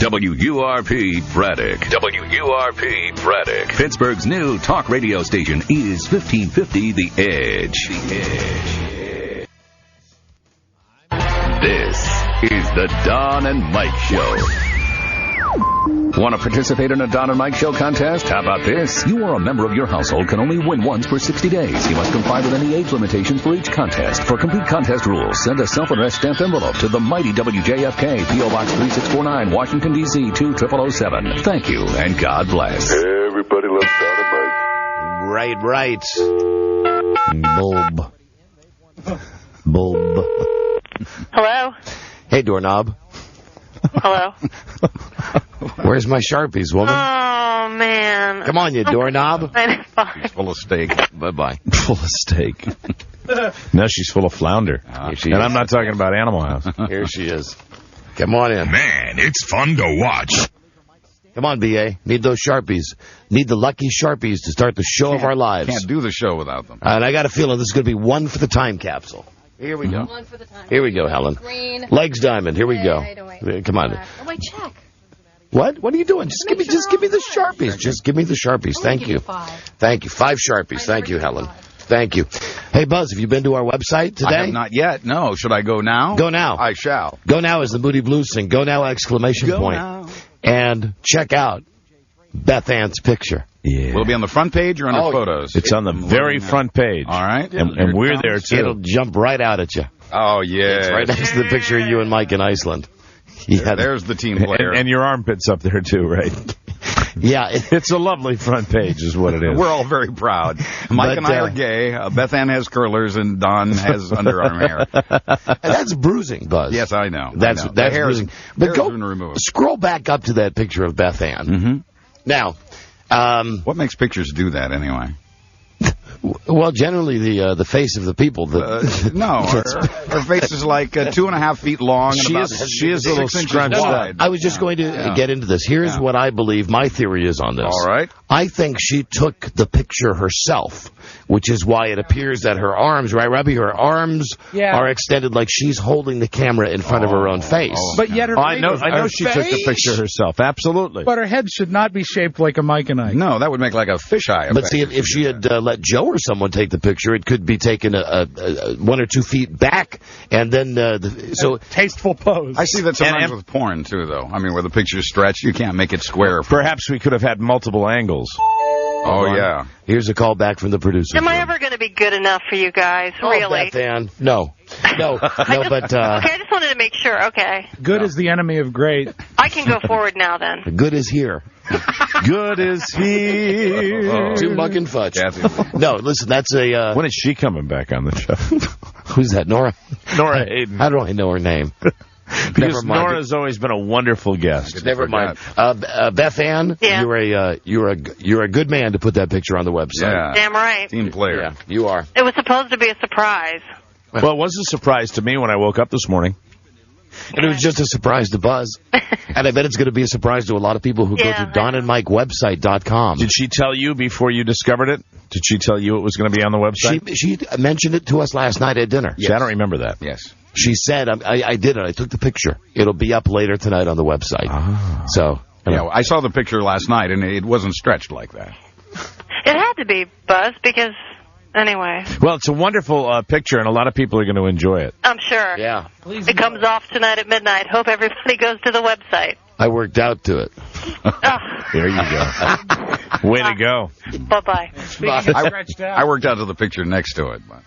WURP Braddock. WURP Braddock. Pittsburgh's new talk radio station is 1550 The Edge. This is the Don and Mike Show. Want to participate in a Don and Mike Show contest? How about this? You or a member of your household can only win once for 60 days. You must comply with any age limitations for each contest. For complete contest rules, send a self-addressed stamped envelope to the mighty WJFK, P.O. Box 3649, Washington, D.C. 20007. Thank you, and God bless. Everybody loves Don and Mike. Right. Bulb. Hello? Hey, doorknob. Hello? Where's my Sharpies, woman? Oh, man. Come on, you doorknob. She's full of steak. Bye-bye. Full of steak. No, she's full of flounder. And I'm not talking about Animal House. Here she is. Come on in. Man, it's fun to watch. Come on, B.A. Need those Sharpies. Need the lucky Sharpies to start the show of our lives. Can't do the show without them. And I got a feeling this is going to be one for the time capsule. Here we go. One for the time. Here we go, Helen. Green. Legs diamond. Here we go. Come on. Oh, wait, check. What? What are you doing? Just give me the Sharpies. Just give me the Sharpies. Thank you. 5. Thank you. 5 Sharpies. Thank you, Helen. Thank you. Hey, Buzz, have you been to our website today? I have not yet. No. Should I go now? Go now. I shall. Go now as the Moody Blues sing. Go now, exclamation point. Now. And check out Beth Anne's picture. Yeah. Will it be on the front page or under photos? It's on the very front page. All right. And we're there, too. It'll jump right out at you. Oh, yeah. It's right next to the picture of you and Mike in Iceland. Yeah. There's the team player. And your armpit's up there, too, right? Yeah. It's a lovely front page is what it is. We're all very proud. Mike and I are gay. Beth Anne has curlers, and Don has underarm hair. And that's bruising, Buzz. Yes, I know. That's bruising. But go remove. Scroll back up to that picture of Beth Anne. Mm-hmm. Now, what makes pictures do that anyway? Well, generally the face of the people. No, her face is like 2.5 feet long. She is a little scrunched up. I was just going to get into this. Here's what I believe my theory is on this. All right. I think she took the picture herself, which is why it appears that her arms, right, Robbie, her arms are extended like she's holding the camera in front of her own face. But yet her I know she took the picture herself. Absolutely. But her head should not be shaped like a Mike and Ike. No, that would make like a fisheye effect. But see, if she had let Joe or someone take the picture, it could be taken 1 or 2 feet back, and then so tasteful pose. I see that sometimes with porn too, though. I mean, where the picture's stretched, you can't make it square. Perhaps we could have had multiple angles. Oh yeah. Here's a call back from the producer. Am I ever going to be good enough for you guys? Really? Beth Anne. No. But okay, I just wanted to make sure. Okay. Good is the enemy of great. I can go forward now then. Good is here. Good is here. Tim Buck and Fudge. No, listen, that's a... When is she coming back on the show? Who's that, Nora? Nora Hayden. How do I know her name? Because Nora's always been a wonderful guest. Never mind. Beth Anne, you're a good man to put that picture on the website. Yeah. Damn right. Team player. Yeah, you are. It was supposed to be a surprise. Well, it was a surprise to me when I woke up this morning. And it was just a surprise to Buzz. And I bet it's going to be a surprise to a lot of people who go to donandmikewebsite.com. Did she tell you before you discovered it? Did she tell you it was going to be on the website? She mentioned it to us last night at dinner. Yes. See, I don't remember that. Yes. She said, I did it. I took the picture. It'll be up later tonight on the website. Ah. So, yeah, I saw the picture last night, and it wasn't stretched like that. It had to be, Buzz, because, anyway. Well, it's a wonderful picture, and a lot of people are going to enjoy it. I'm sure. Yeah. It comes off tonight at midnight. Hope everybody goes to the website. I worked out to it. There you go. Way to go. Bye-bye. I worked out to the picture next to it. But.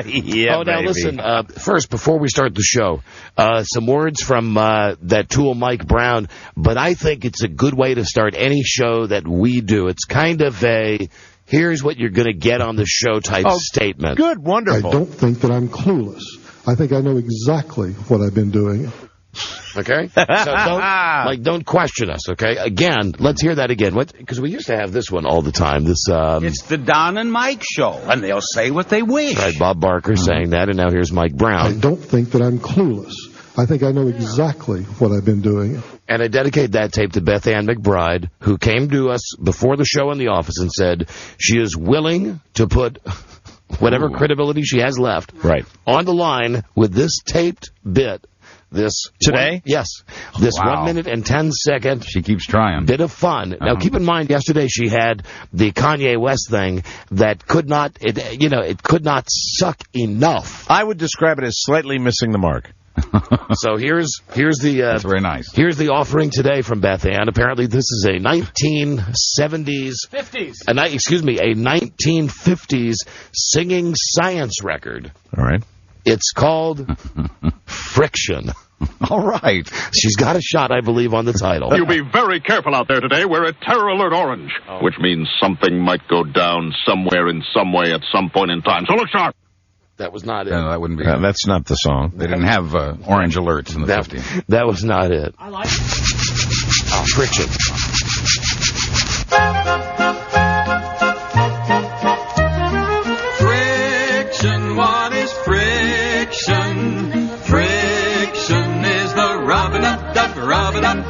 Yeah, now listen, first, before we start the show, some words from that tool Mike Brown, but I think it's a good way to start any show that we do. It's kind of a, here's what you're going to get on the show type statement. Good, wonderful. I don't think that I'm clueless. I think I know exactly what I've been doing. Okay? So don't question us, okay? Again, let's hear that again. Because we used to have this one all the time. This It's the Don and Mike show, and they'll say what they wish. Right, Bob Barker saying that, and now here's Mike Brown. I don't think that I'm clueless. I think I know exactly what I've been doing. And I dedicate that tape to Beth Anne McBride, who came to us before the show in the office and said she is willing to put whatever credibility she has left on the line with this taped bit this today. This 1 minute and 10 second. She keeps trying. Bit of fun. Now keep in mind, yesterday she had the Kanye West thing that could not, it could not suck enough. I would describe it as slightly missing the mark. So here's the That's very nice. Here's the offering today from Beth Anne. Apparently, this is a 1970s, a 1950s singing science record. All right. It's called Friction. All right. She's got a shot, I believe, on the title. You be very careful out there today. We're at Terror Alert Orange, which means something might go down somewhere in some way at some point in time. So look sharp. That was not it. No, that wouldn't be. That's not the song. They didn't have orange alerts in the 50s. That was not it. I like it. Oh, Friction. Friction, what is friction? Friction is the rubbing up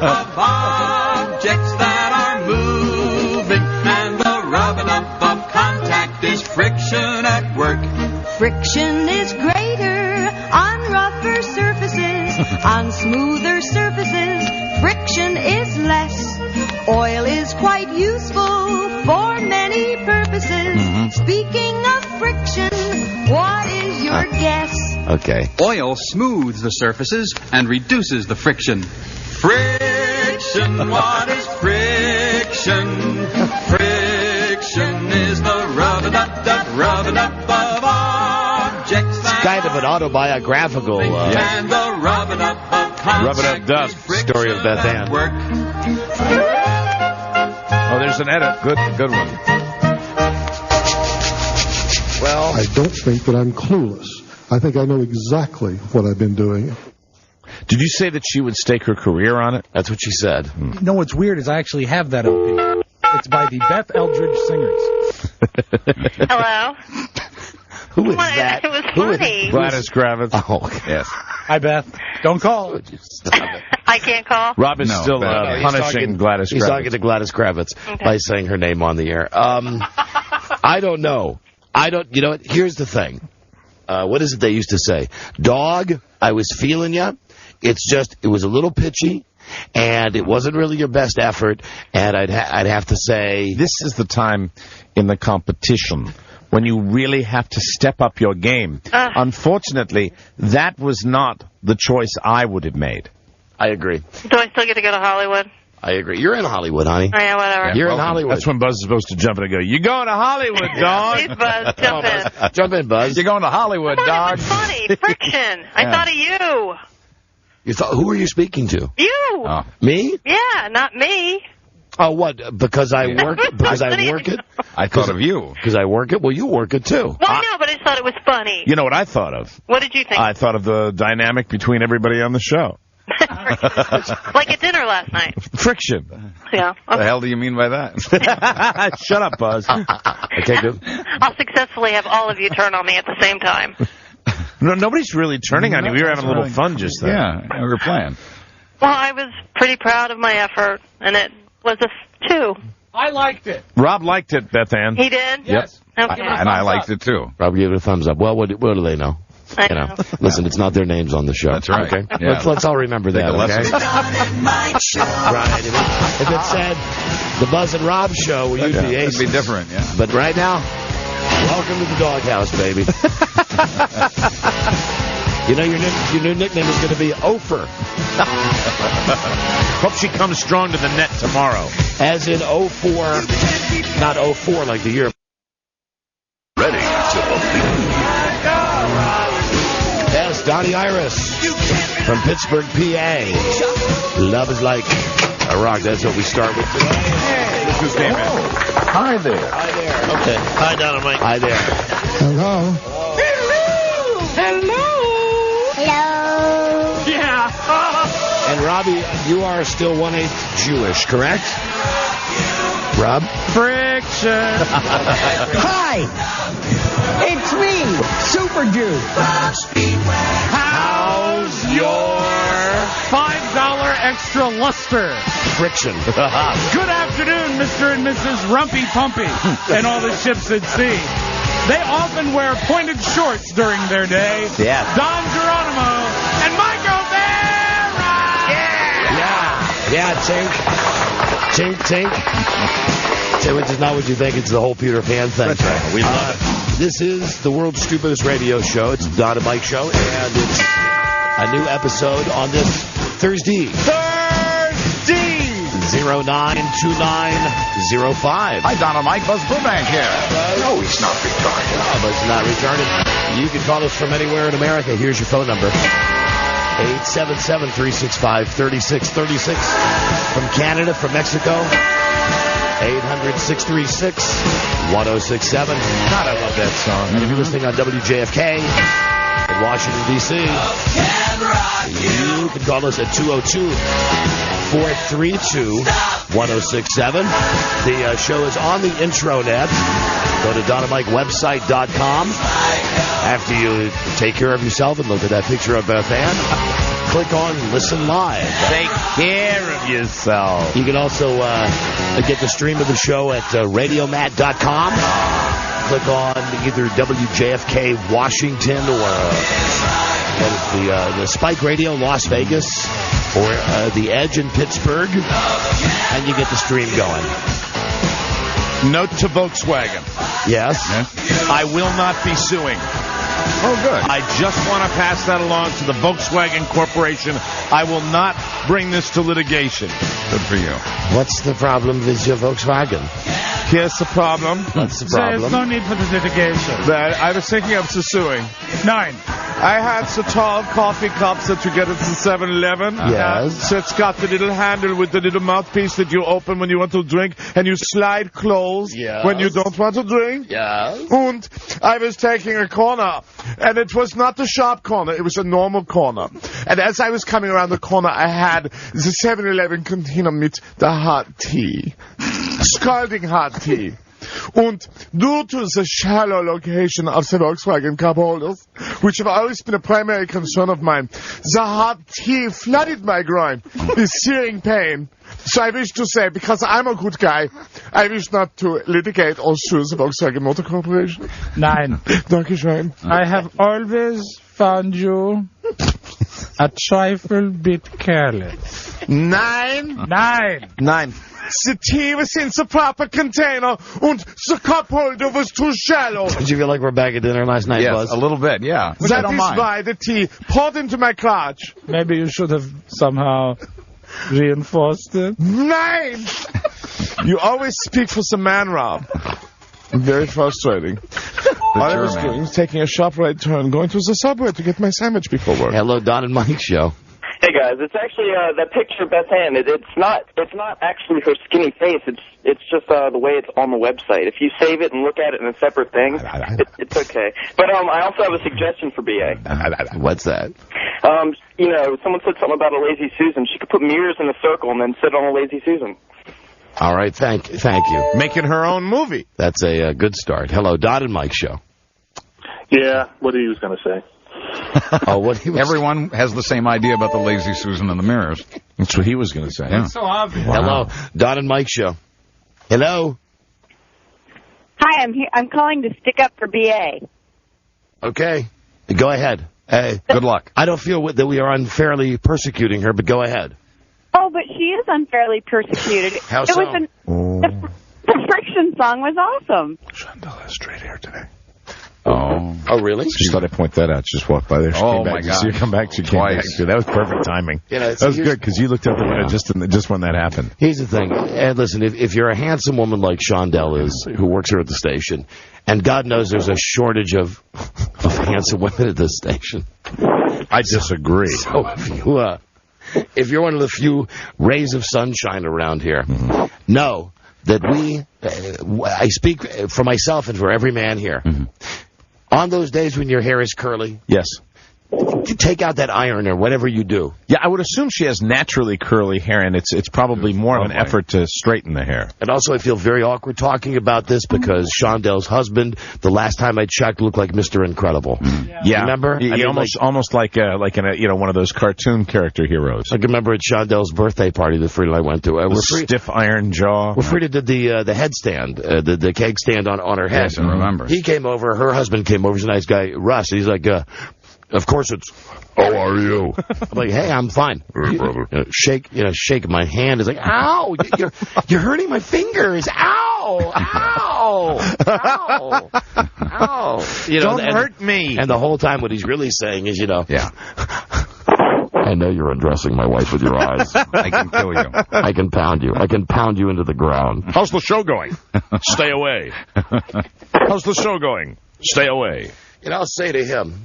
of objects that are moving, and the rubbing up of contact is friction at work. Friction is greater on rougher surfaces, on smoother surfaces, friction is less. Oil is quite useful for many purposes. Speaking of friction, what is your guess? Okay. Oil smooths the surfaces and reduces the friction. Friction, what is friction? Friction is the rubbing up of objects. It's kind of an autobiographical and the rubbing up of contact story of Beth Anne. Oh, there's an edit. Good one. Well, I don't think that I'm clueless. I think I know exactly what I've been doing. Did you say that she would stake her career on it? That's what she said. You know what's weird is I actually have that LP. It's by the Beth Eldridge Singers. Hello? Who is that? It was funny. Gladys Kravitz. Oh, yes. Hi, Beth. Don't call. I can't call? Rob is still punishing Gladys Kravitz. He's talking to Gladys Kravitz by saying her name on the air. I don't know. You know what? Here's the thing. What is it they used to say? Dog, I was feeling ya. It was a little pitchy, and it wasn't really your best effort, and I'd have to say... This is the time in the competition when you really have to step up your game. Unfortunately, that was not the choice I would have made. I agree. Do I still get to go to Hollywood? I agree. You're in Hollywood, honey. Oh, yeah, whatever. You're in Hollywood. That's when Buzz is supposed to jump in and go, "You're going to Hollywood, dog." Please, Buzz, jump in. Jump in, Buzz. You're going to Hollywood, dog. It was funny. Friction. I thought of you. You thought? Who are you speaking to? You. Oh. Me? Yeah, not me. Oh, what? Because I work? Because I work it? I thought of you. Because I work it? Well, you work it, too. Well, I know, but I just thought it was funny. You know what I thought of? What did you think? I thought of the dynamic between everybody on the show. Like at dinner last night. Friction. Yeah. Okay. What the hell do you mean by that? Shut up, Buzz. Okay, good. I'll successfully have all of you turn on me at the same time. No, nobody's really turning on you. We were having a little fun just then. Yeah, we were playing. Well, I was pretty proud of my effort, and it was a 2. I liked it. Rob liked it, Beth Anne. He did? Yes. Okay. And I liked it, too. Rob gave it a thumbs up. Well, what do they know? I know. Listen, it's not their names on the show. That's right. Okay? Yeah. Let's all remember that, okay? Right. If it said the Buzz and Rob show, we'll use the ace. It'd be different, yeah. But right now, welcome to the doghouse, baby. You know, your new nickname is going to be Ofer. Hope she comes strong to the net tomorrow. As in 04, not 04 like the year. Ready to believe. Yes, Donnie Iris from Pittsburgh, PA. Love is like a rock. That's what we start with today. This is David. Hi there. Hi there. Okay. Hi, Dynamite. Hi there. Hello. Hello. Yeah. And Robbie, you are still 1/8 Jewish, correct? Rob? Friction. Hi. It's me, Super Jew. How's your $5 extra luster. friction? Good afternoon, Mr. and Mrs. Rumpy Pumpy and all the ships at sea. They often wear pointed shorts during their day. Yeah. Don Geronimo and Mike O'Bear! Yeah, tink. Tink, tink. Which is not what you think. It's the whole Peter Pan thing. That's right. We love it. This is the world's stupidest radio show. It's the Don and Mike Show, and it's a new episode on this Thursday. 092905. Hi, Don and Mike. Buzz Burbank here. No, he's not retarded. No, but it's not retarded. You can call us from anywhere in America. Here's your phone number. 877-365-3636. From Canada, from Mexico, 800-636-1067. God, I love that song. And if you're listening on WJFK in Washington, D.C., you can call us at 202-432-1067. The show is on the intranet. Go to DonandMikeWebsite.com. After you take care of yourself and look at that picture of Beth Anne, click on Listen Live. Take care of yourself. You can also get the stream of the show at Radiomat.com. Click on either WJFK Washington or the Spike Radio Las Vegas or the Edge in Pittsburgh, and you get the stream going. Note to Volkswagen. Yes? I will not be suing. Oh, good. I just want to pass that along to the Volkswagen Corporation. I will not bring this to litigation. Good for you. What's the problem with your Volkswagen? Here's the problem. What's the problem? There's no need for this litigation. That I was thinking of suing. 9. I had the tall coffee cups that you get at the 7-Eleven. Yes. So it's got the little handle with the little mouthpiece that you open when you want to drink, and you slide closed when you don't want to drink. Yes. And I was taking a corner, and it was not a sharp corner, it was a normal corner. And as I was coming around the corner, I had the 7-Eleven container with the hot tea. Scalding hot tea. And due to the shallow location of the Volkswagen cup holders, which have always been a primary concern of mine, the hot tea flooded my groin with searing pain. So I wish to say, because I'm a good guy, I wish not to litigate or sue the Volkswagen Motor Corporation. 9. Dankeschön. I have always found you a trifle bit careless. 9. 9. The tea was in the proper container, and the cup holder was too shallow. Did you feel like we're back at dinner last night, Yes, Buzz? a little bit, yeah. Which I That don't is mind. why the tea poured into my crotch. Maybe you should have somehow reinforced it. 9! You always speak for the man, Rob. Very frustrating. All I was doing was taking a sharp right turn, going to the subway to get my sandwich before work. Hello, Don and Mike Show. Hey guys, it's actually that picture of Beth Anne. It's not actually her skinny face. It's just the way it's on the website. If you save it and look at it in a separate thing, it's okay. But I also have a suggestion for BA. What's that? You know, someone said something about a lazy Susan. She could put mirrors in a circle and then sit on a lazy Susan. All right, thank you. Making her own movie. That's a good start. Hello, Don and Mike Show. Yeah, what he was going to say. Everyone has the same idea about the lazy Susan in the mirrors. That's what he was going to say. Yeah. It's so obvious. Wow. Hello, Don and Mike Show. Hello. Hi, I'm here. I'm calling to stick up for BA. Okay, go ahead. Good luck. I don't feel that we are unfairly persecuting her, but go ahead. Oh, but she is unfairly persecuted. How so? The Friction song was awesome. Chandel has straight hair today. Oh, really? Just thought I'd point that out. She just walked by there. She came back. My God. See her come back. She came back. That was perfect timing. That was good because you looked out the window just when that happened. Here's the thing. And listen, if you're a handsome woman like Shondell is, who works here at the station, and God knows there's a shortage of handsome women at this station. I disagree. So if you're one of the few rays of sunshine around here, know that I speak for myself and for every man here. On those days when your hair is curly, yes, you take out that iron or whatever you do. Yeah, I would assume she has naturally curly hair, and it's probably more of an effort to straighten the hair. And also, I feel very awkward talking about this because Shondell's husband, the last time I checked, looked like Mr. Incredible. Yeah, remember? He almost like one of those cartoon character heroes. I can remember at Shondell's birthday party that Frieda and I went to. Stiff iron jaw. Well, Frieda did the headstand, the keg stand on her head. Yes, I remember. He came over. Her husband came over. He's a nice guy, Russ. He's like, Of course it's, how are you? I'm like, hey, I'm fine. Hey, brother. Shake my hand. It's like, ow, you're hurting my fingers. Ow, ow, ow, ow. Don't hurt me. And the whole time what he's really saying is, Yeah. I know you're undressing my wife with your eyes. I can kill you. I can pound you. I can pound you into the ground. How's the show going? Stay away. How's the show going? Stay away. I'll say to him,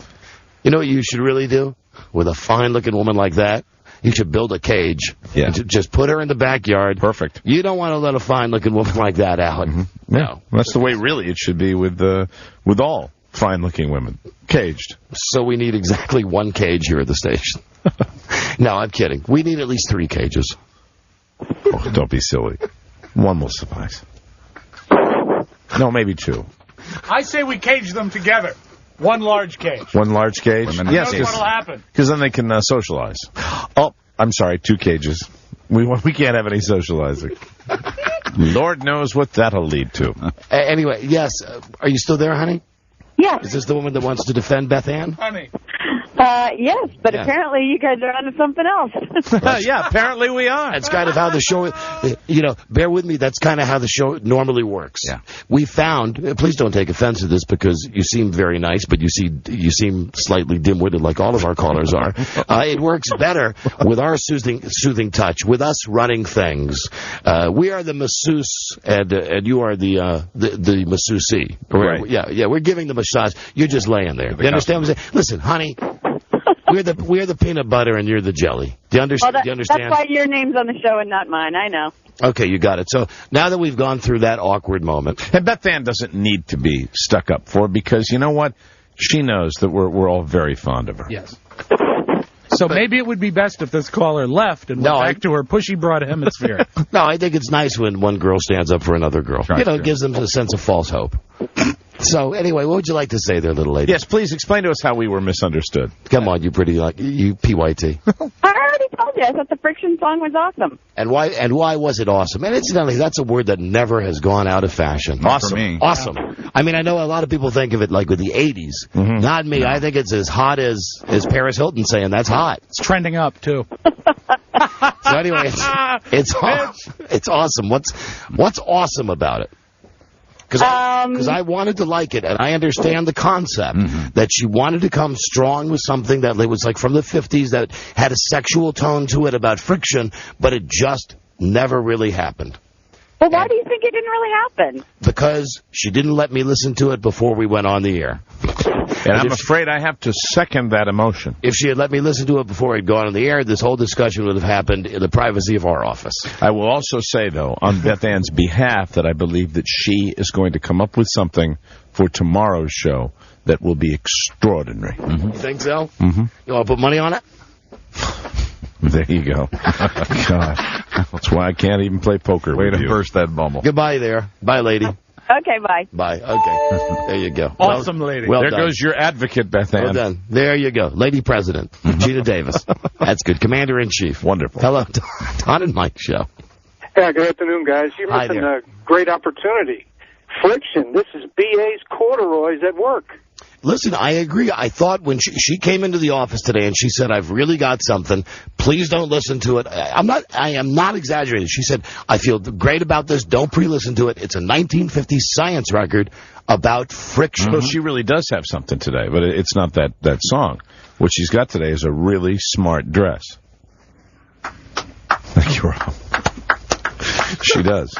you know what you should really do with a fine-looking woman like that? You should build a cage. Yeah. Just put her in the backyard. Perfect. You don't want to let a fine-looking woman like that out. Mm-hmm. No. That's the way, really, it should be with all fine-looking women. Caged. So we need exactly one cage here at the station. No, I'm kidding. We need at least 3 cages. Oh, don't be silly. One will suffice. No, maybe 2. I say we cage them together. One large cage. One large cage? Yes. What'll happen? Because then they can socialize. Oh, I'm sorry, 2 cages. We can't have any socializing. Lord knows what that'll lead to. Anyway, yes. Are you still there, honey? Yes. Is this the woman that wants to defend Beth Anne? Honey. Yes, but apparently you guys are onto something else. Yeah, apparently we are. That's kind of how the show, bear with me, that's kind of how the show normally works. Yeah. We found, please don't take offense to this because you seem very nice, but you seem slightly dim-witted like all of our callers are. It works better with our soothing touch, with us running things. We are the masseuse, and you are the masseusee. Right. Yeah, we're giving the massage. You're just laying there. You understand what I'm saying? Listen, honey, we're the peanut butter and you're the jelly. Do you understand? That's why your name's on the show and not mine. I know. Okay, you got it. So now that we've gone through that awkward moment. And Beth Anne doesn't need to be stuck up for because you know what? She knows that we're all very fond of her. Yes. So maybe it would be best if this caller left and went back to her pushy broad hemisphere. No, I think it's nice when one girl stands up for another girl. It gives them a sense of false hope. So, anyway, what would you like to say there, little lady? Yes, please explain to us how we were misunderstood. Come on, you PYT. I already told you. I thought the Friction song was awesome. And why was it awesome? And incidentally, that's a word that never has gone out of fashion. Awesome. For me. Awesome. I mean, I know a lot of people think of it like with the 80s. Mm-hmm. Not me. No. I think it's as hot as Paris Hilton saying that's hot. It's trending up, too. So anyway, it's awesome. What's awesome about it? Because I wanted to like it, and I understand the concept that she wanted to come strong with something that was like from the 50s that had a sexual tone to it about friction, but it just never really happened. Well, why do you think it didn't really happen? Because she didn't let me listen to it before we went on the air. And I'm afraid I have to second that emotion. If she had let me listen to it before it had gone on the air, this whole discussion would have happened in the privacy of our office. I will also say, though, on Beth Ann's behalf, that I believe that she is going to come up with something for tomorrow's show that will be extraordinary. Mm-hmm. You think so? Mm-hmm. You want to put money on it? There you go. God. That's why I can't even play poker with you. Way to burst that bubble. Goodbye there. Bye, lady. Okay, bye. Bye. Okay. There you go. Awesome, lady. There goes your advocate, Beth Anne. Well done. There you go. Lady President, Gina Davis. That's good. Commander-in-Chief. Wonderful. Hello, Don and Mike Show. Yeah, good afternoon, guys. You're missing a great opportunity. Friction. This is B.A.'s corduroys at work. Listen, I agree. I thought when she came into the office today and she said, I've really got something. Please don't listen to it. I am not exaggerating. She said, I feel great about this. Don't pre-listen to it. It's a 1950s science record about friction. So she really does have something today, but it's not that song. What she's got today is a really smart dress. Thank you, Rob. She does.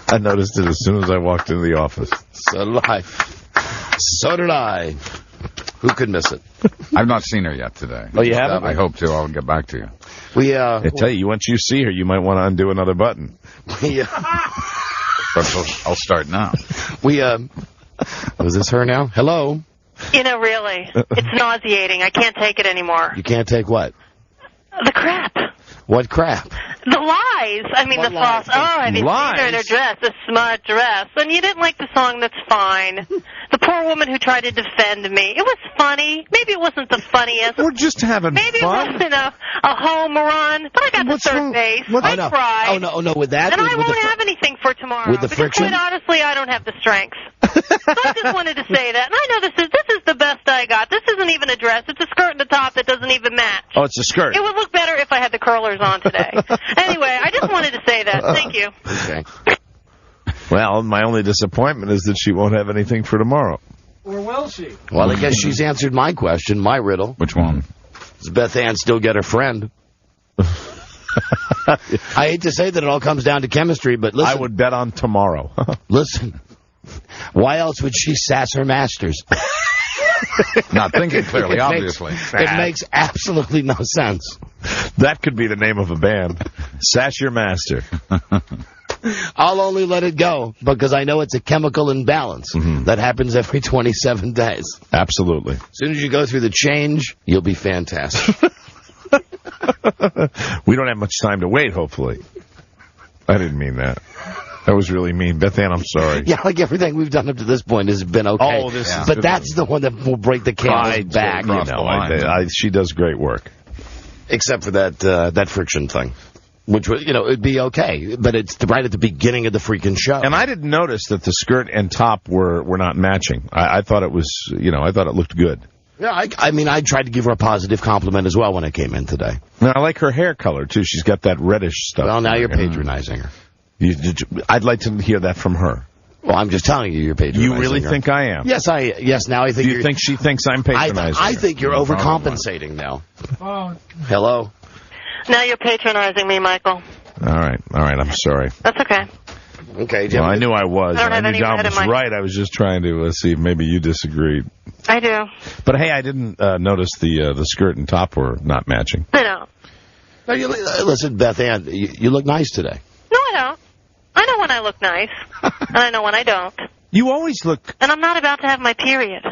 I noticed it as soon as I walked into the office. So did I. So did I. Who could miss it? I've not seen her yet today. Oh, you haven't? I hope to. I'll get back to you. I tell you, once you see her, you might want to undo another button. But I'll start now. Was this her now? Hello? Really. It's nauseating. I can't take it anymore. You can't take what? The crap. What crap? The lies. I mean, the false. Oh, have you seen her in her dress? A smart dress. And you didn't like the song, that's fine. The poor woman who tried to defend me. It was funny. Maybe it wasn't the funniest. We're just having Maybe fun. Maybe it wasn't a home run, but I got the third base. I tried. Oh, no, with that. And I won't have anything for tomorrow. With the friction? Quite honestly, I don't have the strength. So I just wanted to say that. And I know this is the best I got. This isn't even a dress. It's a skirt and a top that doesn't even match. Oh, it's a skirt. It would look better if I had the curlers on today. Anyway, I just wanted to say that. Thank you. Okay. Well, my only disappointment is that she won't have anything for tomorrow. Or will she? Well, I guess she's answered my question, my riddle. Which one? Does Beth Anne still get her friend? I hate to say that it all comes down to chemistry, but listen. I would bet on tomorrow. Listen. Why else would she sass her masters? Not thinking clearly, obviously. It makes absolutely no sense. That could be the name of a band. Sass Your Master. I'll only let it go because I know it's a chemical imbalance that happens every 27 days. Absolutely. As soon as you go through the change, you'll be fantastic. We don't have much time to wait, hopefully. I didn't mean that. That was really mean. Beth Anne, I'm sorry. Yeah, like everything we've done up to this point has been okay. Oh, this is but that's the one that will break the camel's back. You know, she does great work. Except for that friction thing. Which, it'd be okay, but it's right at the beginning of the freaking show. And I didn't notice that the skirt and top were not matching. I thought it was, I thought it looked good. Yeah, I tried to give her a positive compliment as well when I came in today. And I like her hair color, too. She's got that reddish stuff. Well, now you're patronizing her. I'd like to hear that from her. Well, I'm just telling you, you're patronizing her. You really think I am? Yes, now I think Do you think she thinks I'm patronizing I think you're overcompensating now. Oh. Hello? Now you're patronizing me, Michael. All right, I'm sorry. That's okay. Okay, Well, I knew I was. I knew Don was right. I was just trying to see if maybe you disagreed. I do. But, hey, I didn't notice the skirt and top were not matching. I know. No, listen, Beth Anne, you look nice today. No, I don't. I know when I look nice, and I know when I don't. You always look... And I'm not about to have my period.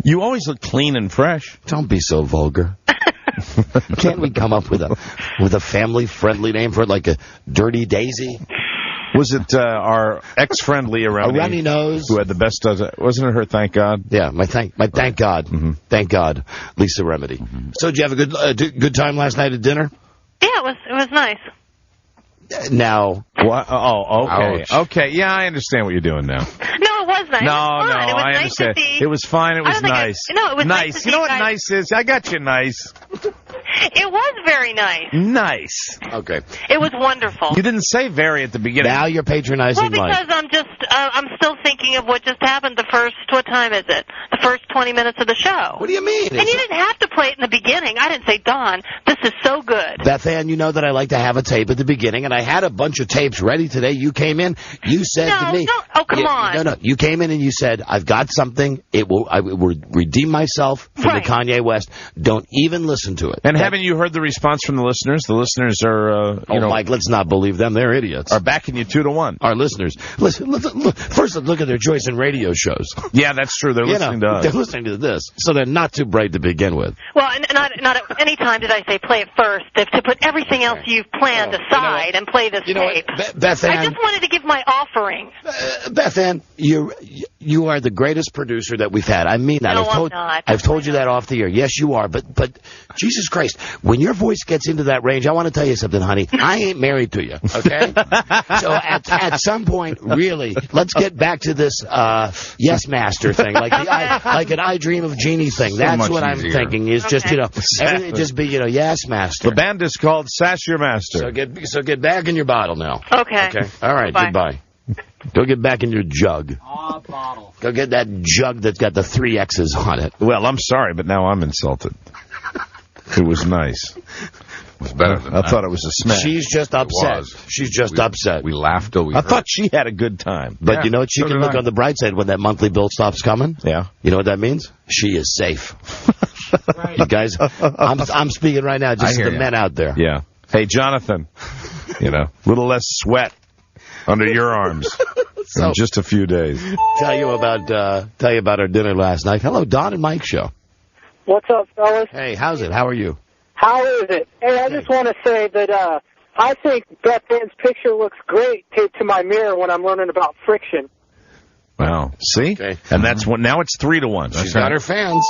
You always look clean and fresh. Don't be so vulgar. Can't we come up with a family-friendly name for it, like a Dirty Daisy? Was it our ex-friend Leah Remedy? A runny nose. Who had the best... wasn't it her Thank God? Yeah, my thank God. Mm-hmm. Thank God, Lisa Remedy. Mm-hmm. So did you have a good time last night at dinner? Yeah, it was nice. Now... What? Oh, okay. Ouch. Okay, yeah, I understand what you're doing now. No, it was nice. No, it was I nice understand. To see. It was fine. It was nice. No, it was nice. You know what nice is? I got you nice. It was very nice. Nice. Okay. It was wonderful. You didn't say very at the beginning. Now you're patronizing Well, because I'm still thinking of what just happened what time is it? The first 20 minutes of the show. What do you mean? And you didn't have to play it in the beginning. I didn't say, Don, this is so good. Beth Anne, you know that I like to have a tape at the beginning, and I had a bunch of tapes ready today. You came in, you said to me... Oh, come on. No, you came in and you said, I've got something. I will redeem myself from the Kanye West. Don't even listen to it. And haven't you heard the response from the listeners? The listeners are, Mike, let's not believe them. They're idiots. Are backing you 2-1. Our listeners. Listen, first let's look at their choice in radio shows. Yeah, that's true. They're listening to us. They're listening to this, so they're not too bright to begin with. Well, not at any time did I say play it first. To put everything else you've planned aside and play this tape. Beth Anne, I just wanted to give my offering. Beth Anne, you are the greatest producer that we've had. I mean that. No, I'm not. I've told you that off the air. Yes, you are. But Jesus Christ, when your voice gets into that range, I want to tell you something, honey. I ain't married to you, okay? So at some point, really, let's get back to this yes master thing, like an I Dream of Jeannie thing. That's what I'm thinking. Is just everything just be yes master. The band is called Sass Your Master. So get back in your bottle now. Okay. All right. Goodbye. Go get back in your jug. Bottle. Go get that jug that's got the 3 X's on it. Well, I'm sorry, but now I'm insulted. It was nice. It was better than I thought it was a smash. She's just upset. She's just upset. We laughed till we I thought she had a good time. But you know what? She can look on the bright side when that monthly bill stops coming. Yeah. You know what that means? She is safe. Right. You guys, I'm speaking right now just to the men out there. Yeah. Hey, Jonathan, little less sweat under your arms in just a few days. Tell you about our dinner last night. Hello, Don and Mike show. What's up, fellas? Hey, how's it? How are you? How is it? Hey, I just want to say that I think Beth Anne's picture looks great taped to my mirror when I'm learning about friction. Wow. See? Okay. And that's what. Now it's 3-1. She's got her fans.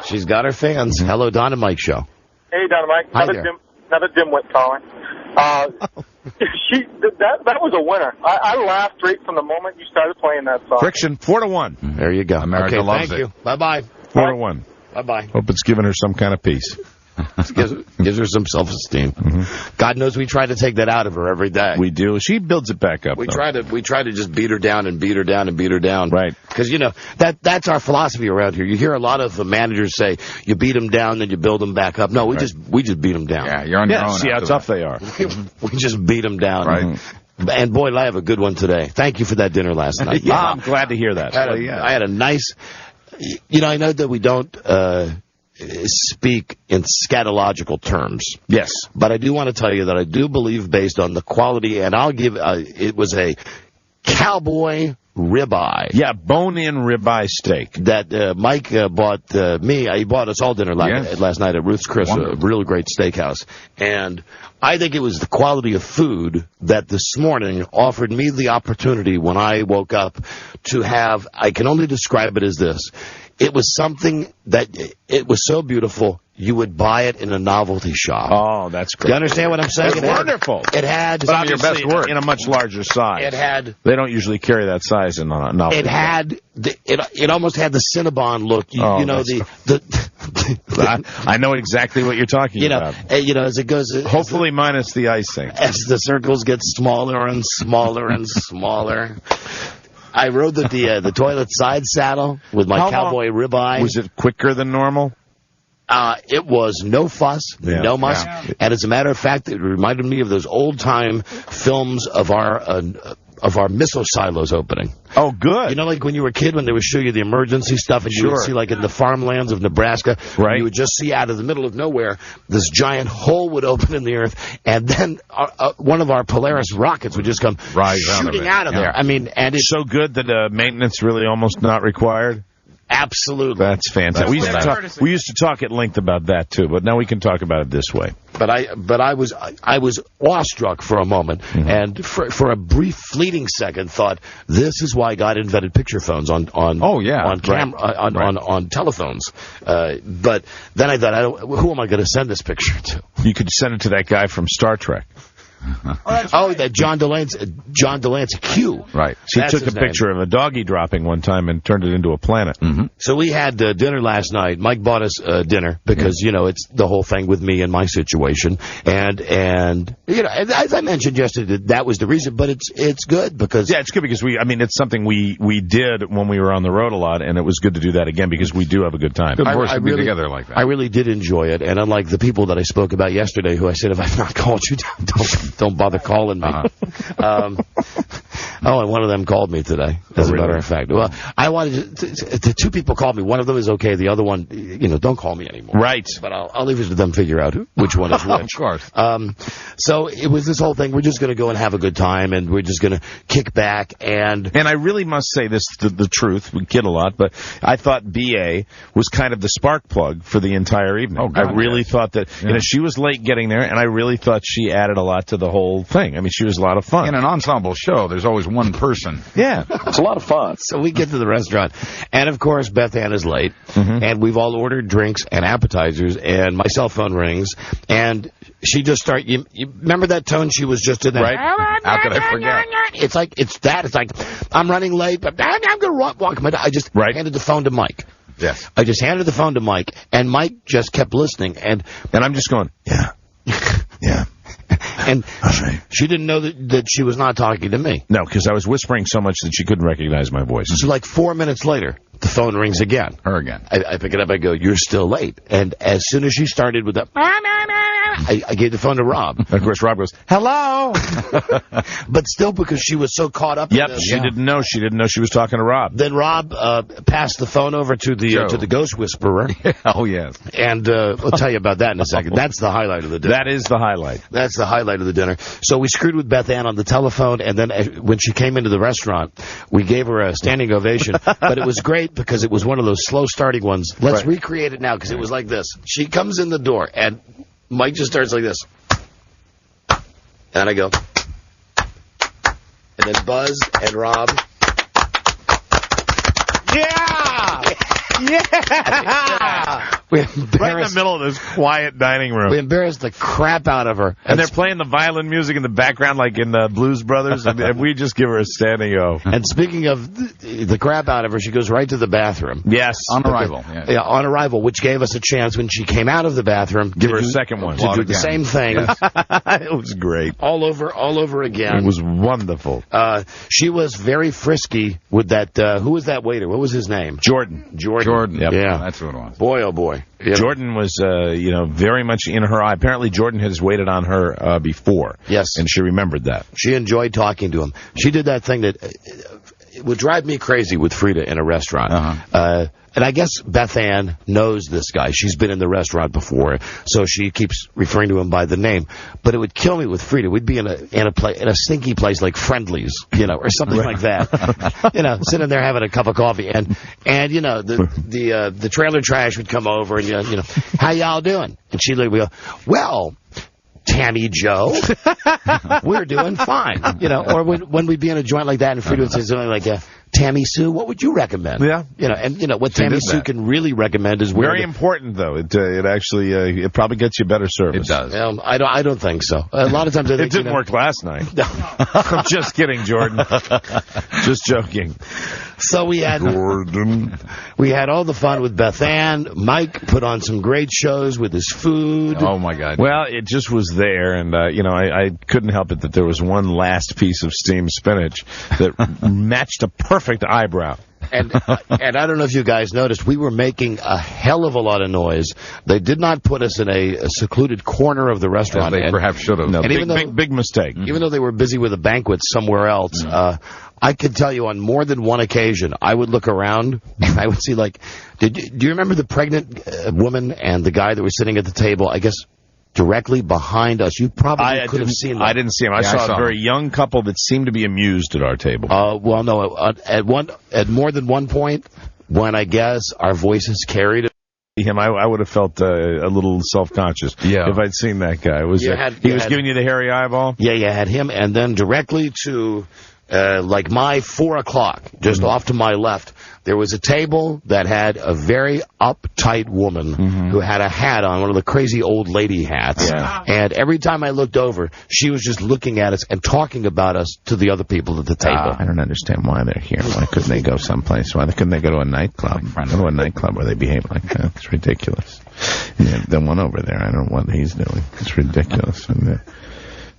She's got her fans. Hello, Don and Mike Show. Hey, Don and Mike. Hi there. Another dimwit calling. That was a winner. I laughed right from the moment you started playing that song. Friction, 4-1. There you go. America loves thank it. you. Bye-bye. 4-1. Bye-bye. Hope it's giving her some kind of peace. Gives her some self-esteem. God knows we try to take that out of her every day. We do. She builds it back up. We try to just beat her down and beat her down and beat her down. Right. Because, that's our philosophy around here. You hear a lot of managers say, you beat them down, then you build them back up. No, we just beat them down. Yeah, you're on your own. See how tough they are. We just beat them down. Right. And, boy, I have a good one today. Thank you for that dinner last night. Yeah, I'm glad to hear that. I had a nice... I know that we don't... speak in scatological terms. Yes. But I do want to tell you that I do believe, based on the quality, and I'll give, it was a cowboy ribeye. Yeah, bone-in ribeye steak. That Mike bought me. He bought us all dinner last night at Ruth's Chris, a real great steakhouse. And I think it was the quality of food that this morning offered me the opportunity when I woke up to have, I can only describe it as this. It was something that, it was so beautiful, you would buy it in a novelty shop. Oh, that's great. You understand what I'm saying? That's wonderful. It had... But obviously, your best work. In a much larger size. It had... They don't usually carry that size in a novelty It had... It almost had the Cinnabon look. I know exactly what you're talking about. As it goes... Hopefully minus the icing. As the circles get smaller and smaller and smaller... I rode the toilet side saddle with my cowboy ribeye. Was it quicker than normal? It was no fuss, no muss. Yeah. And as a matter of fact, it reminded me of those old-time films of our missile silos opening. Oh, good. Like when you were a kid, when they would show you the emergency stuff, and you would see, like in the farmlands of Nebraska, you would just see out of the middle of nowhere, this giant hole would open in the earth, and then one of our Polaris rockets would just come shooting out of there. I mean, and it's so good that maintenance really almost not required. Absolutely. That's fantastic. We used to talk at length about that, too, but now we can talk about it this way. But I was awestruck for a moment, and for a brief, fleeting second, thought this is why God invented picture phones on telephones. But then I thought, who am I going to send this picture to? You could send it to that guy from Star Trek. That John Delancey Q. Right. He took a picture of a doggy dropping one time and turned it into a planet. So we had dinner last night. Mike bought us dinner because, it's the whole thing with me and my situation. And as I mentioned yesterday, that was the reason. But it's good because... Yeah, it's good because it's something we did when we were on the road a lot, and it was good to do that again because we do have a good time. Good for us to be together like that. I really did enjoy it. And unlike the people that I spoke about yesterday who I said, if I've not called you down, don't bother calling me. And one of them called me today, as a matter of fact. Well, I wanted the two people called me. One of them is okay. The other one, don't call me anymore. Right. But I'll leave it to them to figure out which one is which. Of course. So it was this whole thing. We're just going to go and have a good time, and we're just going to kick back. And I really must say this, the truth. We kid a lot, but I thought B.A. was kind of the spark plug for the entire evening. Oh, God, I really thought that, she was late getting there, and I really thought she added a lot to the whole thing. She was a lot of fun. In an ensemble show, there's always one person. Yeah. It's a lot of fun. So we get to the restaurant, and of course, Beth Anne is late, and we've all ordered drinks and appetizers, and my cell phone rings, and she just started, you remember that tone she was just in there? Right. How could I forget? It's like, I'm running late, but I'm going to walk my dog. I just handed the phone to Mike. Yes. I just handed the phone to Mike, and Mike just kept listening, and I'm just going, yeah. And she didn't know that she was not talking to me. No, because I was whispering so much that she couldn't recognize my voice. So like 4 minutes later, the phone rings again. Her again. I pick it up, I go, you're still late. And as soon as she started with that, I gave the phone to Rob. Of course, Rob goes, hello! But still, because she was so caught up in this. She didn't know. She didn't know she was talking to Rob. Then Rob passed the phone over to the ghost whisperer. Oh, yes. And we'll tell you about that in a second. That's the highlight of the dinner. That is the highlight. That's the highlight of the dinner. So we screwed with Beth Anne on the telephone, and then when she came into the restaurant, we gave her a standing ovation. But it was great because it was one of those slow-starting ones. Let's recreate it now because it was like this. She comes in the door, and Mike just starts like this. And I go. And then Buzz and Rob. Yeah! We Right in the middle of this quiet dining room. We embarrassed the crap out of her. And they're playing the violin music in the background like in the Blues Brothers, and we just give her a standing O. And speaking of the crap out of her, she goes right to the bathroom. Yes. On arrival. Yeah, on arrival, which gave us a chance when she came out of the bathroom. Give her a second one. To do the same thing. It was great. All over again. It was wonderful. She was very frisky with that, who was that waiter? What was his name? Jordan. Yep. Yeah. That's what it was. Boy, oh boy. Yep. Jordan was, very much in her eye. Apparently, Jordan has waited on her before. Yes. And she remembered that. She enjoyed talking to him. She did that thing that it would drive me crazy with Frida in a restaurant. Uh-huh. And I guess Beth Anne knows this guy. She's been in the restaurant before, so she keeps referring to him by the name. But it would kill me with Frida. We'd be in a stinky place like Friendly's, or something like that. Sitting there having a cup of coffee, and the trailer trash would come over, and how y'all doing? And she'd go, well, Tammy Joe, we're doing fine. Or when we'd be in a joint like that, and Frida would say something like, Tammy Sue, what would you recommend? Yeah. What Tammy Sue can really recommend is where very important, though. It actually it probably gets you better service. It does. I don't think so. A lot of times I think, it didn't work last night. I'm just kidding, Jordan. Just joking. So we had all the fun with Beth Anne. Mike put on some great shows with his food. Oh my God. Well, it just was there, and I couldn't help it that there was one last piece of steamed spinach that matched a perfect eyebrow. And I don't know if you guys noticed, we were making a hell of a lot of noise. They did not put us in a secluded corner of the restaurant. As they perhaps should have. No, big mistake. Even though they were busy with a banquet somewhere else, I could tell you on more than one occasion, I would look around and I would see, do you remember the pregnant woman and the guy that was sitting at the table, I guess, directly behind us? You probably could have seen them. I didn't see him. I saw a very young couple that seemed to be amused at our table. Well, no, at more than one point, when I guess our voices carried him, I would have felt a little self-conscious if I'd seen that guy. He was giving you the hairy eyeball? Yeah, you had him, and then directly to my 4 o'clock, just off to my left, there was a table that had a very uptight woman who had a hat on, one of the crazy old lady hats. Yeah. And every time I looked over, she was just looking at us and talking about us to the other people at the table. I don't understand why they're here. Why couldn't they go someplace? Why couldn't they go to a nightclub? Go to a nightclub where they behave like that. It's ridiculous. The one over there, I don't know what he's doing. It's ridiculous.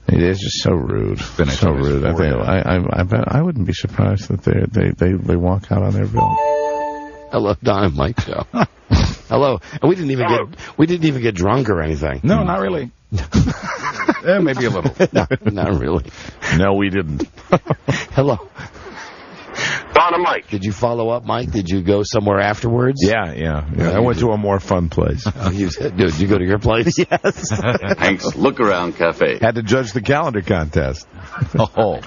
It is just so rude. So rude. I wouldn't be surprised that they walk out on their bill. Hello, Don and Mike show. Hello. And we didn't even get drunk or anything. No, not really. Maybe a little. No, not really. No, we didn't. Hello. Don and Mike. Did you follow up, Mike? Did you go somewhere afterwards? Yeah. I went to a more fun place. Oh, did you go to your place? Yes. Hank's Look Around Cafe. Had to judge the calendar contest. Oh,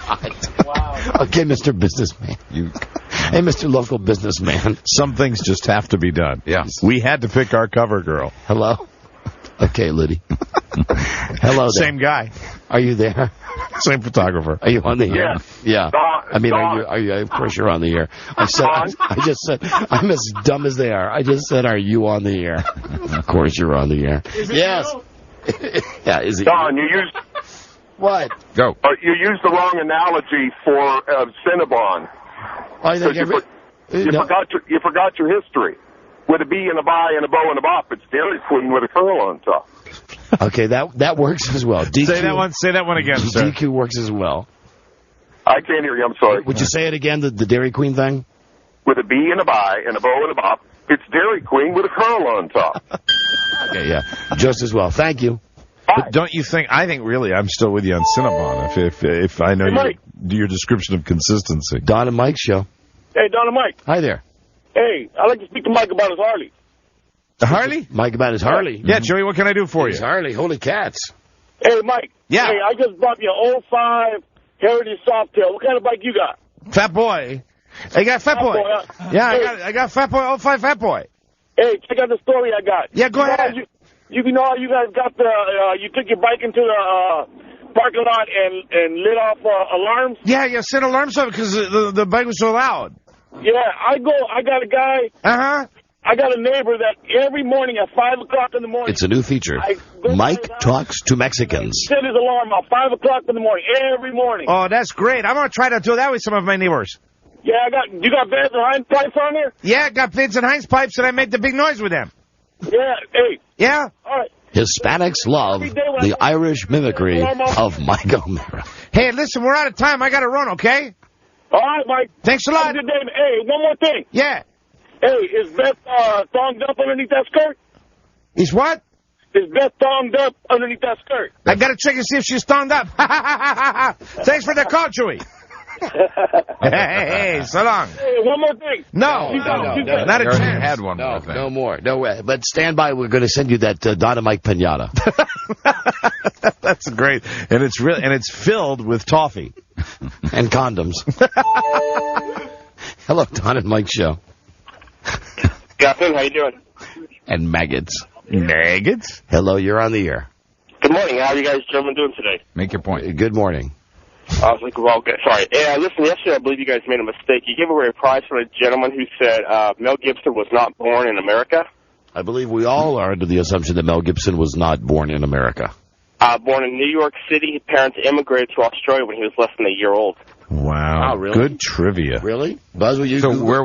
God. Wow. Okay, Mr. Businessman. Hey, Mr. Local Businessman. Some things just have to be done. Yeah. We had to pick our cover girl. Hello? Okay, Liddy. Hello there. Same guy. Are you there? Same photographer. Are you on the air? Yeah. I mean, are you? Of course, you're on the air. I just said, I'm as dumb as they are. I just said, are you on the air? Of course, you're on the air. Yes. Yeah. Is it? Don, you used what? Go. You used the wrong analogy for Cinnabon. I think you forgot your history. With a B and a by and a bow and a bop, it's Dairy Queen with a curl on top. Okay, that works as well. DQ, say that one again, sir. DQ works as well. I can't hear you, I'm sorry. Would you say it again, the Dairy Queen thing? With a B and a by and a bow and a bop, it's Dairy Queen with a curl on top. Okay, yeah, just as well. Thank you. But don't you think, I think really I'm still with you on Cinnabon if I know your description of consistency. Don and Mike show. Hey, Don and Mike. Hi there. Hey, I'd like to speak to Mike about his Harley. The Harley? Mike about his Harley. Yeah, Joey, what can I do for you? His Harley, holy cats. Hey, Mike. Yeah. Hey, I just bought me an 05 Heritage Softail. What kind of bike you got? Fat Boy. I got Fat Boy. Yeah, hey. I got Fat Boy, 05 Fat Boy. Hey, check out the story I got. Yeah, go ahead. You know how you guys got you took your bike into the parking lot and lit off alarms? Yeah, set alarms off because the bike was so loud. Yeah, I got a guy. Uh-huh. I got a neighbor that every morning at 5 o'clock in the morning. It's a new feature. Mike talks to Mexicans. Set his alarm at 5 o'clock in the morning every morning. Oh, that's great. I'm going to try to do that with some of my neighbors. Yeah, you got Vance and Hines pipes on there? Yeah, got Vince and Hines pipes, and I make the big noise with them. Yeah, hey. Yeah? All right. Hispanics love the Irish mimicry of Mike O'Mara. Hey, listen, we're out of time. I got to run, okay? All right, Mike. Thanks a lot. Have a good day. Hey, one more thing. Yeah. Hey, is Beth thonged up underneath that skirt? Is what? Is Beth thonged up underneath that skirt? I got to check and see if she's thonged up. Thanks for the call, Chewy. Hey, so long. Hey, one more thing. No, not a chance. Had one. No more. No way. But stand by. We're going to send you that Don and Mike pinata. That's great, and it's real, and it's filled with toffee and condoms. Hello, Don and Mike show. Good afternoon. How you doing? And maggots. Maggots? Hello, you're on the air. Good morning. How are you guys gentlemen doing today? Make your point. Good morning. I was like, well, okay. Sorry. Yeah, listen, yesterday I believe you guys made a mistake. You gave away a prize for a gentleman who said Mel Gibson was not born in America. I believe we all are under the assumption that Mel Gibson was not born in America. Born in New York City. His parents immigrated to Australia when he was less than a year old. Wow. Oh, really? Good trivia. Really? Buzz, will you Google? Where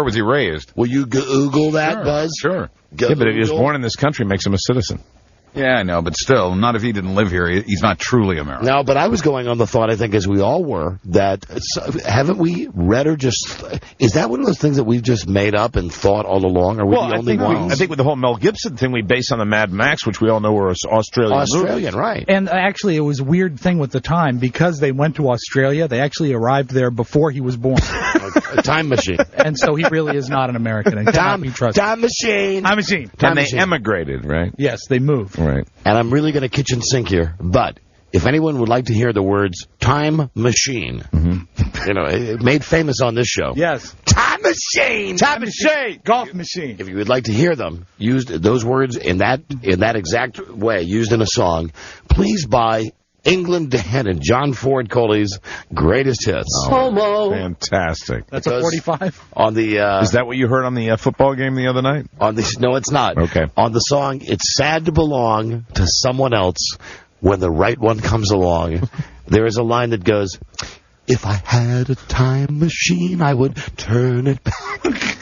was he raised? Will you Google that, Buzz? Sure. Yeah, but if he was born in this country, makes him a citizen. Yeah, I know, but still, not if he didn't live here. He's not truly American. No, but I was going on the thought, I think, as we all were, that haven't we read or just... Is that one of those things that we've just made up and thought all along? Are we the only ones? I think with the whole Mel Gibson thing, we base on the Mad Max, which we all know were Australian movies. Right. And actually, it was a weird thing with the time. Because they went to Australia, they actually arrived there before he was born. A time machine. And so he really is not an American and cannot be trusted. Time machine. Time machine. And they emigrated, right? Yes, they moved. Right. And I'm really going to kitchen sink here, but if anyone would like to hear the words time machine, you know, made famous on this show. Yes. Time machine! Time machine! Golf machine. If you would like to hear them, used those words in that exact way, used in a song, please buy England Dan and John Ford Coley's Greatest Hits. Oh, homo. Fantastic. That's a 45? On the, is that what you heard on the football game the other night? No, it's not. Okay. On the song, It's Sad to Belong to Someone Else When the Right One Comes Along, there is a line that goes, if I had a time machine, I would turn it back.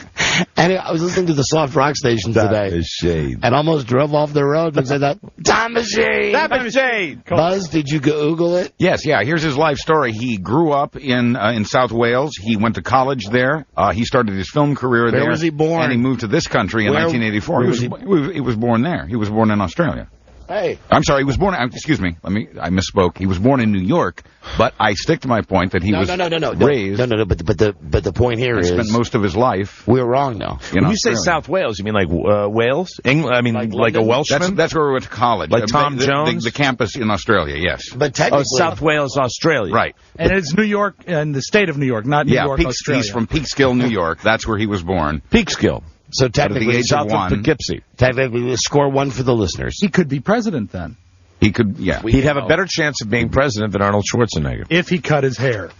And I was listening to the soft rock station today. And almost drove off the road and said that, time machine! Time machine! Buzz, did you Google it? Yes, yeah. Here's his life story. He grew up in South Wales. He went to college there. He started his film career there. Where was he born? And he moved to this country in 1984. He was born there. He was born in Australia. Hey. I'm sorry, he was born... Excuse me. I misspoke. He was born in New York, but I stick to my point that he was raised... No, but the point here is... spent most of his life... We're wrong now. When you say South Wales, you mean like Wales? England? I mean, like a Welshman? That's where we went to college. Like Tom Jones? The campus in Australia, yes. But technically... South Wales, Australia. Right. And it's New York and the state of New York, not New York, Australia. He's from Peekskill, New York. That's where he was born. Peekskill. So technically, south of Poughkeepsie. Technically, score one for the listeners. He could be president then. He could, yeah. He'd have a better chance of being president than Arnold Schwarzenegger. If he cut his hair.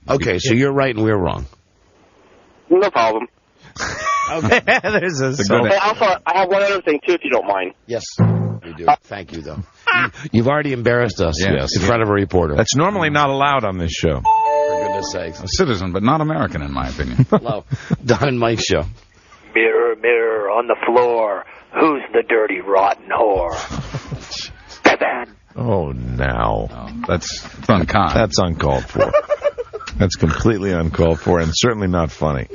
Okay, so you're right and we're wrong. No problem. Okay. There's a... Hey, also, I have one other thing, too, if you don't mind. Yes, we do. Thank you, though. You've already embarrassed us in front of a reporter. That's normally not allowed on this show. For goodness sakes. A citizen, but not American, in my opinion. Hello. Don and Mike show. Mirror, mirror on the floor, who's the dirty, rotten whore? Beth Anne. Oh, now. That's unkind. That's uncalled for. That's completely uncalled for and certainly not funny.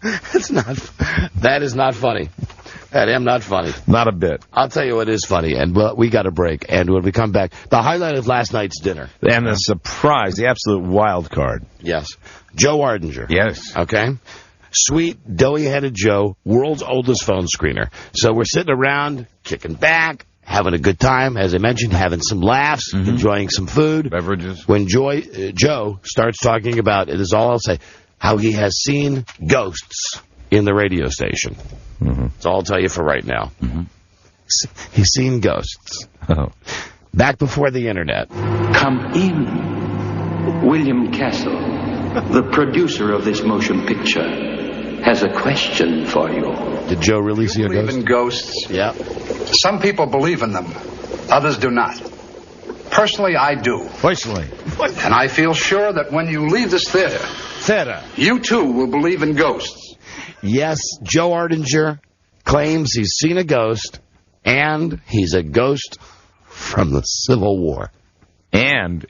That is not funny. That am not funny. Not a bit. I'll tell you what is funny, and we got a break. And when we come back, the highlight of last night's dinner. And the surprise, the absolute wild card. Yes. Joe Ardinger. Yes. Okay. Sweet, doughy-headed Joe, world's oldest phone screener. So we're sitting around, kicking back, having a good time, as I mentioned, having some laughs, enjoying some food. Beverages. When Joe starts talking about, it is all I'll say, how he has seen ghosts in the radio station. That's all I'll tell you for right now. He's seen ghosts. Back before the internet. Come in, William Castle. the producer of this motion picture, has a question for you. Did Joe really see a believe ghost? in ghosts? Yeah. Some people believe in them. Others do not. Personally, I do. Personally. And I feel sure that when you leave this theater, you too will believe in ghosts. Yes, Joe Ardinger claims he's seen a ghost, and he's a ghost from the Civil War. And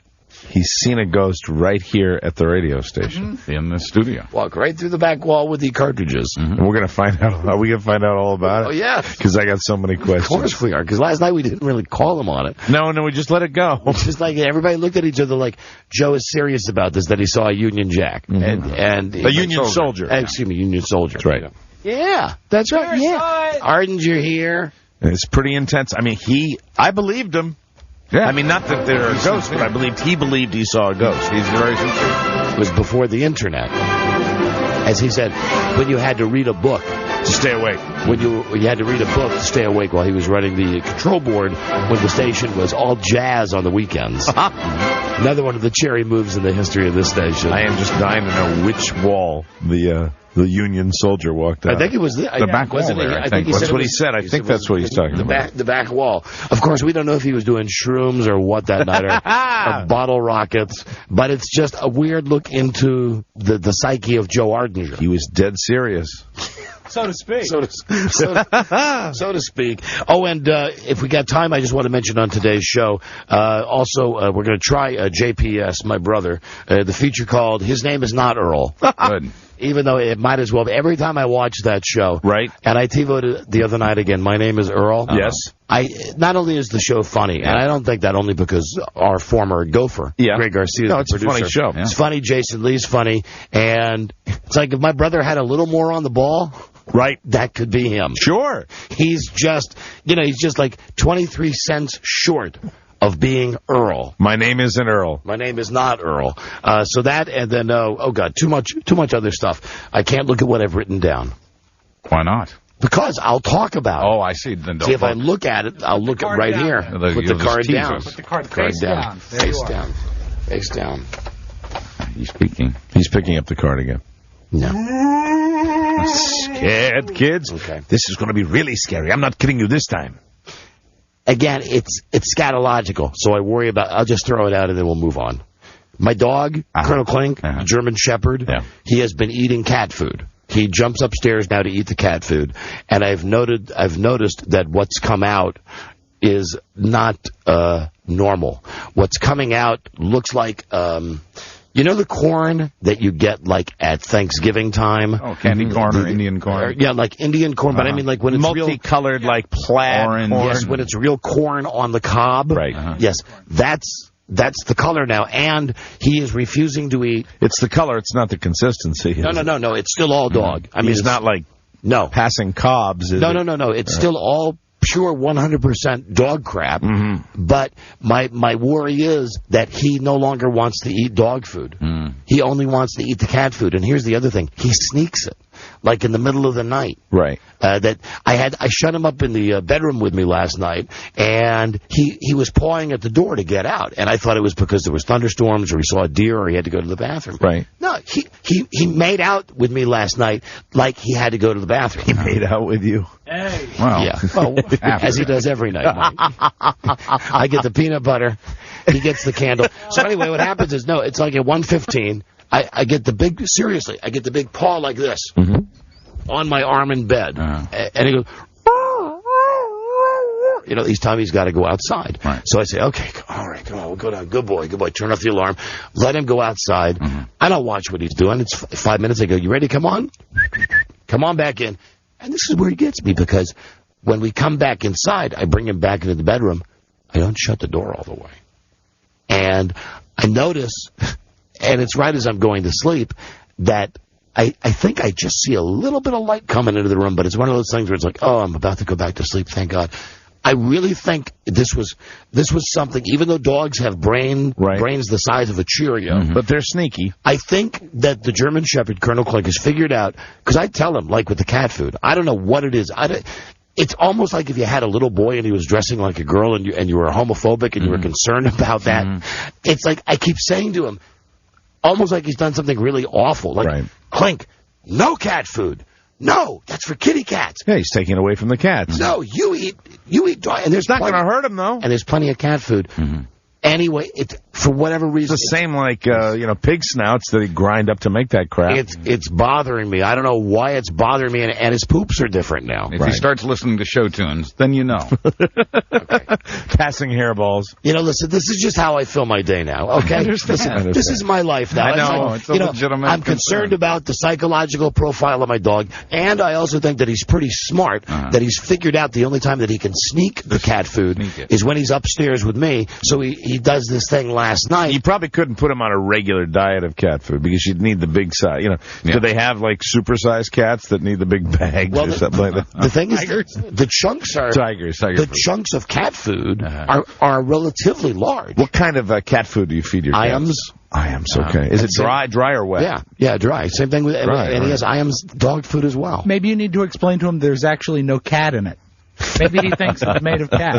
he's seen a ghost right here at the radio station. In the studio. Walk right through the back wall with the cartridges. And we're going to find out. Are we going to find out all about it? Oh, yeah. Because I got so many questions. Of course we are, because last night we didn't really call him on it. No, we just let it go. It's just like everybody looked at each other like, Joe is serious about this, that he saw a Union Jack. And a Union soldier. Excuse me, Union soldier. That's right. Yeah, that's right. Yeah. Ardinger here. And it's pretty intense. I mean, I believed him. Yeah. I mean, not that there are ghosts, but I believed he believed he saw a ghost. He's very sincere. It was before the internet. As he said, when you had to read a book to stay awake. When you had to read a book to stay awake while he was running the control board when the station was all jazz on the weekends. Another one of the cherry moves in the history of this station. I am just dying to know which wall the Union soldier walked out. I think it was the back wall there, I think. That's what he said. I think that's what he's talking about. The back wall. Of course, we don't know if he was doing shrooms or what that night, or bottle rockets, but it's just a weird look into the psyche of Joe Ardinger. He was dead serious. So to speak. So to speak. Oh, and if we got time, I just want to mention on today's show, also, we're going to try JPS, my brother, the feature called His Name Is Not Earl. Good. Even though it might as well be. Every time I watch that show. Right. And I TiVoed it the other night again. My Name is Earl. Yes. Not only is the show funny, and I don't think that only because our former gopher, Greg Garcia, is it's the producer. a funny show. It's funny. Jason Lee's funny. And it's like if my brother had a little more on the ball, right, that could be him. Sure. He's just like 23 cents short of being Earl. My name isn't Earl. My name is not Earl. So that, and then, oh God, too much other stuff. I can't look at what I've written down. Why not? Because I'll talk about it. Oh, I see. Then see, if I look at it, I'll look at right here. Put the card down. Put the card face down. Face down. Face down. He's speaking. He's picking up the card again. No. Scared, kids? Okay. This is going to be really scary. I'm not kidding you this time. Again, it's scatological, so I worry about. I'll just throw it out and then we'll move on. My dog, Colonel Klink, German Shepherd, he has been eating cat food. He jumps upstairs now to eat the cat food, and I've noticed that what's come out is not normal. What's coming out looks like you know the corn that you get like at Thanksgiving time? Oh, candy corn or Indian corn? Yeah, like Indian corn, but I mean like when it's multicolored, like plaid orange. corn. Yes, when it's real corn on the cob. Right. Yes, that's the color now, and he is refusing to eat. It's the color, it's not the consistency. No, it's still all dog. I mean, it's not like passing cobs. No. It's still all pure 100% dog crap. But my worry is that he no longer wants to eat dog food. He only wants to eat the cat food. And here's the other thing: he sneaks it, like in the middle of the night. Right. That I shut him up in the bedroom with me last night, and he was pawing at the door to get out, and I thought it was because there was thunderstorms or he saw a deer or he had to go to the bathroom. Right. No, he made out with me last night like he had to go to the bathroom. He made out with you. Hey. Well, yeah. Well, as he does every night. I get the peanut butter. He gets the candle. So anyway, what happens is, it's like at 1:15, I get the big paw like this on my arm in bed. And he goes, each time he's got to go outside. Right. So I say, okay, all right, come on, we'll go down. Good boy. Turn off the alarm. Let him go outside. I don't watch what he's doing. It's 5 minutes. I go, you ready? Come on. Come on back in. And this is where he gets me, because when we come back inside, I bring him back into the bedroom. I don't shut the door all the way. And I notice, and it's right as I'm going to sleep, that I think I just see a little bit of light coming into the room, but it's one of those things where it's like, oh, I'm about to go back to sleep, thank God. I really think this was something, even though dogs have brains the size of a Cheerio. But they're sneaky. I think that the German Shepherd, Colonel Klink, has figured out, because I tell him, like with the cat food, I don't know what it is. It's almost like if you had a little boy and he was dressing like a girl and you were homophobic and you were concerned about that. It's like I keep saying to him, almost like he's done something really awful. Like, Clink, no cat food. No, that's for kitty cats. Yeah, he's taking it away from the cats. No, you eat dog. And it's not going to hurt him, though. And there's plenty of cat food. Anyway, for whatever reason... It's the same like, pig snouts that he grind up to make that crap. It's bothering me. I don't know why it's bothering me, and his poops are different now. If he starts listening to show tunes, then you know. Passing hairballs. Listen, this is just how I fill my day now, okay? Listen, this is my life now. I know, it's a legitimate I'm concerned about the psychological profile of my dog, and I also think that he's pretty smart, that he's figured out the only time that he can sneak the cat food is when he's upstairs with me, so he does this thing last night. You probably couldn't put him on a regular diet of cat food because you'd need the big size. Do they have like supersized cats that need the big bags or something like that? The thing is, the chunks are the chunks of cat food are relatively large. What kind of cat food do you feed your cats? Iams, okay. Is it dry or wet? Yeah, dry. Same thing with and he has Iams dog food as well. Maybe you need to explain to him there's actually no cat in it. Maybe he thinks it's made of cat.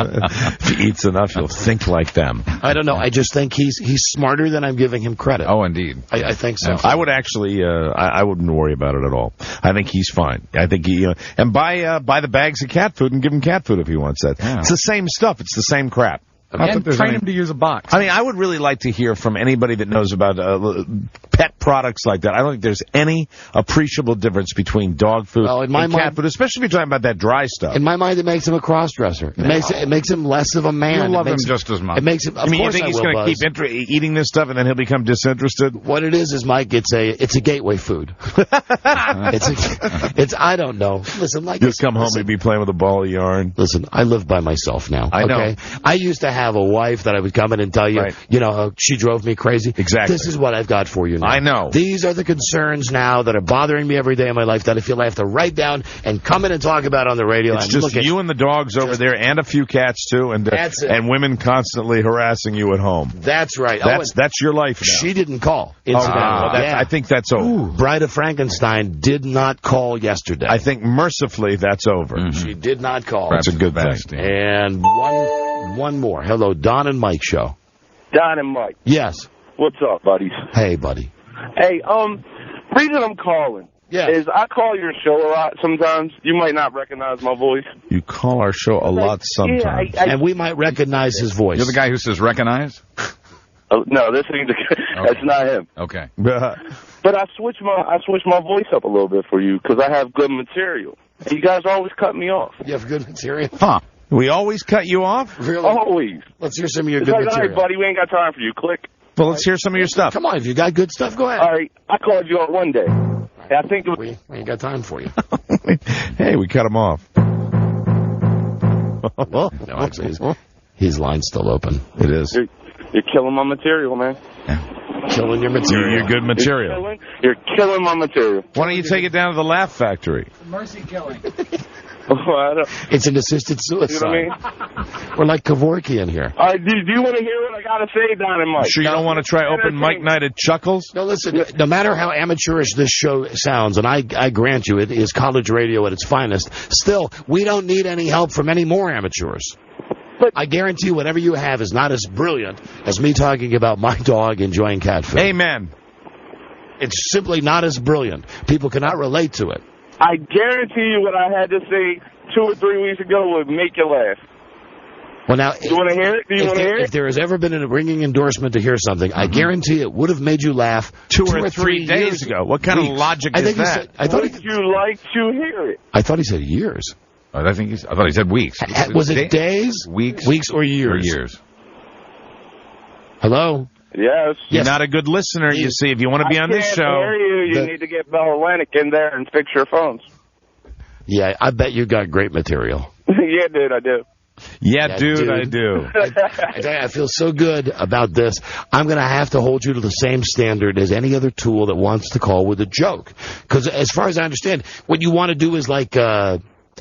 If he eats enough, he'll think like them. I don't know. I just think he's smarter than I'm giving him credit. Oh, indeed. I think so. I would actually, I wouldn't worry about it at all. I think he's fine. I think and buy the bags of cat food and give him cat food if he wants that. Yeah. It's the same stuff. It's the same crap. And train him to use a box. I mean, I would really like to hear from anybody that knows about pet products like that. I don't think there's any appreciable difference between dog food and cat food, especially if you're talking about that dry stuff. In my mind, it makes him a cross-dresser. It makes him less of a man. You love him just as much. It makes him. You think he's going to keep eating this stuff and then he'll become disinterested? What it is, Mike, it's a gateway food. it's I don't know. Listen, you'll come home and be playing with a ball of yarn. Listen, I live by myself now. I know. I used to have a wife that I would come in and tell you, she drove me crazy. Exactly. This is what I've got for you now. I know. These are the concerns now that are bothering me every day of my life that I feel I have to write down and come in and talk about on the radio. It's just you and the dogs over there and a few cats, too, and women constantly harassing you at home. That's right. That's your life now. She didn't call. I think that's over. Bride of Frankenstein did not call yesterday. I think mercifully that's over. She did not call. That's a good thing. And one more. Hello, Don and Mike show. Don and Mike. Yes. What's up, buddies? Hey, buddy. Hey, reason I'm calling is I call your show a lot sometimes. You might not recognize my voice. You call our show a lot sometimes. And we might recognize his voice. You're the guy who says recognize? Oh, no, this ain't that's not him. Okay. But I switch my voice up a little bit for you because I have good material. And you guys always cut me off. You have good material? Huh. We always cut you off? Really? Always. Let's hear some of your good material. All right, buddy, we ain't got time for you. Click. Well, let's hear some of your stuff. Come on, if you got good stuff, go ahead. All right, I called you out one day. I think we ain't got time for you. Hey, we cut him off. Well, no, actually, his line's still open. It is. You're killing my material, man. Yeah. Killing your material. Your good material. You're killing my material. Why don't you take it down to the Laugh Factory? Mercy killing. It's an assisted suicide. You know what I mean? We're like Kevorkian here. All right, do you want to hear what I got to say, Don and Mike? Sure you don't want to try open mic night at Chuckles? No, listen, no matter how amateurish this show sounds, and I grant you it is college radio at its finest, still, we don't need any help from any more amateurs. But I guarantee you whatever you have is not as brilliant as me talking about my dog enjoying cat food. Amen. It's simply not as brilliant. People cannot relate to it. I guarantee you what I had to say 2 or 3 weeks ago would make you laugh. Well, now, you want to hear it? If there has ever been a ringing endorsement to hear something, I guarantee it would have made you laugh 2 or 3 days ago. What kind of logic is that? Would you like to hear it? I thought he said years. I thought he said weeks. Was it days? Weeks or years? Years. Hello? Yes. You're not a good listener, you see. If you want to be on this show... I can't hear you. You need to get Bell Atlantic in there and fix your phones. Yeah, I bet you got great material. Yeah, dude, I do. Yeah, dude, I do. I feel so good about this. I'm going to have to hold you to the same standard as any other tool that wants to call with a joke. Because as far as I understand, what you want to do is like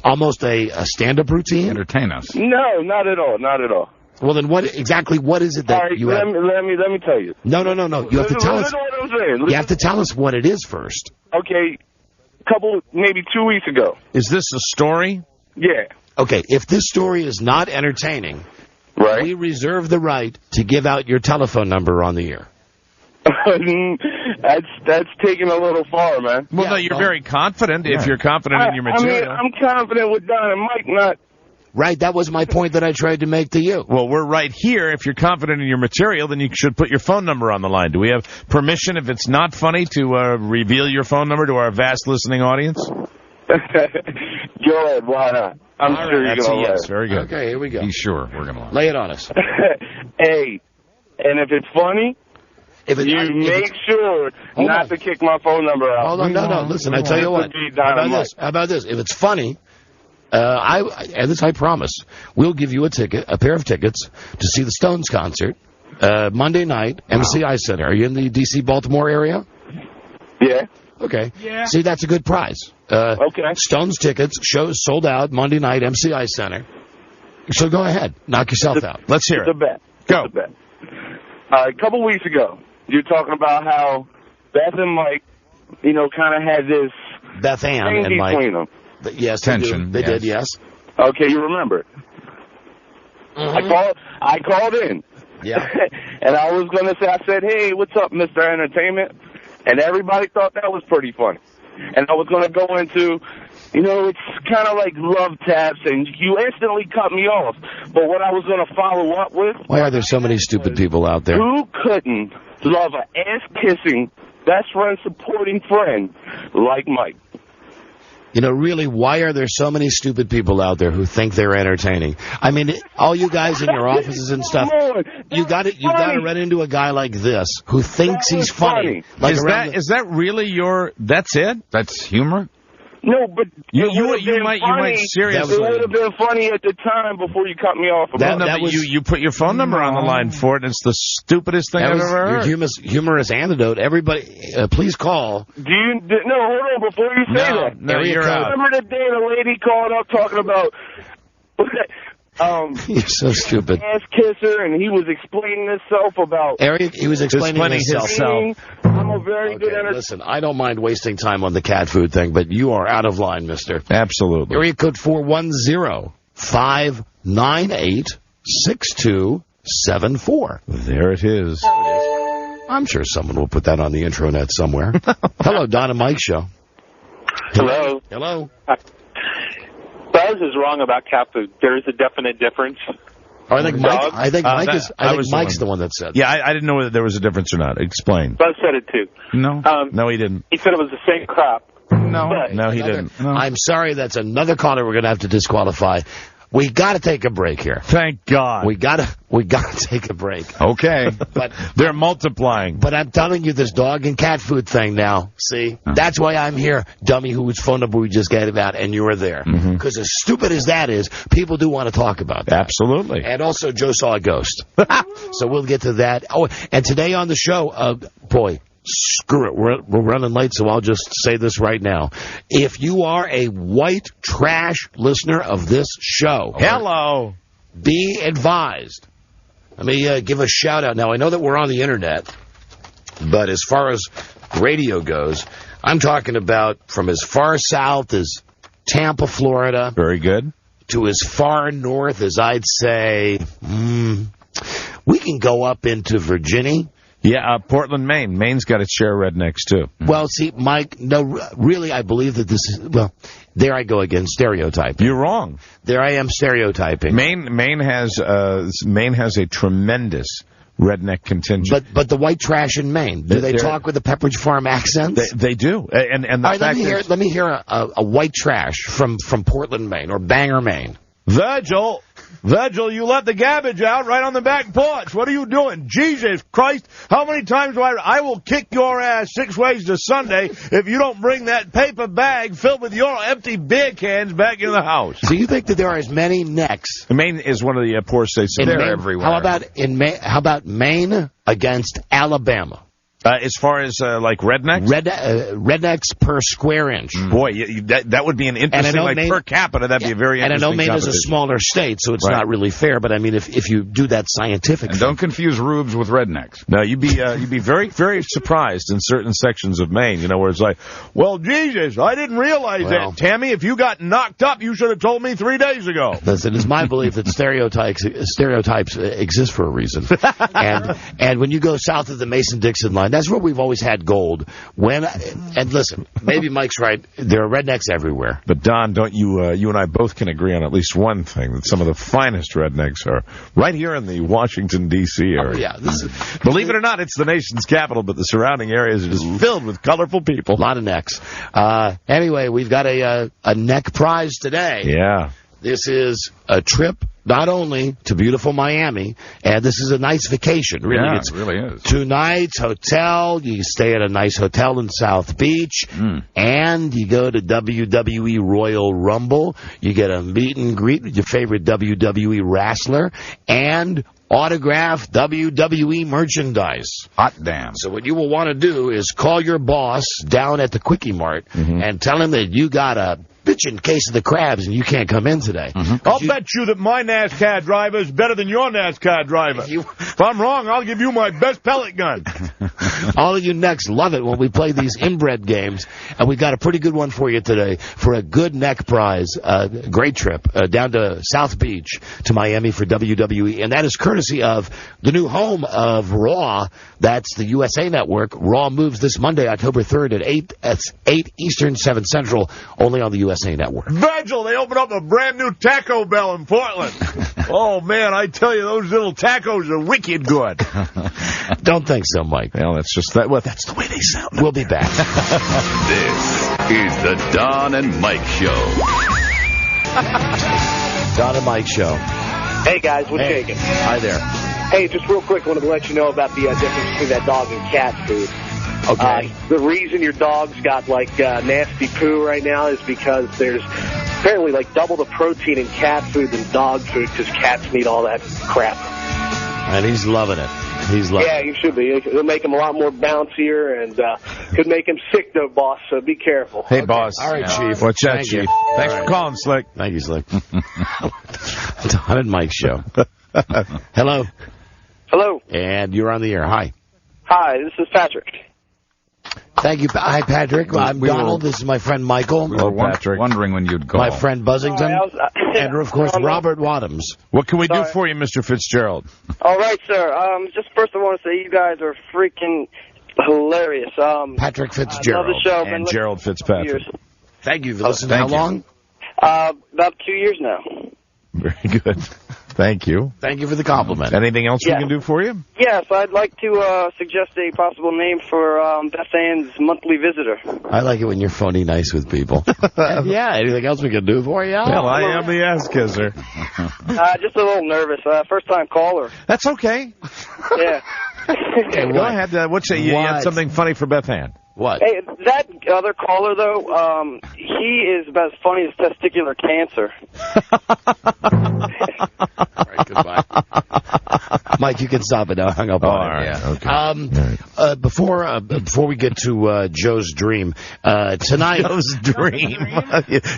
almost a stand-up routine? Entertain us. No, not at all. Not at all. Well, then what is it that you have? Let me tell you. No. You have to tell us. What I'm saying. You have to tell us what it is first. Okay, maybe 2 weeks ago. Is this a story? Yeah. Okay, if this story is not entertaining, right, we reserve the right to give out your telephone number on the air. That's taking a little far, man. Well, no, you're very confident if you're confident in your material. I mean, I'm confident with Don and Mike, not... Right, that was my point that I tried to make to you. Well, we're right here. If you're confident in your material, then you should put your phone number on the line. Do we have permission, if it's not funny, to reveal your phone number to our vast listening audience? Go ahead, why not? I'm sure you're going to yes, very good. Okay, here we go. Be sure. We're going to lay it on us. Hey, and if it's funny, make sure not to kick my phone number out. Hold on, no. Listen, I tell you what. How about this? If it's funny... I promise, we'll give you a pair of tickets to see the Stones concert Monday night, MCI Center. Are you in the D.C. Baltimore area? Yeah. Okay. Yeah. See, that's a good prize. Okay. Stones tickets, shows sold out Monday night, MCI Center. So go ahead, knock yourself out. Let's hear it. It's a bet. Go. It's a bet. A couple weeks ago, you were talking about how Beth and Mike, kind of had this Beth Anne and Mike. Between them. Yes, tension. They did, yes. Okay, you remember. I called in. Yeah. And I was going to say, I said, hey, what's up, Mr. Entertainment? And everybody thought that was pretty funny. And I was going to go into, it's kind of like love taps, and you instantly cut me off. But what I was going to follow up with... Why are there so many stupid people out there? Who couldn't love an ass-kissing, best friend supporting friend like Mike? Really, why are there so many stupid people out there who think they're entertaining? I mean, all you guys in your offices and stuff, you got to run into a guy like this who thinks he's funny. Like is that really that's it? That's humor? No, but you might seriously. It would have been funny at the time before you cut me off. You put your phone number on the line for it. And it's the stupidest thing I've ever heard. Your humorous anecdote. Everybody, please call. Hold on before you say that. No, you're out. Remember the day the lady called up talking about. You're so stupid. Ass kisser, and he was explaining himself about. He was explaining himself. I'm a very good entertainer. Listen, I don't mind wasting time on the cat food thing, but you are out of line, mister. Absolutely. Area code 410-598-6274. There it is. I'm sure someone will put that on the intranet somewhere. Hello, Don and Mike Show. Hello. Hello. Buzz is wrong about cat food. There is a definite difference. I think Mike's the one that said that. Yeah, I didn't know whether there was a difference or not. Explain. Buzz said it too. No, no, he didn't. He said it was the same crap. No, he didn't. No. I'm sorry, that's another caller we're going to have to disqualify. We got to take a break here. Thank God. We got to take a break. Okay. But they're multiplying. But I'm telling you, this dog and cat food thing now, see? That's why I'm here, dummy, whose phone number we just gave out, and you were there. Because as stupid as that is, people do want to talk about that. Absolutely. And also, Joe saw a ghost. So we'll get to that. Oh, and today on the show, boy, screw it. We're running late, so I'll just say this right now. If you are a white trash listener of this show, hello, be advised. Let me give a shout out. Now, I know that we're on the internet, but as far as radio goes, I'm talking about from as far south as Tampa, Florida. Very good. To as far north as I'd say, we can go up into Virginia. Yeah, Portland, Maine. Maine's got its share of rednecks, too. Well, see, Mike, no, really, I believe that this is, well, there I go again, stereotyping. You're wrong. There I am stereotyping. Maine has a tremendous redneck contingent. But the white trash in Maine, do they talk with the Pepperidge Farm accents? They do. And the all right, let me hear a white trash from Portland, Maine, or Bangor, Maine. Virgil, you let the garbage out right on the back porch. What are you doing? Jesus Christ, how many times do I will kick your ass 6 ways to Sunday if you don't bring that paper bag filled with your empty beer cans back in the house. So you think that there are as many necks? Maine is one of the poor states. They're everywhere. How about Maine against Alabama? As far as like rednecks? Rednecks per square inch. Boy, that would be an interesting, like per capita, that'd be a very interesting. And I know Maine is a smaller state, so it's not really fair, but I mean, if you do that scientifically. And don't confuse rubes with rednecks. No, you'd be very, very surprised in certain sections of Maine, where it's like, well, Jesus, I didn't realize that. Tammy, if you got knocked up, you should have told me 3 days ago. Listen, it's my belief that stereotypes exist for a reason. and when you go south of the Mason-Dixon line, And that's where we've always had gold. And listen, maybe Mike's right. There are rednecks everywhere. But, Don, don't you and I both can agree on at least one thing, that some of the finest rednecks are right here in the Washington, D.C. area. Oh, yeah. Believe it or not, it's the nation's capital, but the surrounding areas are just filled with colorful people. A lot of necks. Anyway, we've got a neck prize today. Yeah. This is a trip not only to beautiful Miami, and this is a nice vacation. Really, Yeah, it really is. 2 nights, hotel. You stay at a nice hotel in South Beach, and you go to WWE Royal Rumble. You get a meet and greet with your favorite WWE wrestler, and autographed WWE merchandise. Hot damn. So what you will want to do is call your boss down at the Quickie Mart and tell him that you got a bitchin' case of the crabs and you can't come in today. I'll bet you that my NASCAR driver is better than your NASCAR driver. If I'm wrong, I'll give you my best pellet gun. All of you necks love it when we play these inbred games, and we got a pretty good one for you today for a good neck prize. Great trip down to South Beach to Miami for WWE, and that is courtesy of the new home of Raw. That's the USA Network. Raw moves this Monday, October 3rd at 8 Eastern, 7 Central, only on the USA Network. Virgil, they opened up a brand new Taco Bell in Portland. Oh, man, I tell you, those little tacos are wicked good. Don't think so, Mike. Well, that's just that. Well, that's the way they sound. We'll be back. This is the Don and Mike Show. Don and Mike Show. Hey, guys, what's shaking? Hi there. Hey, just real quick, wanted to let you know about the difference between that dog and cat food. Okay. The reason your dog's got, nasty poo right now is because there's apparently, double the protein in cat food than dog food because cats need all that crap. And he's loving it. Yeah, he should be. It'll make him a lot more bouncier and could make him sick, though, boss, so be careful. Hey, boss. All right, Chief. Watch out, Thank Chief. you. Thanks All for right. calling, Slick. Thank you, Slick. Don and Mike Show. Hello. Hello. And you're on the air. Hi. Hi, this is Patrick. Thank you. Hi, Patrick. I'm Donald. This is my friend Michael. We were wondering when you'd call. My friend Buzzington. And, of course, Robert Wadhams. What can we do for you, Mr. Fitzgerald? All right, sir. Just first I want to say you guys are freaking hilarious. Patrick Fitzgerald. I love the show. And Gerald Fitzpatrick. Thank you for listening. How long? About 2 years now. Very good. Thank you. Thank you for the compliment. Anything else we can do for you? Yes, I'd like to suggest a possible name for Beth Anne's monthly visitor. I like it when you're phony nice with people. Yeah, anything else we can do for you? Well, I am the ass-kisser. Just a little nervous. First-time caller. That's okay. Yeah. Okay, go ahead. You had something funny for Beth Anne. What? Hey, that other caller, though, he is about as funny as testicular cancer. All right, goodbye. Mike, you can stop it now. I hung up on it. Right, okay. Before we get to Joe's Dream, tonight... Joe's Dream?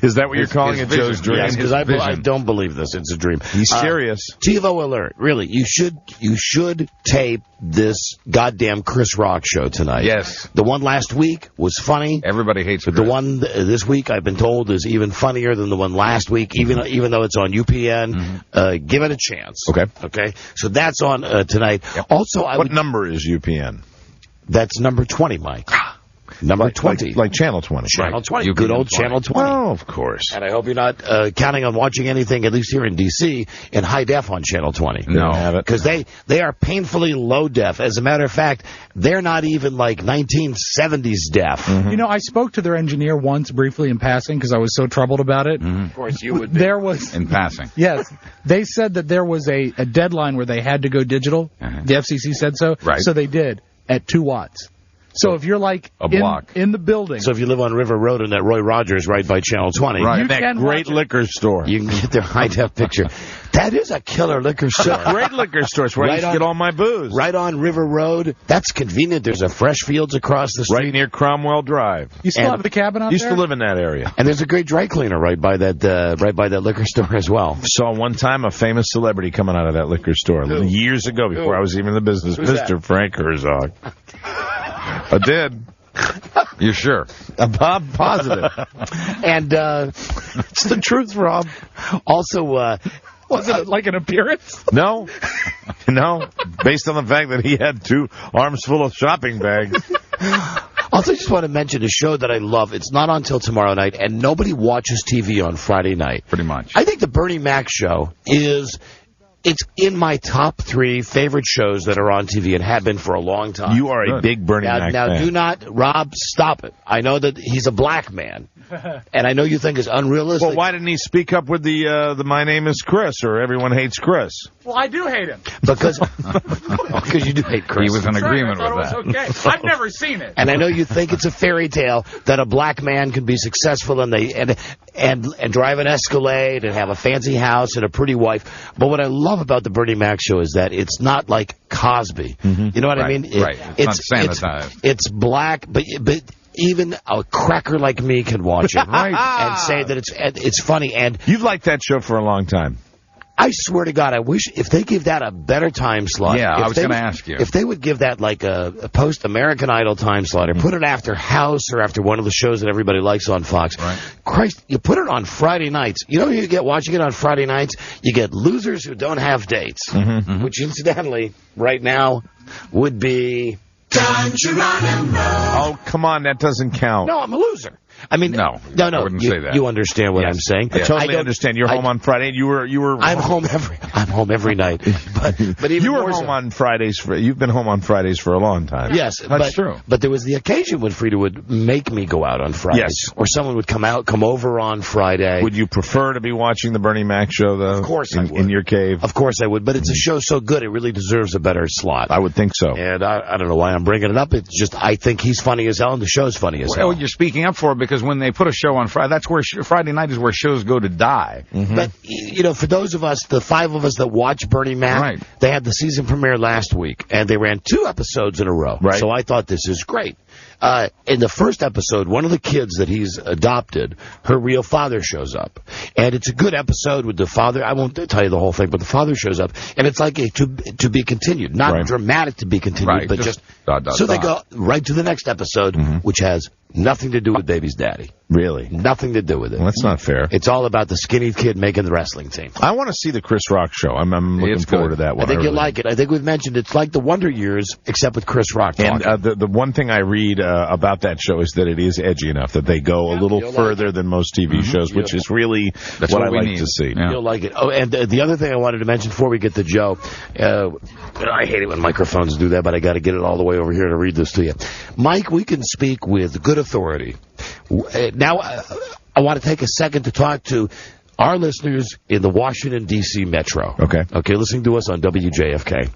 Is that what you're calling it, Joe's Dream? Yes, because I don't believe this. It's a dream. He's serious. TiVo alert. Really, you should tape this goddamn Chris Rock show tonight. Yes. The one last week was funny. Everybody hates But the one this week, I've been told, is even funnier than the one last week, even though it's on UPN. Give it a chance. Okay. So that's on tonight. Yep. Also, what number is UPN? That's number 20, Mike. Number 20. Like Channel 20. Channel 20. Good old Channel 20. Oh, of course. And I hope you're not counting on watching anything, at least here in D.C., in high def on Channel 20. No. Because they are painfully low def. As a matter of fact, they're not even like 1970s def. You know, I spoke to their engineer once briefly in passing because I was so troubled about it. Of course you would be. There was... In passing. Yes. They said that there was a deadline where they had to go digital. The FCC said so. Right. So they did at 2 watts. So if you're like a block in the building. So if you live on River Road and that Roy Rogers right by Channel 20. Right. That great liquor store. You can get their high-def picture. That is a killer liquor store. Great liquor store. It's where I used to get all my booze. Right on River Road. That's convenient. There's a Fresh Fields across the street. Right near Cromwell Drive. You still have the cabin out there? Used to live in that area. And there's a great dry cleaner right by that liquor store as well. Saw one time a famous celebrity coming out of that liquor store years ago before I was even in the business. Mr. Frank Herzog. I did. You're sure? I'm positive. And it's the truth, Rob. Also, Was it like an appearance? No. No. Based on the fact that he had 2 arms full of shopping bags. Also, I just want to mention a show that I love. It's not on till tomorrow night, and nobody watches TV on Friday night. Pretty much. I think the Bernie Mac show it's in my top 3 favorite shows that are on TV and have been for a long time. You are a big Bernie Mac Now, fan. do not, Rob, stop it. I know that he's a black man, and I know you think it's unrealistic. Well, why didn't he speak up with the My Name is Chris, or Everyone Hates Chris? Well, I do hate him. Because you do hate Chris. He was in agreement I with thought that. it was okay. I've never seen it. And I know you think it's a fairy tale that a black man can be successful and drive an Escalade and have a fancy house and a pretty wife. But what I love about the Bernie Mac show is that it's not like Cosby. You know what I mean? Right. It's not sanitized. It's black, but even a cracker like me can watch it and say that it's funny. And you've liked that show for a long time. I swear to God, I wish if they give that a better time slot. Yeah, I was going to ask you. If they would give that like a post-American Idol time slot or put it after House or after one of the shows that everybody likes on Fox. Right. Christ, you put it on Friday nights. You know who you get watching it on Friday nights? You get losers who don't have dates, which incidentally, right now, would be... Don Geronimo. Oh, come on, that doesn't count. No, I'm a loser. I mean, no, I wouldn't say that. You understand what I'm saying? I totally understand. You're home on Friday. You were. I'm home every night. But even you were home on Fridays. You've been home on Fridays for a long time. Yes, that's true. But there was the occasion when Frida would make me go out on Fridays. Yes, or someone would come over on Friday. Would you prefer to be watching the Bernie Mac show though? Of course, I would. In your cave. Of course, I would. But it's a show so good, it really deserves a better slot. I would think so. And I don't know why I'm bringing it up. It's just I think he's funny as hell, and the show's funny as hell. Well, you're speaking up for it because when they put a show on Friday, that's where Friday night is where shows go to die. But, you know, for those of us, the 5 of us that watch Bernie Mac, they had the season premiere last week, and they ran 2 episodes in a row. Right. So I thought this is great. In the first episode, one of the kids that he's adopted, her real father shows up. And it's a good episode with the father. I won't tell you the whole thing, but the father shows up. And it's like a to be continued. Not dramatic to be continued, but just so they go right to the next episode, which has nothing to do with baby's daddy. Really? Nothing to do with it. Well, that's not fair. It's all about the skinny kid making the wrestling team. I want to see the Chris Rock show. I'm looking forward to that one. I think you'll like it. I think we've mentioned it's like the Wonder Years, except with Chris Rock talking. And the one thing I read about that show is that it is edgy enough that they go a little further than most TV shows, which is really what I like to see. Yeah. You'll like it. Oh, and the other thing I wanted to mention before we get to Joe, I hate it when microphones do that, but I got to get it all the way over here to read this to you. Mike, we can speak with good authority. Now, I want to take a second to talk to our listeners in the Washington, D.C. metro. Okay, listening to us on WJFK.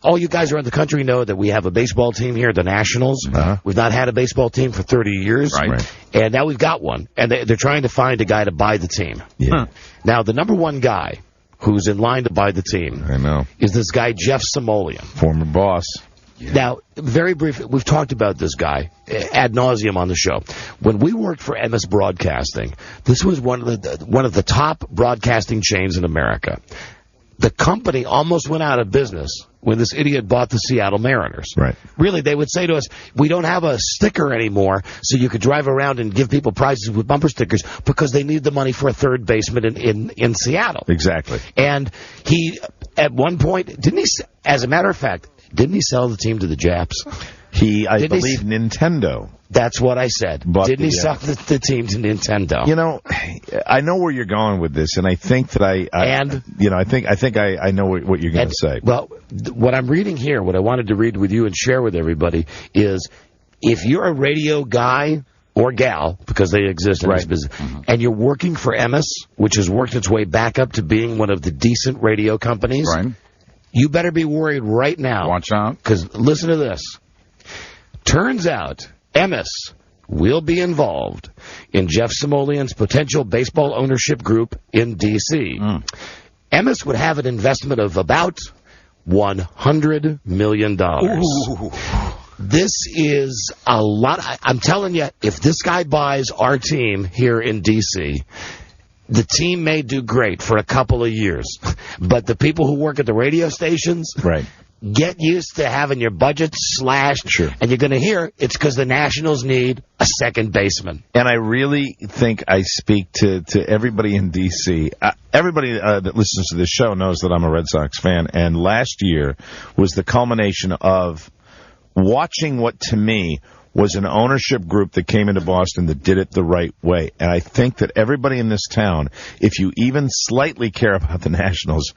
All you guys around the country know that we have a baseball team here, the Nationals. We've not had a baseball team for 30 years. Right. And now we've got one. And they're trying to find a guy to buy the team. Yeah. Now, the number one guy who's in line to buy the team is this guy, Jeff Samoleon. Former boss. Yeah. Now, very briefly, we've talked about this guy ad nauseum on the show. When we worked for MS Broadcasting, this was one of the top broadcasting chains in America. The company almost went out of business when this idiot bought the Seattle Mariners. Right. Really, they would say to us, we don't have a sticker anymore, so you could drive around and give people prizes with bumper stickers because they need the money for a third baseman in Seattle. Exactly. And he, at one point, as a matter of fact, didn't he sell the team to the Japs? I believe Nintendo. That's what I said. Didn't he sell the team to Nintendo? You know, I know where you're going with this, and I think that I know what you're going to say. Well, what I'm reading here, what I wanted to read with you and share with everybody is, if you're a radio guy or gal, because they exist in this business, and you're working for MS, which has worked its way back up to being one of the decent radio companies, you better be worried right now. Watch out. Because listen to this. Turns out MS will be involved in Jeff Samoleon's potential baseball ownership group in D.C. MS would have an investment of about $100 million. Ooh. This is a lot. I'm telling you, if this guy buys our team here in D.C., the team may do great for a couple of years, but the people who work at the radio stations, get used to having your budget slashed, and you're going to hear it's because the Nationals need a second baseman. And I really think I speak to everybody in D.C. Everybody that listens to this show knows that I'm a Red Sox fan, and last year was the culmination of watching what, to me, was an ownership group that came into Boston that did it the right way. And I think that everybody in this town, if you even slightly care about the Nationals,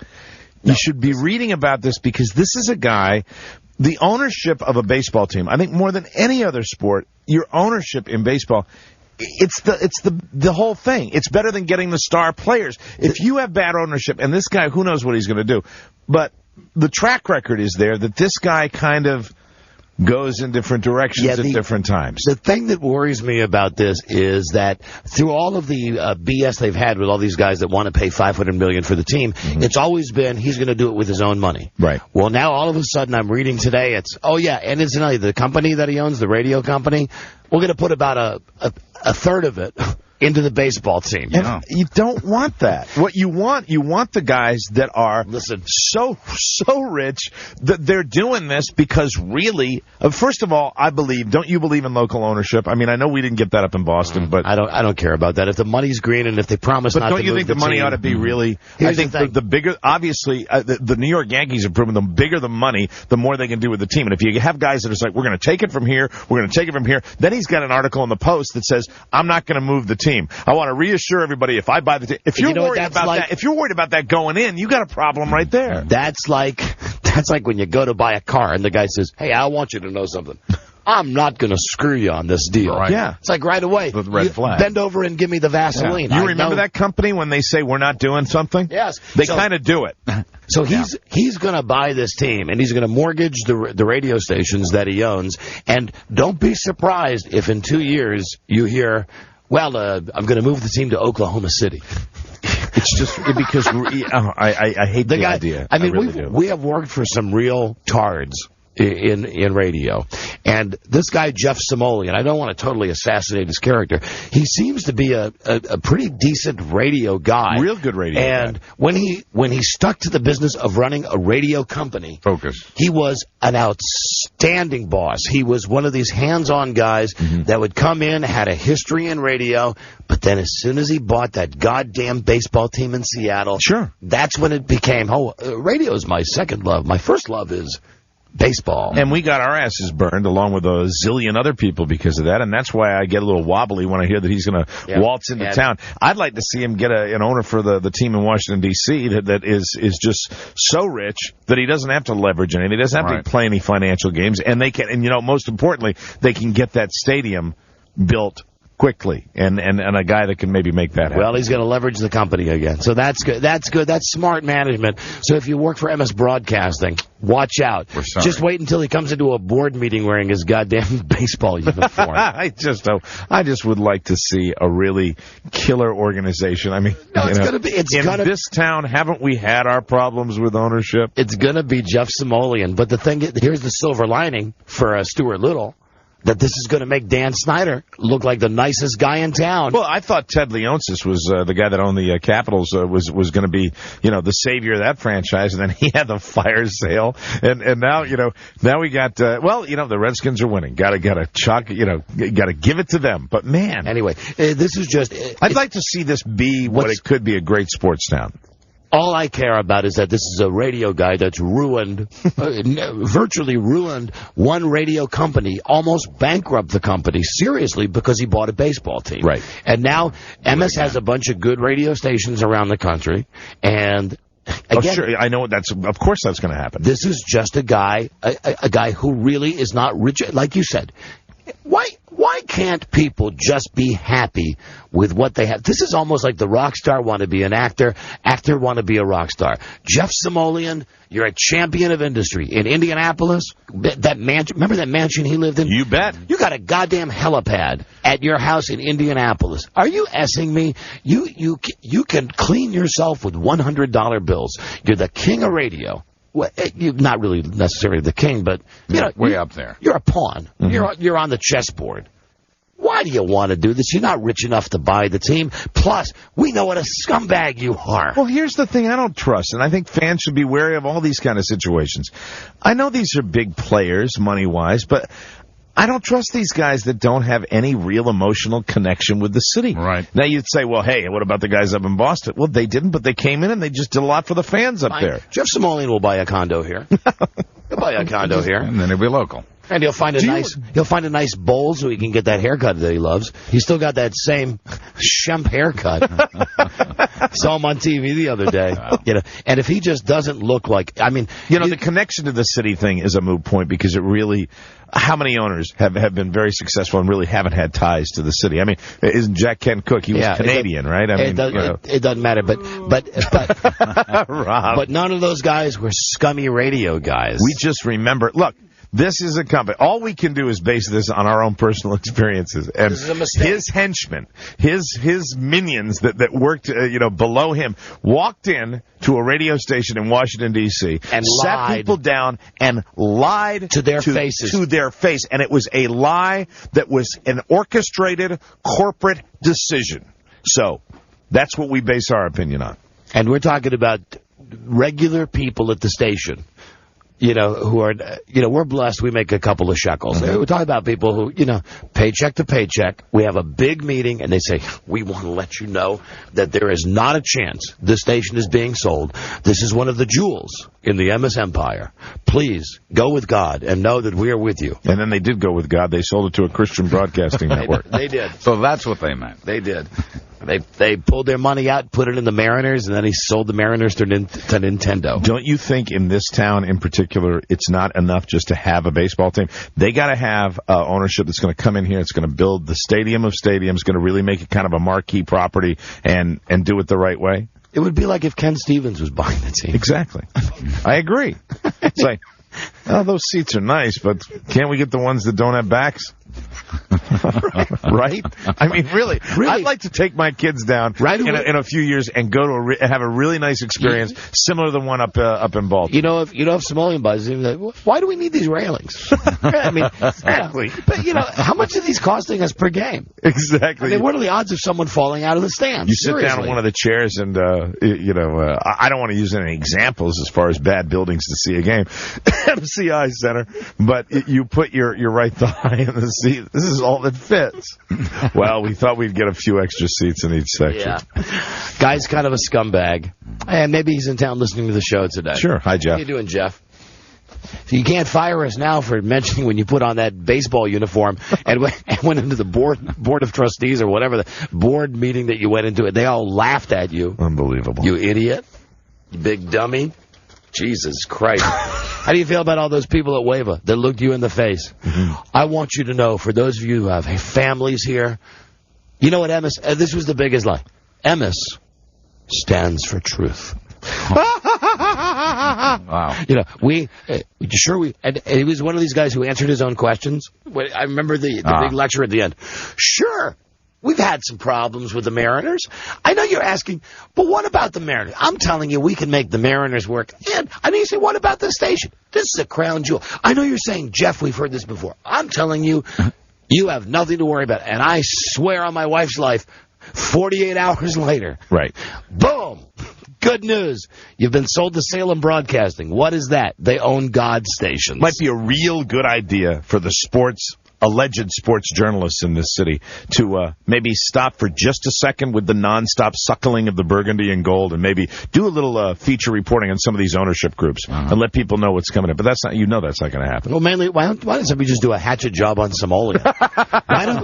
you should be reading about this, because this is a guy, the ownership of a baseball team, I think more than any other sport, your ownership in baseball, it's the whole thing. It's better than getting the star players. If you have bad ownership, and this guy, who knows what he's going to do, but the track record is there that this guy kind of goes in different directions at different times. The thing that worries me about this is that through all of the BS they've had with all these guys that want to pay $500 million for the team, it's always been he's going to do it with his own money. Right. Well, now all of a sudden I'm reading today, it's, and incidentally, the company that he owns, the radio company, we're going to put about a third of it into the baseball team. And you don't want that. What you want the guys that are so rich that they're doing this because really, first of all, don't you believe in local ownership? I mean, I know we didn't get that up in Boston, but I don't care about that. If the money's green and if they promise not to move the team. But don't you think the money ought to be really? I think the bigger, obviously, the New York Yankees have proven the bigger the money, the more they can do with the team. And if you have guys that are like, we're going to take it from here, we're going to take it from here, then he's got an article in the Post that says, I'm not going to move the team. I want to reassure everybody if I buy the team. If you're worried about that going in, you got a problem right there. That's like when you go to buy a car and the guy says, "Hey, I want you to know something. I'm not going to screw you on this deal." Right. Yeah. It's like right away. The red flag. Bend over and give me the Vaseline. You remember that company when they say we're not doing something? Yes. They kind of do it. So he's going to buy this team, and he's going to mortgage the radio stations that he owns. And don't be surprised if in 2 years you hear, I'm going to move the team to Oklahoma City. It's just because I hate the idea. I mean, we have worked for some real tards in radio. And this guy, Jeff Samoleon, I don't want to totally assassinate his character. He seems to be a pretty decent radio guy. Real good radio and guy. when he stuck to the business of running a radio company, he was an outstanding boss. He was one of these hands-on guys that would come in, had a history in radio, but then as soon as he bought that goddamn baseball team in Seattle, that's when it became, radio is my second love. My first love is baseball. And we got our asses burned along with a zillion other people because of that, and that's why I get a little wobbly when I hear that he's going to waltz into town. I'd like to see him get an owner for the team in Washington, D.C. that is just so rich that he doesn't have to leverage anything. He doesn't have to play any financial games, and they can, and most importantly, they can get that stadium built quickly, and a guy that can maybe make that happen. Well, he's going to leverage the company again. So that's good. That's good. That's smart management. So if you work for MS Broadcasting, watch out. Just wait until he comes into a board meeting wearing his goddamn baseball uniform. I just would like to see a really killer organization. I mean, in this town, haven't we had our problems with ownership? It's going to be Jeff Samoleon. But the thing is, here's the silver lining for Stuart Little, that this is going to make Dan Snyder look like the nicest guy in town. Well, I thought Ted Leonsis was the guy that owned the Capitals was going to be, the savior of that franchise, and then he had the fire sale, and now we got the Redskins are winning. Got to give it to them. But man, anyway, this is just. I'd like to see this be what it could be, a great sports town. All I care about is that this is a radio guy that's ruined, virtually ruined one radio company, almost bankrupt the company, seriously, because he bought a baseball team. Right. And now MS has a bunch of good radio stations around the country, and again, I know of course that's going to happen. This is just a guy who really is not rich, like you said. Why can't people just be happy with what they have? This is almost like the rock star want to be an actor want to be a rock star. Jeff Samoleon, you're a champion of industry. In Indianapolis, that mansion, remember that mansion he lived in? You bet. You got a goddamn helipad at your house in Indianapolis. Are you essing me? You can clean yourself with $100 bills. You're the king of radio. Well, you're not really necessarily the king, but way up there. You're a pawn. You're on the chessboard. Why do you want to do this? You're not rich enough to buy the team. Plus, we know what a scumbag you are. Well, here's the thing I don't trust, and I think fans should be wary of all these kind of situations. I know these are big players, money-wise, but I don't trust these guys that don't have any real emotional connection with the city. Right. Now, you'd say, well, hey, what about the guys up in Boston? Well, they didn't, but they came in and they just did a lot for the fans up there. Jeff Samolean will buy a condo here. He'll buy a condo here. And then he'll be local. And he'll find a nice bowl so he can get that haircut that he loves. He's still got that same Shemp haircut. Saw him on TV the other day. You know, and if he just doesn't look like, I mean, the connection to the city thing is a moot point because it really, how many owners have been very successful and really haven't had ties to the city? I mean, isn't Jack Kent Cook? He was Canadian, right? I mean, it doesn't matter, but Rob. But none of those guys were scummy radio guys. We just remember, look. This is a company. All we can do is base this on our own personal experiences. And this is a mistake. His henchmen, his minions that worked, below him, walked in to a radio station in Washington D.C. and sat people down and lied to their faces. To their face, and it was a lie that was an orchestrated corporate decision. So that's what we base our opinion on. And we're talking about regular people at the station. Who are, we're blessed. We make a couple of shekels. We're talking about people who, paycheck to paycheck. We have a big meeting, and they say, we want to let you know that there is not a chance this station is being sold. This is one of the jewels in the MS Empire. Please go with God and know that we are with you. And then they did go with God. They sold it to a Christian broadcasting network. They did. So that's what they meant. They did. They pulled their money out, put it in the Mariners, and then he sold the Mariners to Nintendo. Don't you think in this town in particular, it's not enough just to have a baseball team? They got to have ownership that's going to come in here. It's going to build the stadium of stadiums, going to really make it kind of a marquee property and do it the right way. It would be like if Ken Stevens was buying the team. Exactly. I agree. It's like, oh, those seats are nice, but can't we get the ones that don't have backs? Right? I mean, really, I'd like to take my kids down in a few years and go to have a really nice experience similar to the one up in Baltimore. If Samolean buys it, like, why do we need these railings? I mean, exactly. But how much are these costing us per game? Exactly. I mean, what are the odds of someone falling out of the stands? You sit down in one of the chairs, and I don't want to use any examples as far as bad buildings to see a game, MCI Center, but you put your right thigh in the seat. This is all that fits. Well, we thought we'd get a few extra seats in each section. Yeah. Guy's kind of a scumbag. And maybe he's in town listening to the show today. Sure. Hi, Jeff. How you doing, Jeff? So you can't fire us now for mentioning when you put on that baseball uniform and went into the board of trustees or whatever, the board meeting that you went into. They all laughed at you. Unbelievable. You idiot. You big dummy. Jesus Christ. How do you feel about all those people at WAVA that looked you in the face? Mm-hmm. I want you to know, for those of you who have families here, you know what MS, this was the biggest lie. MS stands for truth. Wow. And he was one of these guys who answered his own questions. I remember the big lecture at the end. Sure. We've had some problems with the Mariners. I know you're asking, but what about the Mariners? I'm telling you, we can make the Mariners work. And I know you say, what about the station? This is a crown jewel. I know you're saying, Jeff, we've heard this before. I'm telling you, you have nothing to worry about. And I swear on my wife's life, 48 hours later. Right. Boom. Good news. You've been sold to Salem Broadcasting. What is that? They own God stations. Might be a real good idea for the alleged sports journalists in this city to maybe stop for just a second with the nonstop suckling of the burgundy and gold and maybe do a little feature reporting on some of these ownership groups and let people know what's coming up. But that's not going to happen. Well, mainly, why don't somebody just do a hatchet job on Somalia?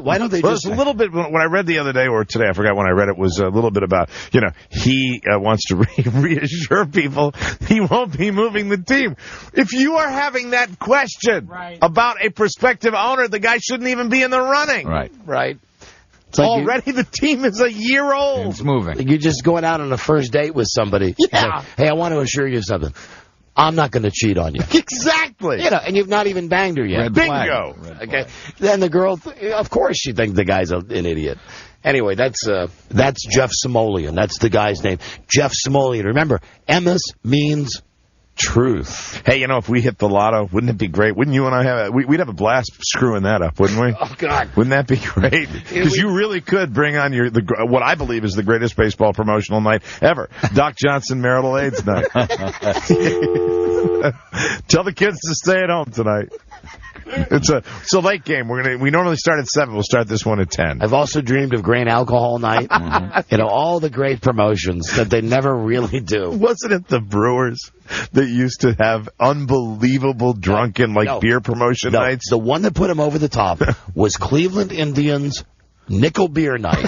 why don't they just... Well, a little bit, when I read the other day, or today, I forgot when I read it, was a little bit about, he wants to reassure people he won't be moving the team. If you are having that question about a prospective owner, the guy shouldn't even be in the running. Right. It's like already the team is a year old. It's moving. You're just going out on a first date with somebody. Yeah. Like, hey, I want to assure you something. I'm not going to cheat on you. Exactly. And you've not even banged her yet. Bingo. Okay. Then the girl, of course, she thinks the guy's an idiot. Anyway, that's Jeff Samolean. That's the guy's name. Jeff Samolean. Remember, MS means Truth. Hey, you know, if we hit the lotto, wouldn't it be great? Wouldn't you and I have we'd have a blast screwing that up, wouldn't we? Oh, God. Wouldn't that be great? Because you really could bring on what I believe is the greatest baseball promotional night ever. Doc Johnson Marital AIDS Night. Tell the kids to stay at home tonight. It's a late game. We normally start at 7. We'll start this one at 10. I've also dreamed of Grain Alcohol Night. You know, all the great promotions that they never really do. Wasn't it the Brewers that used to have unbelievable drunken beer promotion nights? The one that put them over the top was Cleveland Indians Nickel Beer Night.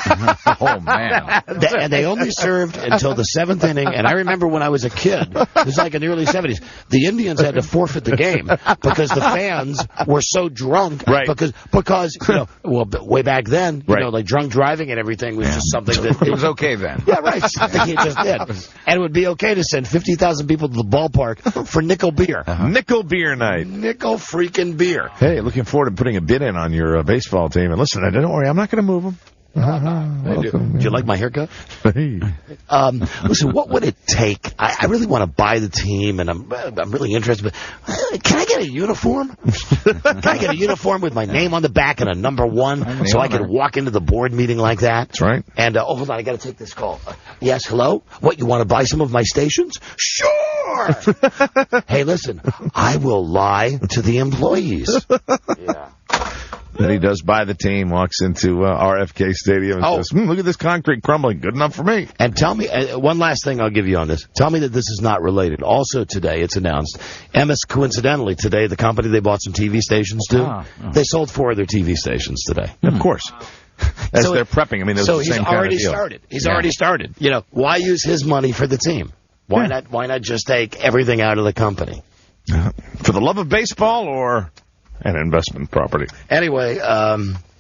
Oh, man. And they only served until the 7th inning. And I remember when I was a kid, it was like in the early 70s, the Indians had to forfeit the game because the fans were so drunk. Right. Because way back then, you know, like drunk driving and everything was just something that... It was okay then. Yeah, right. Something you just did. And it would be okay to send 50,000 people to the ballpark for Nickel Beer. Nickel Beer Night. Nickel freaking beer. Hey, looking forward to putting a bid in on your baseball team. And listen, don't worry, I'm not going to move them. Do you like my haircut? Hey. Listen, what would it take? I really want to buy the team, and I'm really interested. But can I get a uniform? Can I get a uniform with my name on the back and a number 1 so I can walk into the board meeting like that? That's right. And, hold on, I got to take this call. Yes, hello? What, you want to buy some of my stations? Sure! Hey, listen, I will lie to the employees. Yeah. Then he does buy the team, walks into RFK Stadium and says, look at this concrete crumbling. Good enough for me. And tell me, one last thing I'll give you on this. Tell me that this is not related. Also today, it's announced, MS, coincidentally, today, the company they bought some TV stations to, they sold 4 of their TV stations today. Of course. As they're prepping. I mean, so the same he's already kind of deal. started. He's already started. You know, why use his money for the team? Why not just take everything out of the company? For the love of baseball or an investment property? Anyway,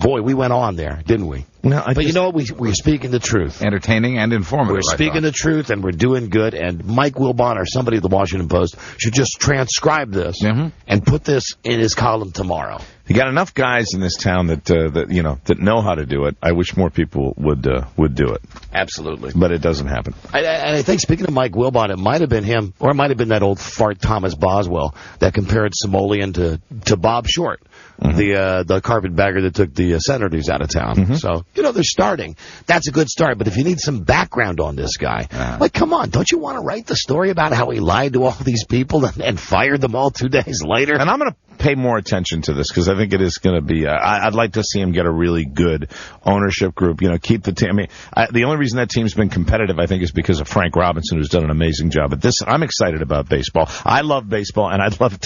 boy, we went on there, didn't we? No, but you know what? We're speaking the truth. Entertaining and informative. We're speaking the truth, and we're doing good. And Mike Wilbon or somebody at the Washington Post should just transcribe this and put this in his column tomorrow. You got enough guys in this town that know how to do it. I wish more people would do it. Absolutely. But it doesn't happen. And I think, speaking of Mike Wilbon, it might have been him, or it might have been that old fart Thomas Boswell that compared Simoleon to Bob Short, the carpetbagger that took the Senators out of town. So, they're starting. That's a good start. But if you need some background on this guy, come on, don't you want to write the story about how he lied to all these people and fired them all 2 days later? And I'm going to pay more attention to this because I think it is going to be I'd like to see him get a really good ownership group, keep the team. I mean, the only reason that team's been competitive, I think, is because of Frank Robinson, who's done an amazing job at this. I'm excited about baseball. I love baseball, and I'd love it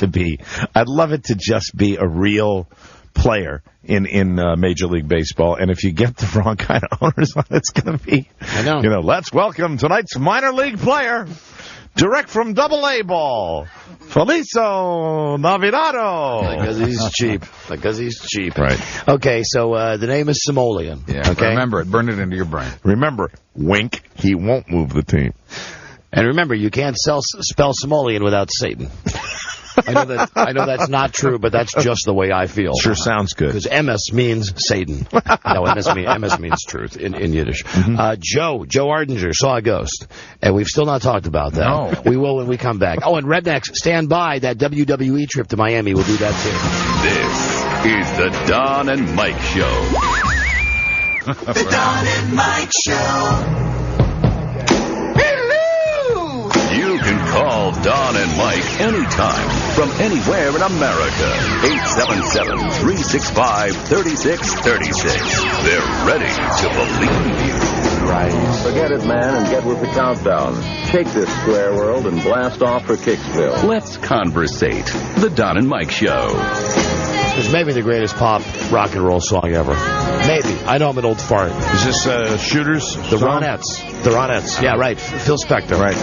to just be a real player in Major League Baseball. And if you get the wrong kind of owners on it, it's going to be, let's welcome tonight's minor league player, direct from AA ball, Felicio Navidado. Because he's cheap. Right. Okay, so the name is Simoleon. Yeah, okay? Remember it. Burn it into your brain. Remember, wink, he won't move the team. And remember, you can't spell Simoleon without Satan. I know that's not true, but that's just the way I feel. Sure sounds good. Because MS means Satan. No, MS means truth in Yiddish. Joe Ardinger saw a ghost, and we've still not talked about that. No. We will when we come back. Oh, and Redneck, stand by. That WWE trip to Miami, we'll do that too. This is the Don and Mike Show. The Don and Mike Show. You can call Don and Mike anytime from anywhere in America. 877-365-3636. They're ready to believe you. Right. Forget it, man, and get with the countdown. Shake this square world and blast off for Kicksville. Let's conversate. The Don and Mike Show. It's maybe the greatest pop rock and roll song ever. Maybe. I know I'm an old fart. Is this Shooters? The Ronettes. The Ronettes. Yeah, right. Phil Spector. Right.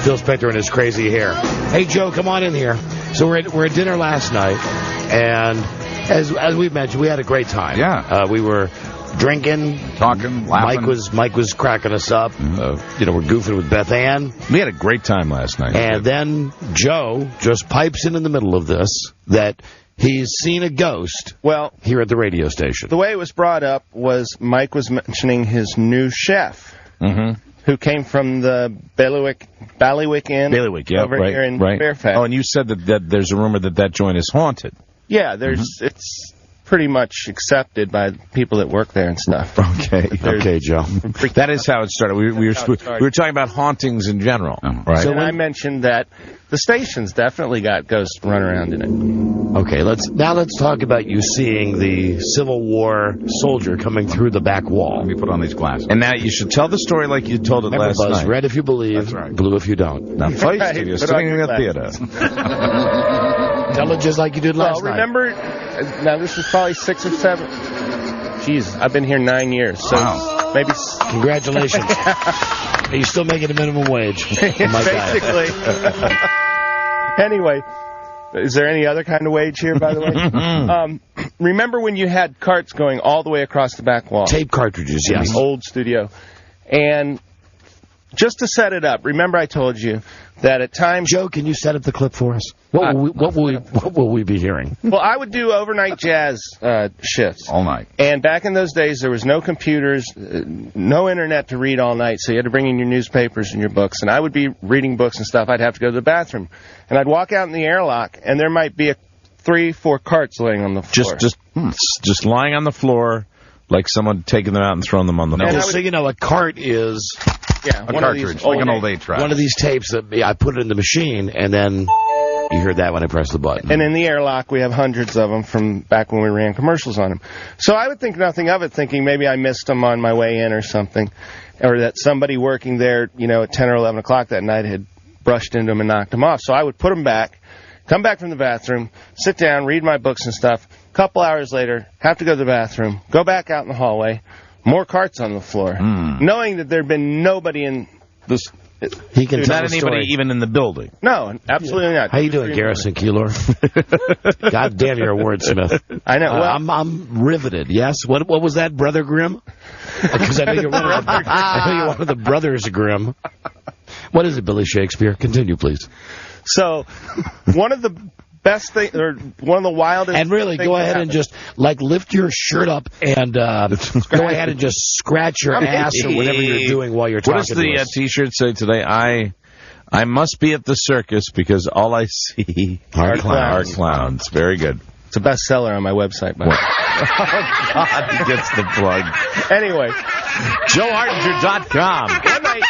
Phil Spector and his crazy hair. Hey, Joe, come on in here. So we're at dinner last night, and as we mentioned, we had a great time. Yeah. We were drinking, talking, laughing. Mike was cracking us up. We're goofing with Beth Anne. We had a great time last night. And then Joe just pipes in the middle of this that he's seen a ghost here at the radio station. The way it was brought up was Mike was mentioning his new chef, who came from the Bailiwick Inn. Bailiwick, yeah, over right, here in right. Fairfax. Oh, and you said that there's a rumor that joint is haunted. Yeah, it's pretty much accepted by people that work there and stuff. Okay, Joe. That is how it started. We were talking about hauntings in general, right? So I mentioned that the station's definitely got ghosts run around in it. Okay, let's talk about you seeing the Civil War soldier coming through the back wall. Let me put on these glasses. And now you should tell the story like you told it last night. Red if you believe, blue if you don't. Now, first, you're sitting in the theater. Tell it just like you did last night. Remember, now this is probably 6 or 7. Jeez, I've been here 9 years. So maybe. Congratulations. Are you still making a minimum wage? Basically. Anyway, is there any other kind of wage here, by the way? Remember when you had carts going all the way across the back wall? Tape cartridges, yes. Old studio. And just to set it up, remember I told you that at times... Joe, can you set up the clip for us? What will we be hearing? Well, I would do overnight jazz shifts. All night. And back in those days, there was no computers, no internet to read all night, so you had to bring in your newspapers and your books. And I would be reading books and stuff. I'd have to go to the bathroom. And I'd walk out in the airlock, and there might be 3-4 carts laying on the floor. Just lying on the floor like someone taking them out and throwing them on the floor. Just so you know, a cart is... Yeah, a cartridge, like an old 8-track. One of these tapes that I put it in the machine, and then you heard that when I pressed the button. And in the airlock, we have hundreds of them from back when we ran commercials on them. So I would think nothing of it, thinking maybe I missed them on my way in or something, or that somebody working there, at 10 or 11 o'clock that night had brushed into them and knocked them off. So I would put them back, come back from the bathroom, sit down, read my books and stuff. A couple hours later, have to go to the bathroom, go back out in the hallway. More carts on the floor, knowing that there had been nobody in this. He can tell not anybody even in the building. No, absolutely not. How you doing, Garrison Keillor? God damn, you're a wordsmith. I know. Well, I'm riveted. Yes. What was that, Brother Grimm? Because I know you're one of the brothers Grimm. What is it, Billy Shakespeare? Continue, please. So, one of the best thing, or one of the wildest. And really, go ahead and just lift your shirt up and go ahead and just scratch your ass or whatever you're doing while you're talking. What does the T-shirt say today? I must be at the circus because all I see are clowns. Very good. It's a bestseller on my website. By the way. Oh God, he gets the plug. Anyway, JoeHardinger.com. One night,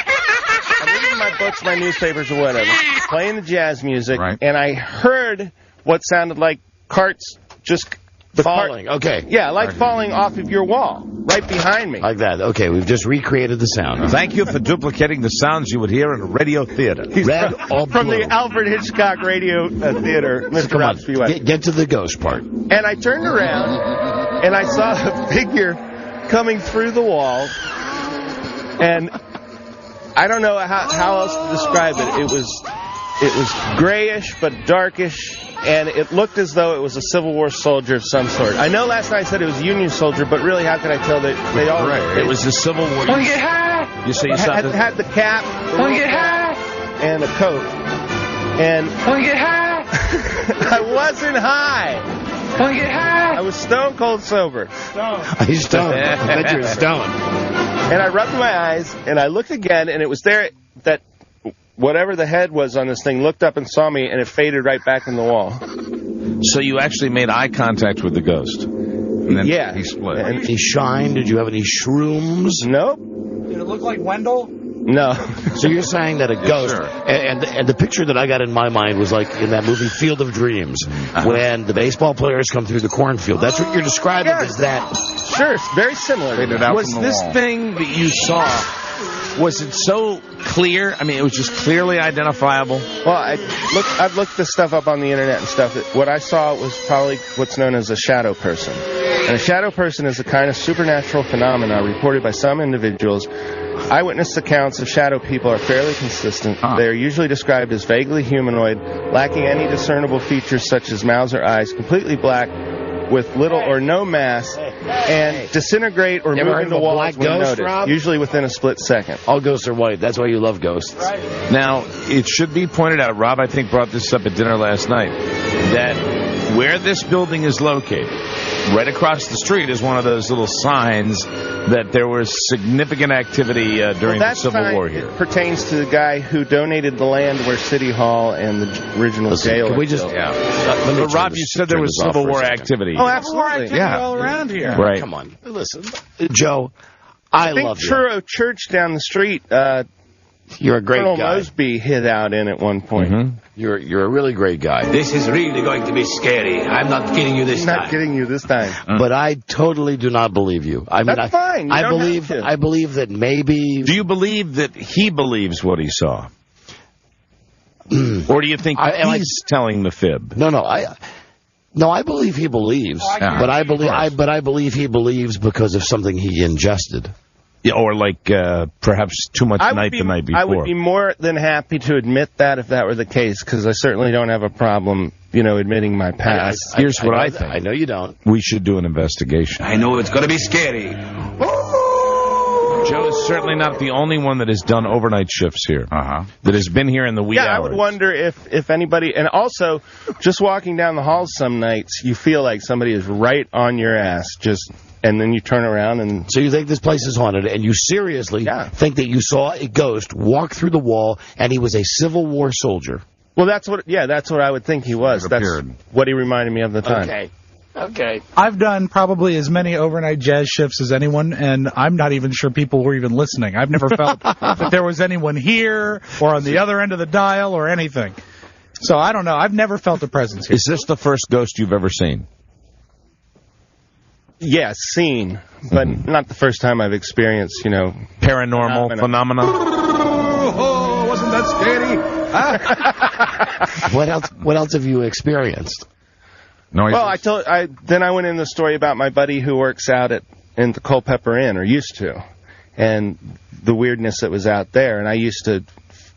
I'm reading my books, my newspapers, or whatever, playing the jazz music, and I heard what sounded like carts just falling. Okay. Yeah, like falling off of your wall, right behind me. Like that. Okay, we've just recreated the sound. Thank you for duplicating the sounds you would hear in a radio theater. Red or from blue? the Alfred Hitchcock Radio Theater, Mr. Come Rob on, get to the ghost part. And I turned around, and I saw a figure coming through the wall, and I don't know how else to describe it. It was grayish but darkish, and it looked as though it was a Civil War soldier of some sort. I know last night I said it was a Union soldier, but really, how can I tell that they all... Right. It was a Civil War... You say you saw had the cap, and a coat, and... I wasn't high. I was stone cold sober. He's stoned. I bet you're stoned. And I rubbed my eyes, and I looked again, and it was there that whatever the head was on this thing looked up and saw me, and it faded right back in the wall. So you actually made eye contact with the ghost? And then he split. And he shined? Did you have any shrooms? Nope. Did it look like Wendell? No. So you're saying that a ghost, and the picture that I got in my mind was like in that movie Field of Dreams, when the baseball players come through the cornfield. That's what you're describing as that. Sure, it's very similar. Was this thing that you saw, was it so clear? I mean, it was just clearly identifiable? Well, I've looked this stuff up on the internet and stuff. What I saw was probably what's known as a shadow person. And a shadow person is a kind of supernatural phenomena reported by some individuals. Eyewitness accounts of shadow people are fairly consistent. They are usually described as vaguely humanoid, lacking any discernible features such as mouths or eyes, completely black, with little or no mass, and disintegrate or move into walls when noticed, usually within a split second. All ghosts are white. That's why you love ghosts. Now, it should be pointed out, Rob, I think, brought this up at dinner last night, that where this building is located, right across the street is one of those little signs that there was significant activity during the Civil War here. It pertains to the guy who donated the land where City Hall and the original jail. Can we just? But Rob, you said there was Civil War activity. Oh, absolutely. all around here. Right. Come on, listen, Joe. I love you. Churro Church down the street. You're a great Colonel guy. Mosby hid out in at one point. Mm-hmm. You're a really great guy. This is really going to be scary. I'm not kidding you this time. Not kidding you this time. But I totally do not believe you. I mean, That's fine. You don't have to. I believe that maybe. Do you believe that he believes what he saw, or do you think he's telling the fib? No, I believe he believes, but I believe he believes because of something he ingested. Yeah, or like perhaps too much the night before. I would be more than happy to admit that if that were the case, because I certainly don't have a problem, admitting my past. Here's what I think. I know you don't. We should do an investigation. I know it's going to be scary. Joe is certainly not the only one that has done overnight shifts here. That has been here in the wee hours. I would wonder if anybody, and also, just walking down the halls some nights, you feel like somebody is right on your ass, and then you turn around and... So you think this place is haunted, and you seriously think that you saw a ghost walk through the wall, and he was a Civil War soldier? Well, that's what I would think he was. That's what he reminded me of the time. Okay. I've done probably as many overnight jazz shifts as anyone, and I'm not even sure people were even listening. I've never felt that there was anyone here or on the other end of the dial or anything. So I don't know. I've never felt a presence here. Is this the first ghost you've ever seen? Yes, seen, but not the first time I've experienced, paranormal phenomena. Oh, wasn't that scary? What else have you experienced? No, well, I went in the story about my buddy who works out in the Culpeper Inn, or used to, and the weirdness that was out there. And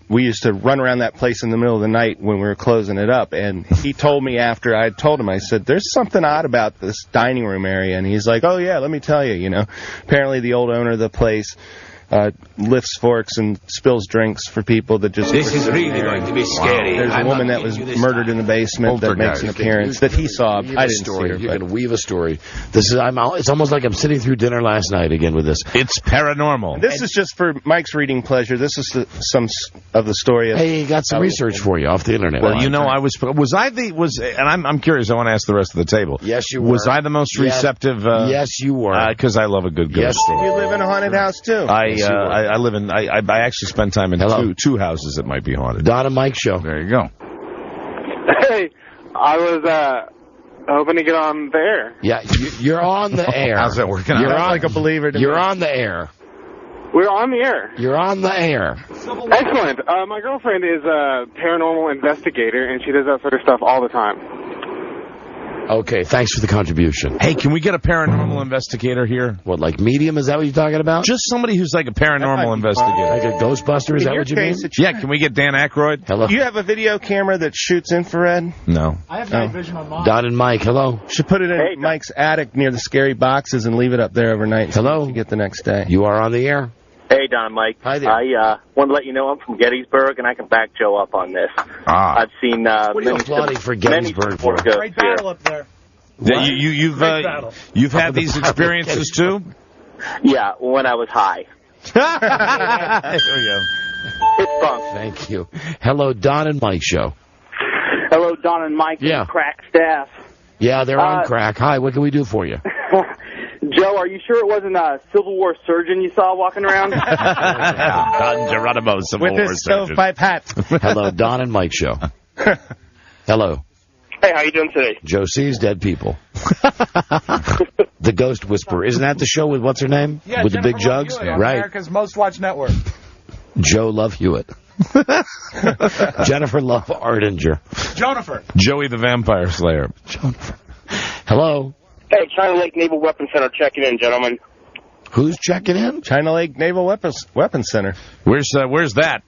we used to run around that place in the middle of the night when we were closing it up. And he told me after I told him, I said, "There's something odd about this dining room area." And he's like, "Oh yeah, let me tell you." Apparently the old owner of the place lifts forks and spills drinks for people that just... This is really going to be scary. There's a woman that was murdered in the basement that makes an appearance that he saw. I didn't see her. You can weave a story. It's almost like I'm sitting through dinner last night again with this. It's paranormal. This is just for Mike's reading pleasure. This is some of the story. Hey, he got some research for you off the internet. Well, and I'm curious. I want to ask the rest of the table. Yes, you were. Was I the most receptive? Yes, you were. Because I love a good ghost story. You live in a haunted house too. I live in. I actually spend time in two houses that might be haunted. Don and Mike show. There you go. Hey, I was hoping to get on the air. Yeah, you're on the air. How's that working? You're out? Like a believer. You're on the air. We're on the air. You're on the air. Excellent. My girlfriend is a paranormal investigator, and she does that sort of stuff all the time. Okay, thanks for the contribution. Hey, can we get a paranormal investigator here? What, like medium? Is that what you're talking about? Just somebody who's like a paranormal investigator. Like a Ghostbuster? Is that what you mean? Yeah, can we get Dan Aykroyd? Hello. Do you have a video camera that shoots infrared? No. I have night vision on mine. Don and Mike, hello. Should put it in Mike's attic near the scary boxes and leave it up there overnight. Hello. So you get the next day. You are on the air. Hey, Don and Mike. Hi there. I want to let you know I'm from Gettysburg, and I can back Joe up on this. I've seen what are you applauding for Gettysburg for? Great battle up there. You've had these experiences too? Yeah, when I was high. There we go. It's fun. Thank you. Hello, Don and Mike show. Hello, Don and Mike. Yeah. Crack staff. Yeah, they're on crack. Hi, what can we do for you? Joe, are you sure it wasn't a Civil War surgeon you saw walking around? Don Geronimo, Civil With War his surgeon. stovepipe hat. Hello, Don and Mike show. Hello. Hey, how you doing today? Joe sees dead people. The Ghost Whisperer. Isn't that the show with what's her name? Yeah, with Jennifer the big jugs? Love Hewitt on Right. America's Most Watched Network. Joe Love Hewitt. Jennifer Love Ardinger. Jonathan. Joey the Vampire Slayer. Hello. Hey, China Lake Naval Weapons Center checking in, gentlemen. Who's checking in? China Lake Naval Weapons Center. Where's that?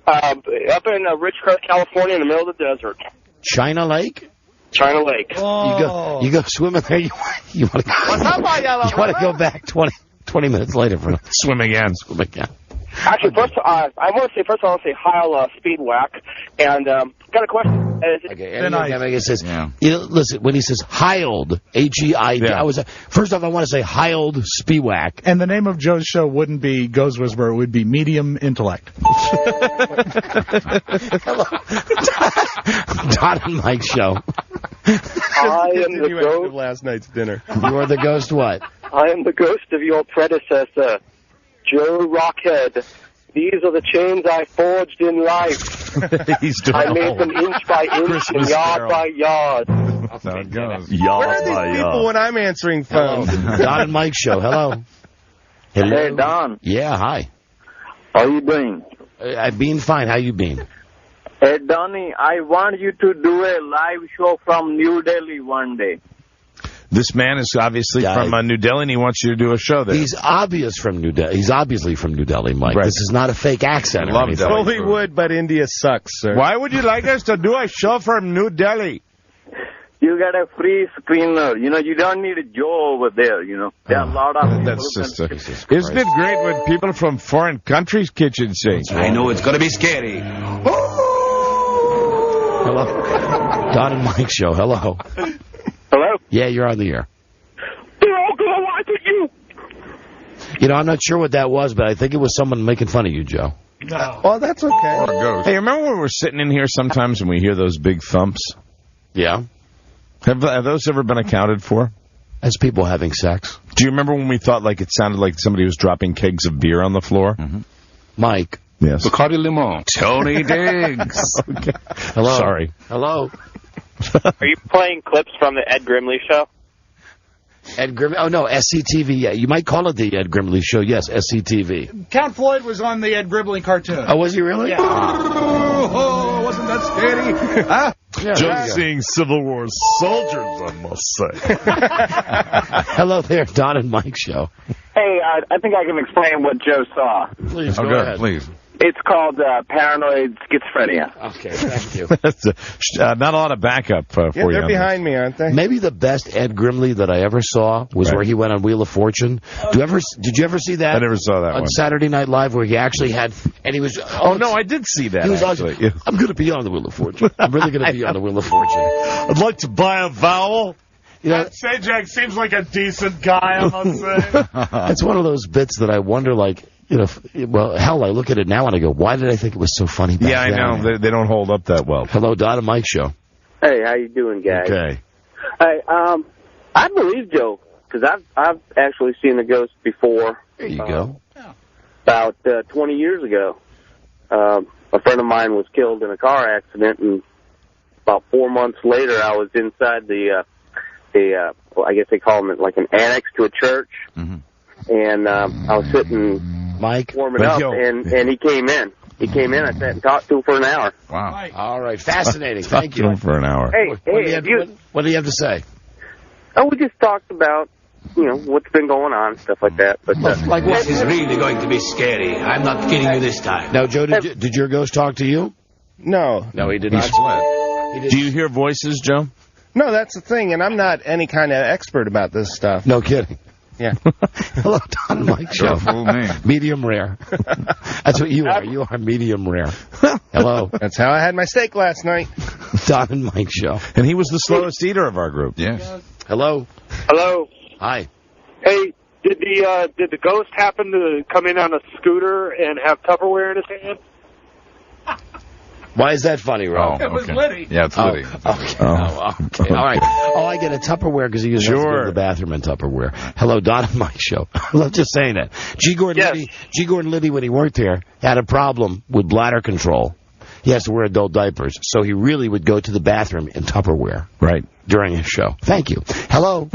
Up in Ridgecrest, California, in the middle of the desert. China Lake? China Lake. Oh. You go swimming there. You want to go back 20 minutes later for swim again. Actually, first, I want to say hi, I'll speed whack, and got a question. Okay, it says, listen, when he says Heald, H-E-I-D, first off, I want to say Heald Spiewak. And the name of Joe's show wouldn't be Ghost Whisperer, it would be Medium Intellect. Hello. Don and Mike show. I am the ghost of last night's dinner. You are the ghost what? I am the ghost of your predecessor, Joe Rockhead. These are the chains I forged in life. I made them inch by inch and yard by yard. That's how it goes. Where are these people when I'm answering phones? Don and Mike show. Hello. Hey, Don. Yeah, hi. How you doing? I've been fine. How you been? Hey, Donnie, I want you to do a live show from New Delhi one day. This man is obviously from New Delhi, and he wants you to do a show there. He's obviously from New Delhi, Mike. Right. This is not a fake accent. I love Delhi. Totally would, but India sucks, sir. Why would you like us to do a show from New Delhi? You get a free screener. You know, you don't need a Joe over there, you know. There are a lot of people. Isn't it great when people from foreign countries kitchen sing? I know it's going to be scary. Hello. Don and Mike show. Hello. Hello? Yeah, you're on the air. They're all going to watch you. You know, I'm not sure what that was, but I think it was someone making fun of you, Joe. No. Well, that's okay. Hey, remember when we're sitting in here sometimes and we hear those big thumps? Yeah. Have those ever been accounted for? As people having sex. Do you remember when we thought like it sounded like somebody was dropping kegs of beer on the floor? Mm-hmm. Mike. Yes. Bacardi Limon. Tony Diggs. Okay. Hello. Sorry. Hello. Are you playing clips from the Ed Grimley show? Ed Grimley? Oh, no, SCTV. Yeah, you might call it the Ed Grimley show. Yes, SCTV. Count Floyd was on the Ed Grimley cartoon. Oh, was he really? Yeah. Oh, wasn't that scary? Huh? Yeah, just seeing Civil War soldiers, I must say. Hello there, Don and Mike show. Hey, I think I can explain what Joe saw. Please, go ahead. Please. It's called paranoid schizophrenia. Okay, thank you. Not a lot of backup for you. They're behind me, aren't they? Maybe the best Ed Grimley that I ever saw was where he went on Wheel of Fortune. Did you ever see that? I never saw that on Saturday Night Live, where he actually had, and he was. Oh no, I did see that. He was actually. I'm going to be on the Wheel of Fortune. I'm really going to be on the Wheel of Fortune. I'd like to buy a vowel. You know, Sajak seems like a decent guy, I must say. It's one of those bits that I wonder, like. You know, well, hell, I look at it now and I go, why did I think it was so funny back then? Yeah, I know. They don't hold up that well. Hello, Don and Mike show. Hey, how you doing, guys? Okay. Hey, I believe Joe, because I've actually seen the ghost before. There you go. About 20 years ago. A friend of mine was killed in a car accident, and about 4 months later, I was inside well, I guess they call them like an annex to a church. Mm-hmm. And I was sitting, warming up, and he came in. I sat and talked to him for an hour. Wow. All right. Fascinating. Thank you. Talked to him for an hour. Hey, what do you have to say? Oh, we just talked about, what's been going on, stuff like that. But like this is really going to be scary. I'm not kidding you this time. Now, Joe, did your ghost talk to you? No. No, he did not. Do you hear voices, Joe? No, that's the thing, and I'm not any kind of expert about this stuff. No kidding. Yeah. Hello, Don and Mike show. Medium rare. That's what you are. You are medium rare. Hello. That's how I had my steak last night. Don and Mike show. And he was the slowest eater of our group. Yes. Hello. Hello. Hi. Hey, did the ghost happen to come in on a scooter and have Tupperware in his hand? Why is that funny, Ro? It was Liddy. Yeah, it's Liddy. Okay. Okay. All right. Oh, I get a Tupperware because he usually has to go to the bathroom in Tupperware. Hello, Don and Mike show. I'm just saying that. G. Gordon Liddy, when he worked here, had a problem with bladder control. He has to wear adult diapers, so he really would go to the bathroom in Tupperware. Right. During his show. Thank you. Hello.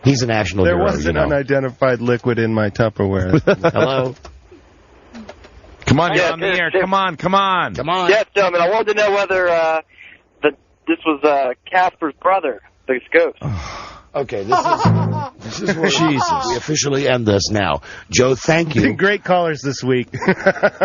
He's a national hero. There was an unidentified liquid in my Tupperware. Hello. Come on, you're on the air. Come on. Yes, gentlemen. I wanted to know whether this was Casper's brother, the ghost. Okay, this is where we officially end this now. Joe, thank you. Great callers this week.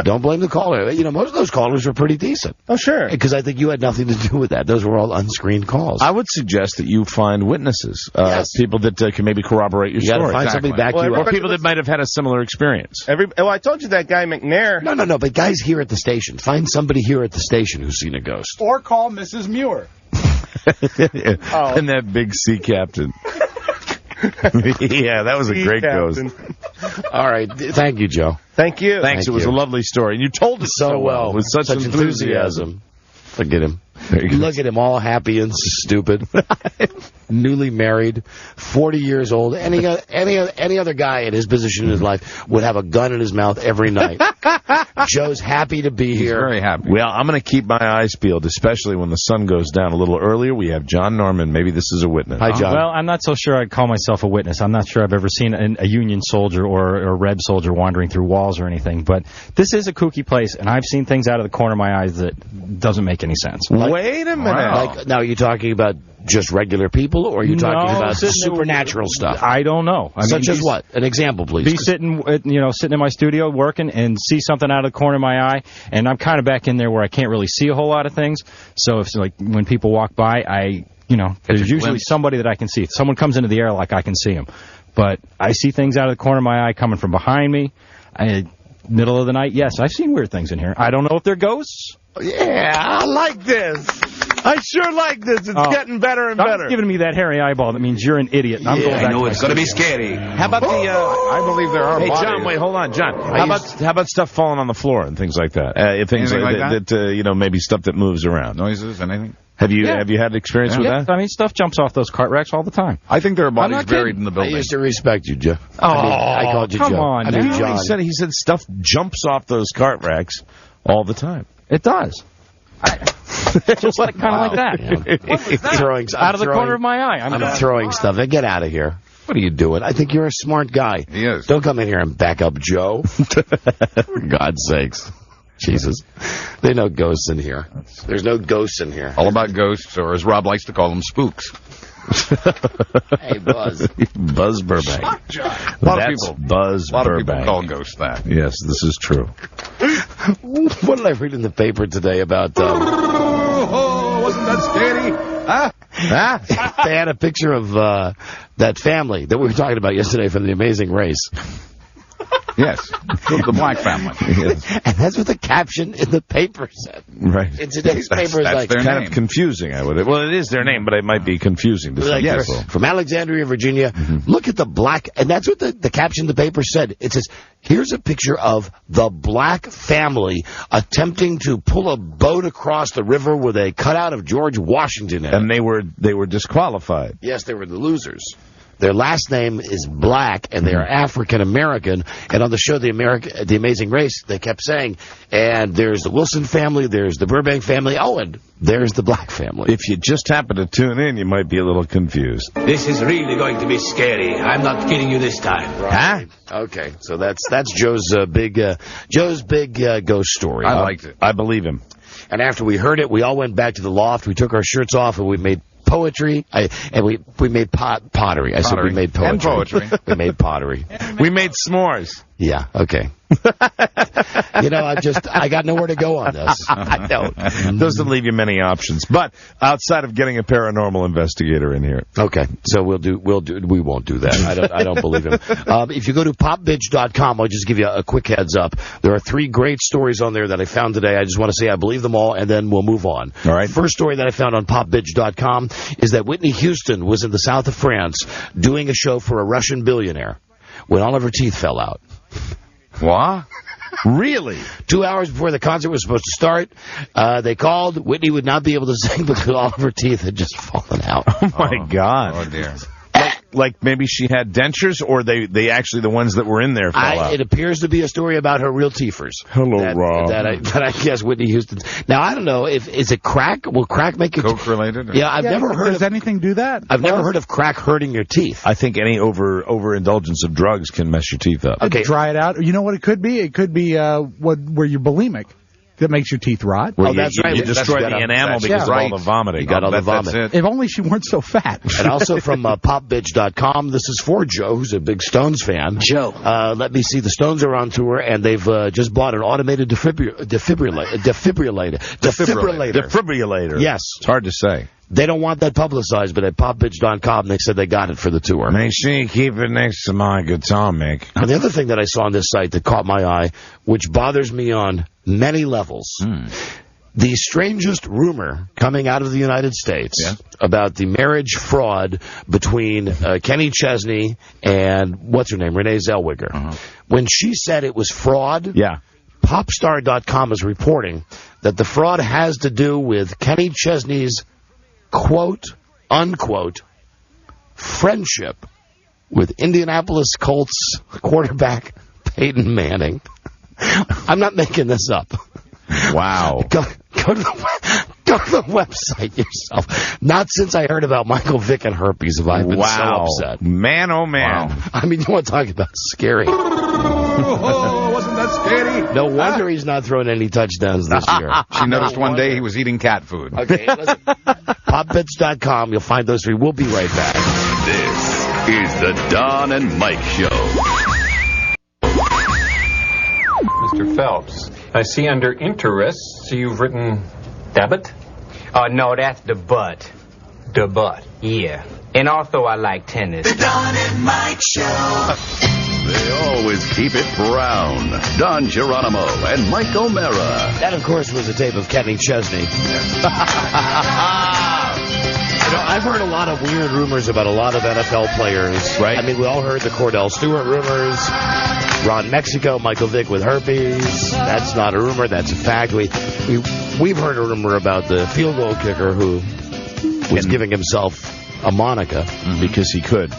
Don't blame the caller. You know, most of those callers were pretty decent. Oh, sure. Because I think you had nothing to do with that. Those were all unscreened calls. I would suggest that you find witnesses, people that can maybe corroborate your you story. You got to find somebody back you up. Or people that might have had a similar experience. Well, I told you that guy McNair. No, but guys here at the station. Find somebody here at the station who's seen a ghost. Or call Mrs. Muir. And that big sea captain. Yeah, that was a great ghost. All right. Thank you, Joe. Thank you. Thanks. It was a lovely story. And you told us so well. With such enthusiasm. Look at him. Look at him, all happy and stupid. Newly married, 40 years old. Any other guy in his position in his life would have a gun in his mouth every night. Joe's happy to be here. Very happy. Well, I'm going to keep my eyes peeled, especially when the sun goes down a little earlier. We have John Norman. Maybe this is a witness. Hi, John. Well, I'm not so sure I'd call myself a witness. I'm not sure I've ever seen a Union soldier or a Red soldier wandering through walls or anything. But this is a kooky place, and I've seen things out of the corner of my eyes that doesn't make any sense. Wait a minute. Like, now, are you talking about just regular people, or are you talking about supernatural stuff? I don't know. Such as what? An example, please. Be sitting in my studio working and see something out of the corner of my eye, and I'm kind of back in there where I can't really see a whole lot of things. So if when people walk by, there's usually somebody that I can see. If someone comes into the air, I can see them. But I see things out of the corner of my eye coming from behind me. Middle of the night, yes, I've seen weird things in here. I don't know if they're ghosts. Yeah, I like this. I sure like this. It's getting better and better. Stop giving me that hairy eyeball. That means you're an idiot. I'm going back. I know it's going to be scary. How about I believe there are. Hey, John, wait, hold on, John. How about stuff falling on the floor and things like that? Things like that. Maybe stuff that moves around. Noises, anything. Have you had experience with that? I mean, stuff jumps off those cart racks all the time. I think there are bodies buried in the building. I used to respect you, Joe. I called you come Joe. on. John. He said stuff jumps off those cart racks all the time. It does. Just kind of like that. Yeah. Out of the corner of my eye. I'm throwing stuff. Get out of here. What are you doing? I think you're a smart guy. He is. Don't come in here and back up Joe. For God's sakes. Jesus. There are no ghosts in here. There's no ghosts in here. All about ghosts, or as Rob likes to call them, spooks. Hey, Buzz. Buzz Burbank. A lot of people call ghosts that. Yes, this is true. What did I read in the paper today about... wasn't that scary? They had a picture of that family that we were talking about yesterday from The Amazing Race. Yes, the black family. Yes. And that's what the caption in the paper said. Right. In today's paper is like... kind of confusing, I would... Well, it is their name, but it might be confusing to some people. From Alexandria, Virginia, look at the black... And that's what the caption in the paper said. It says, here's a picture of the black family attempting to pull a boat across the river with a cutout of George Washington in it. And they were disqualified. Yes, they were the losers. Their last name is Black, and they are African-American. And on the show, The Amazing Race, they kept saying, and there's the Wilson family, there's the Burbank family, and there's the Black family. If you just happen to tune in, you might be a little confused. This is really going to be scary. I'm not kidding you this time. Right. Huh? Okay, so that's Joe's big ghost story. I liked it. I believe him. And after we heard it, we all went back to the loft. We took our shirts off, and we made poetry, and we made pottery. I said we made poetry. And poetry. We made pottery. We made s'mores. Yeah, okay. I got nowhere to go on this. I don't. Doesn't leave you many options. But outside of getting a paranormal investigator in here. Okay, so we won't do that. I don't believe him. If you go to popbitch.com, I'll just give you a quick heads up. There are 3 great stories on there that I found today. I just want to say I believe them all, and then we'll move on. All right. First story that I found on popbitch.com is that Whitney Houston was in the south of France doing a show for a Russian billionaire when all of her teeth fell out. What? Really? 2 hours before the concert was supposed to start, they called. Whitney would not be able to sing because all of her teeth had just fallen out. Oh, my God. Oh, dear. Like maybe she had dentures, or they actually, the ones that were in there fell out? It appears to be a story about her real teethers. Hello, Rob. That I guess Whitney Houston's. Now, I don't know, is it crack? Will crack make your Coke related? Yeah, I've never heard Does anything do that? I've never heard of crack hurting your teeth. I think any overindulgence of drugs can mess your teeth up. Okay. Dry it out. You know what it could be? It could be where you're bulimic. that makes your teeth rot. Well, that's right. You destroy the enamel because of all the vomiting. You got all the vomit. If only she weren't so fat. And also from popbitch.com, this is for Joe, who's a big Stones fan. Joe. Let me see. The Stones are on tour, and they've just bought an automated defibrillator. Yes. It's hard to say. They don't want that publicized, but at popbitch.com, they said they got it for the tour. Make sure you keep it next to my guitar, Mick. And the other thing that I saw on this site that caught my eye, which bothers me on many levels, the strangest rumor coming out of the United States about the marriage fraud between Kenny Chesney and, what's her name, Renee Zellweger. When she said it was fraud, Popstar.com is reporting that the fraud has to do with Kenny Chesney's quote-unquote friendship with Indianapolis Colts quarterback Peyton Manning. I'm not making this up. Wow. Go to the website yourself. Not since I heard about Michael Vick and herpes have I been so upset. Man, oh, man. Wow. I mean, you want to talk about scary. Wasn't that scary? No wonder he's not throwing any touchdowns this year. She noticed one day he was eating cat food. Okay, listen. Popbits.com. You'll find those three. We'll be right back. This is the Don and Mike Show. Mr. Phelps, I see under interests you've written debit? Oh, no, that's the butt. The butt. Yeah. And also I like tennis. The Don and Mike Show. They always keep it brown. Don Geronimo and Mike O'Mara. That, of course, was a tape of Kenny Chesney. I've heard a lot of weird rumors about a lot of NFL players. Right. I mean, we all heard the Cordell Stewart rumors. Ron Mexico, Michael Vick with herpes. That's not a rumor. That's a fact. We've heard a rumor about the field goal kicker who was giving himself a moniker because he could.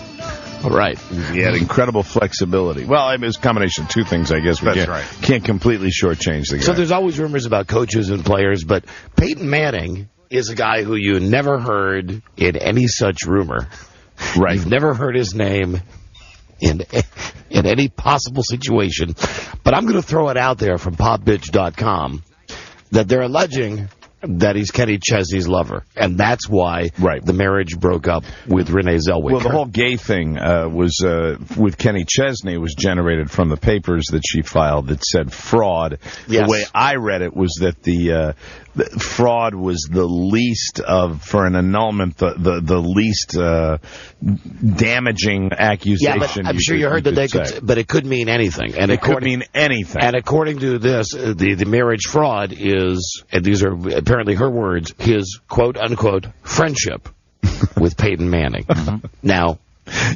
Right. He had incredible flexibility. Well, I mean, it's a combination of two things, I guess. Can't completely shortchange the guy. So there's always rumors about coaches and players, but Peyton Manning is a guy who you never heard in any such rumor. Right. You've never heard his name in any possible situation. But I'm going to throw it out there from popbitch.com that they're alleging that he's Kenny Chesney's lover, and that's why the marriage broke up with Renee Zellweger. Well, the whole gay thing was with Kenny Chesney was generated from the papers that she filed that said fraud. Yes. The way I read it was that the fraud was the least for an annulment, the least damaging accusation. Yeah, but I'm sure you heard that they could, but it could mean anything. And it could mean anything. And according to this, the marriage fraud is, and these are apparently her words, his quote-unquote friendship with Peyton Manning. Now,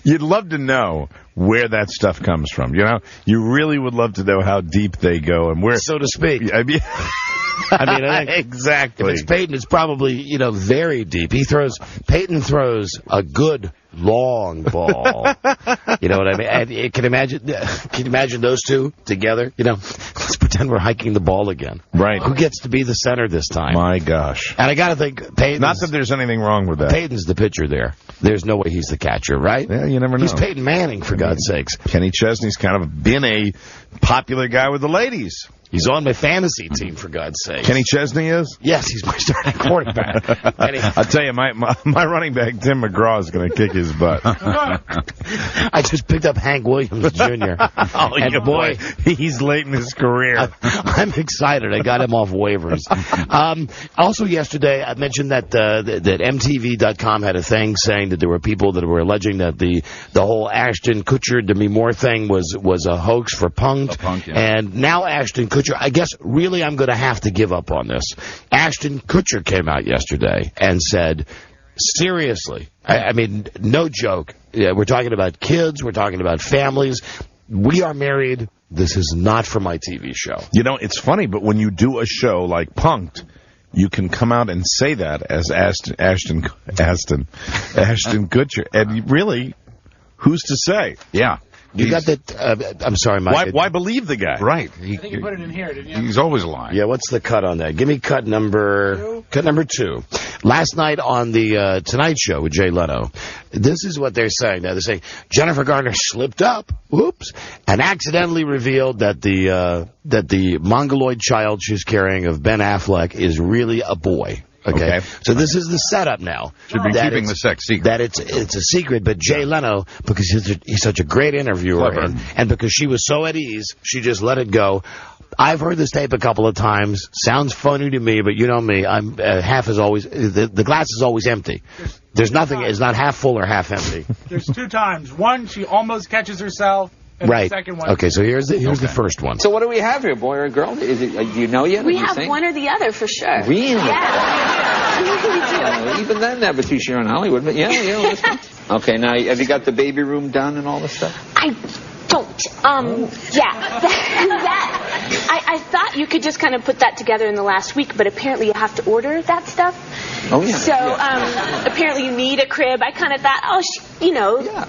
you'd love to know where that stuff comes from. You know, you really would love to know how deep they go and where, so to speak. I mean, I think exactly. If it's Peyton, it's probably, very deep. Peyton throws a good long ball. You know what I mean? And can you imagine those two together? Let's pretend we're hiking the ball again. Right. Who gets to be the center this time? My gosh. And I got to think Peyton's... Not that there's anything wrong with that. Peyton's the pitcher there. There's no way he's the catcher, right? Yeah, you never know. He's Peyton Manning, for God's sakes. Kenny Chesney's kind of been a popular guy with the ladies. He's on my fantasy team, for God's sake. Kenny Chesney is? Yes, he's my starting quarterback. I'll tell you, my running back, Tim McGraw, is going to kick his butt. I just picked up Hank Williams, Jr. And boy, he's late in his career. I'm excited. I got him off waivers. Also yesterday, I mentioned that MTV.com had a thing saying that there were people that were alleging that the whole Ashton Kutcher, Demi Moore thing was a hoax for Punk'd. And now Ashton Kutcher, I guess really I'm going to have to give up on this. Ashton Kutcher came out yesterday and said, seriously, I mean, no joke. We're talking about kids. We're talking about families. We are married. This is not for my TV show. It's funny, but when you do a show like Punk'd, you can come out and say that as Ashton Kutcher. And really, who's to say? Yeah. You got that? I'm sorry, Mike. Why believe the guy? Right. I think you put it in here, didn't you? He's always lying. Yeah, what's the cut on that? Give me cut number 2. Last night on the Tonight Show with Jay Leno, this is what they're saying. Now they're saying Jennifer Garner slipped up, whoops, and accidentally revealed that the mongoloid child she's carrying of Ben Affleck is really a boy. Okay. So this is the setup now. Should be keeping the sex secret. That it's a secret, but Jay Leno, because he's such a great interviewer, and because she was so at ease, she just let it go. I've heard this tape a couple of times. Sounds funny to me, but you know me. I'm half is always the glass is always empty. There's nothing. It's not half full or half empty. There's 2 times. One, she almost catches herself. And right. The second one. Okay, so here's the first one. So what do we have here, boy or girl? Is it? Do you know yet? We have one or the other for sure. Really? Yeah. Even then, never too sure in Hollywood. But yeah. That's fine. Okay, now have you got the baby room done and all this stuff? I don't. I thought you could just kind of put that together in the last week, but apparently you have to order that stuff. Oh, yeah. So, apparently you need a crib. I kind of thought,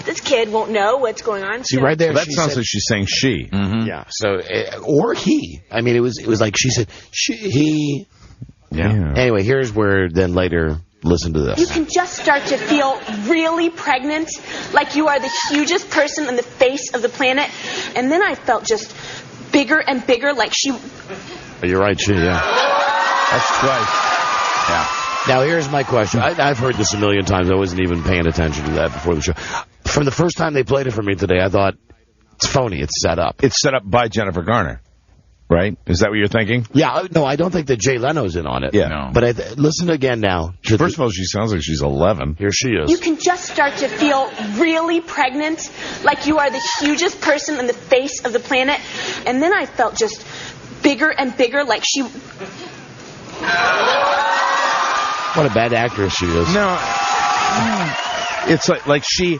this kid won't know what's going on. See, right there, that sounds like she's saying she. Mm-hmm. Yeah. So, or he. I mean, it was like she said he. Yeah. Anyway, here's where then later. Listen to this. You can just start to feel really pregnant, like you are the hugest person on the face of the planet. And then I felt just bigger and bigger, like she... You're right, she, yeah. That's twice. Yeah. Now, here's my question. I've heard this a million times. I wasn't even paying attention to that before the show. From the first time they played it for me today, I thought, it's phony. It's set up. It's set up by Jennifer Garner. Right? Is that what you're thinking? Yeah. No, I don't think that Jay Leno's in on it. Yeah. No. But listen again now. First of all, she sounds like she's 11. Here she is. You can just start to feel really pregnant, like you are the hugest person on the face of the planet. And then I felt just bigger and bigger, like she... What a bad actress she is. No. It's like she...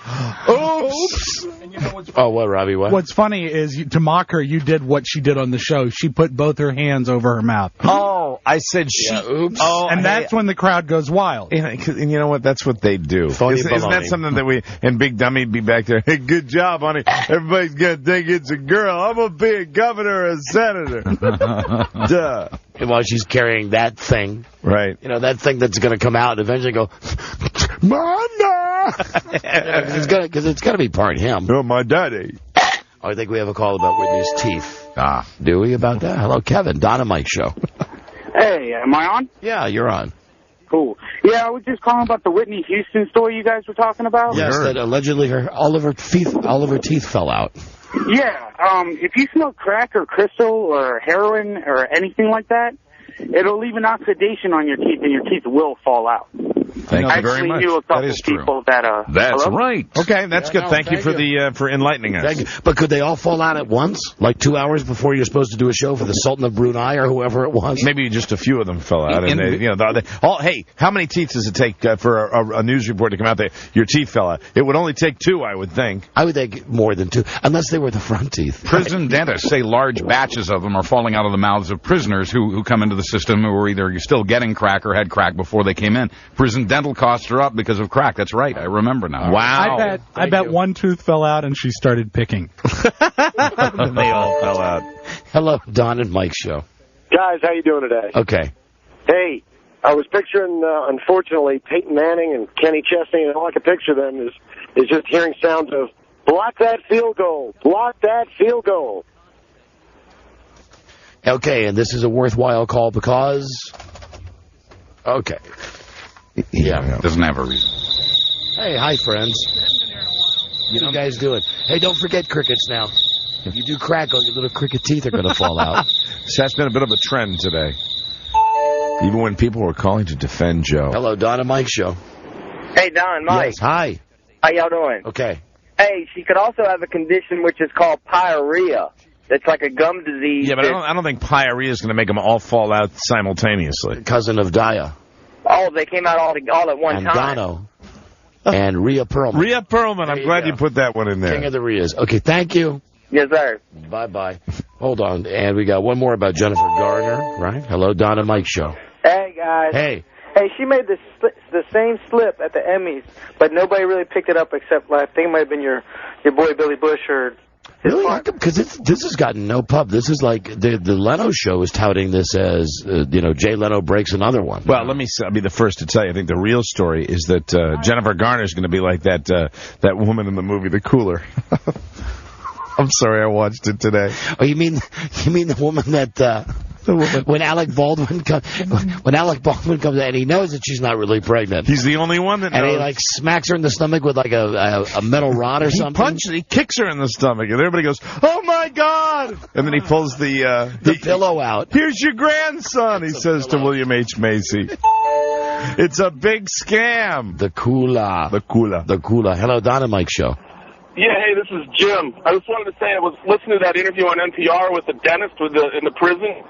Oops! And you know what's oh, what, Robbie? What? What's funny is, to mock her, you did what she did on the show. She put both her hands over her mouth. Oh, I said she... Yeah, oops. Oh, and that's when the crowd goes wild. And you know what? That's what they do. Isn't that something that we... And Big Dummy'd be back there. Hey, good job, honey. Everybody's going to think it's a girl. I'm going to be a governor or a senator. Duh. While she's carrying that thing. Right. You know, that thing that's going to come out and eventually go... Mama! Because it's got to be part him. Oh, my daddy. I think we have a call about Whitney's teeth. Do we about that? Hello, Kevin. Don and Mike show. Hey, am I on? Yeah, you're on. Cool. Yeah, I was just calling about the Whitney Houston story you guys were talking about. Yes, that allegedly all of her teeth fell out. Yeah, if you smoke crack or crystal or heroin or anything like that, it'll leave an oxidation on your teeth and your teeth will fall out. Thank you very much. I knew a couple people that... That's hello? right. Okay, that's good. Thank you for enlightening us. But could they all fall out at once? Like 2 hours before you're supposed to do a show for the Sultan of Brunei or whoever it was? Maybe just a few of them fell out. Hey, how many teeth does it take for a news report to come out that your teeth fell out? It would only take 2, I would think. I would think more than 2, unless they were the front teeth. Prison dentists say large batches of them are falling out of the mouths of prisoners who come into the system who are either still getting crack or had crack before they came in. Prison dental costs are up because of crack. That's right. I remember now. Wow. I bet one tooth fell out and she started picking. And they all fell out. Hello, Don and Mike show. Guys, how you doing today? Okay. Hey, I was picturing, unfortunately, Peyton Manning and Kenny Chesney, and all I could picture them is just hearing sounds of, block that field goal, block that field goal. Okay, and this is a worthwhile call because... Okay. Yeah. Doesn't have a reason. Hey, hi, friends. What you guys doing? Hey, don't forget crickets now. If you do crack, all your little cricket teeth are going to fall out. So that's been a bit of a trend today. Even when people were calling to defend Joe. Hello, Don and Mike show. Hey, Don, Mike. Yes, hi. How y'all doing? Okay. Hey, she could also have a condition which is called pyorrhea. It's like a gum disease. Yeah, but I don't think pyorrhea is going to make them all fall out simultaneously. Cousin of Dia. Oh, they came out all at one and time. Dono. And Rhea Perlman. Rhea Perlman. I'm glad you put that one in there. King of the Rheas. Okay, thank you. Yes, sir. Bye-bye. Hold on. And we got one more about Jennifer Garner, right? Hello, Don and Mike show. Hey, guys. Hey. Hey, she made the same slip at the Emmys, but nobody really picked it up except, I think it might have been your boy Billy Bush or Really? Because this has gotten no pub. This is like the Leno show is touting this as, Jay Leno breaks another one. Well, I'll be the first to tell you. I think the real story is that Jennifer Garner is going to be like that woman in the movie The Cooler. I'm sorry, I watched it today. Oh, you mean the woman that when Alec Baldwin comes and he knows that she's not really pregnant. He's the only one that knows. And he like smacks her in the stomach with like a metal rod or something. He kicks her in the stomach, and everybody goes, "Oh my God!" And then he pulls the pillow out. "Here's your grandson," he says to William H. Macy. It's a big scam. The Kula. Hello, Don and Mike show. Yeah, hey, this is Jim. I just wanted to say I was listening to that interview on NPR with the dentist in the prison,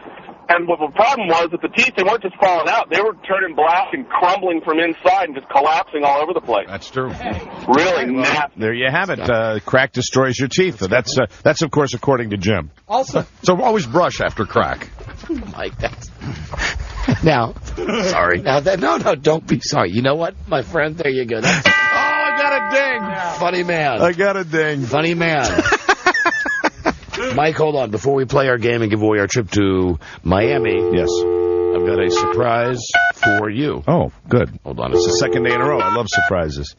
and what the problem was that the teeth, they weren't just falling out. They were turning black and crumbling from inside and just collapsing all over the place. That's true. Really nasty. There you have it. Crack destroys your teeth. That's of course, according to Jim. Also, so always brush after crack. Mike, that's... Now, sorry. Now, don't be sorry. You know what, my friend? There you go. That's... I got a ding. Funny man. I got a ding. Funny man. Mike, hold on. Before we play our game and give away our trip to Miami, yes, I've got a surprise for you. Oh, good. Hold on. It's the second day in a row. I love surprises.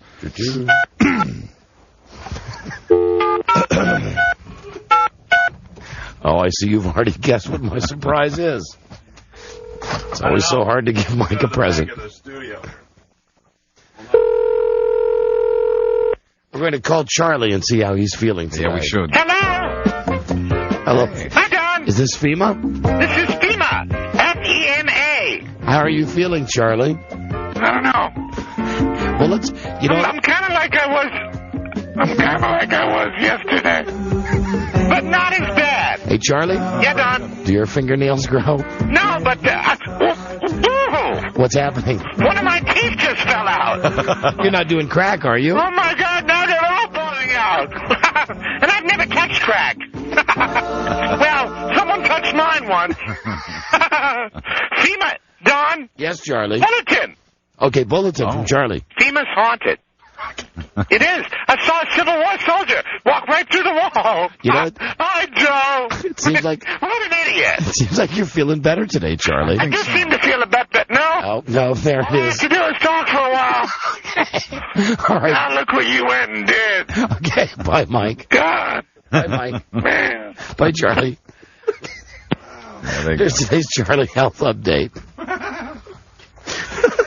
Oh, I see you've already guessed what my surprise is. It's always so hard to give Mike a present. We're going to call Charlie and see how he's feeling today. Yeah, we should. Hello. Hi, Don. Is this FEMA? This is FEMA. FEMA. How are you feeling, Charlie? I don't know. Well, I'm kind of like I was yesterday. But not as bad. Hey, Charlie? Yeah, Don? Do your fingernails grow? No, but... What's happening? One of my teeth just fell out. You're not doing crack, are you? Oh, my God, now they're all falling out. And I've never touched crack. Well, someone touched mine once. FEMA, Don? Yes, Charlie. Bulletin. Okay, bulletin from Charlie. FEMA's haunted. It is. I saw a Civil War soldier walk right through the wall. You know what? Hi, Joe. It seems like... What an idiot. It seems like you're feeling better today, Charlie. I do seem to feel a bit better. No? Oh, no, there it is. All I have to do is talk for a while. All right. Now look what you went and did. Okay, bye, Mike. God. Bye, Mike. Man. Bye, Charlie. Here's today's Charlie Health Update.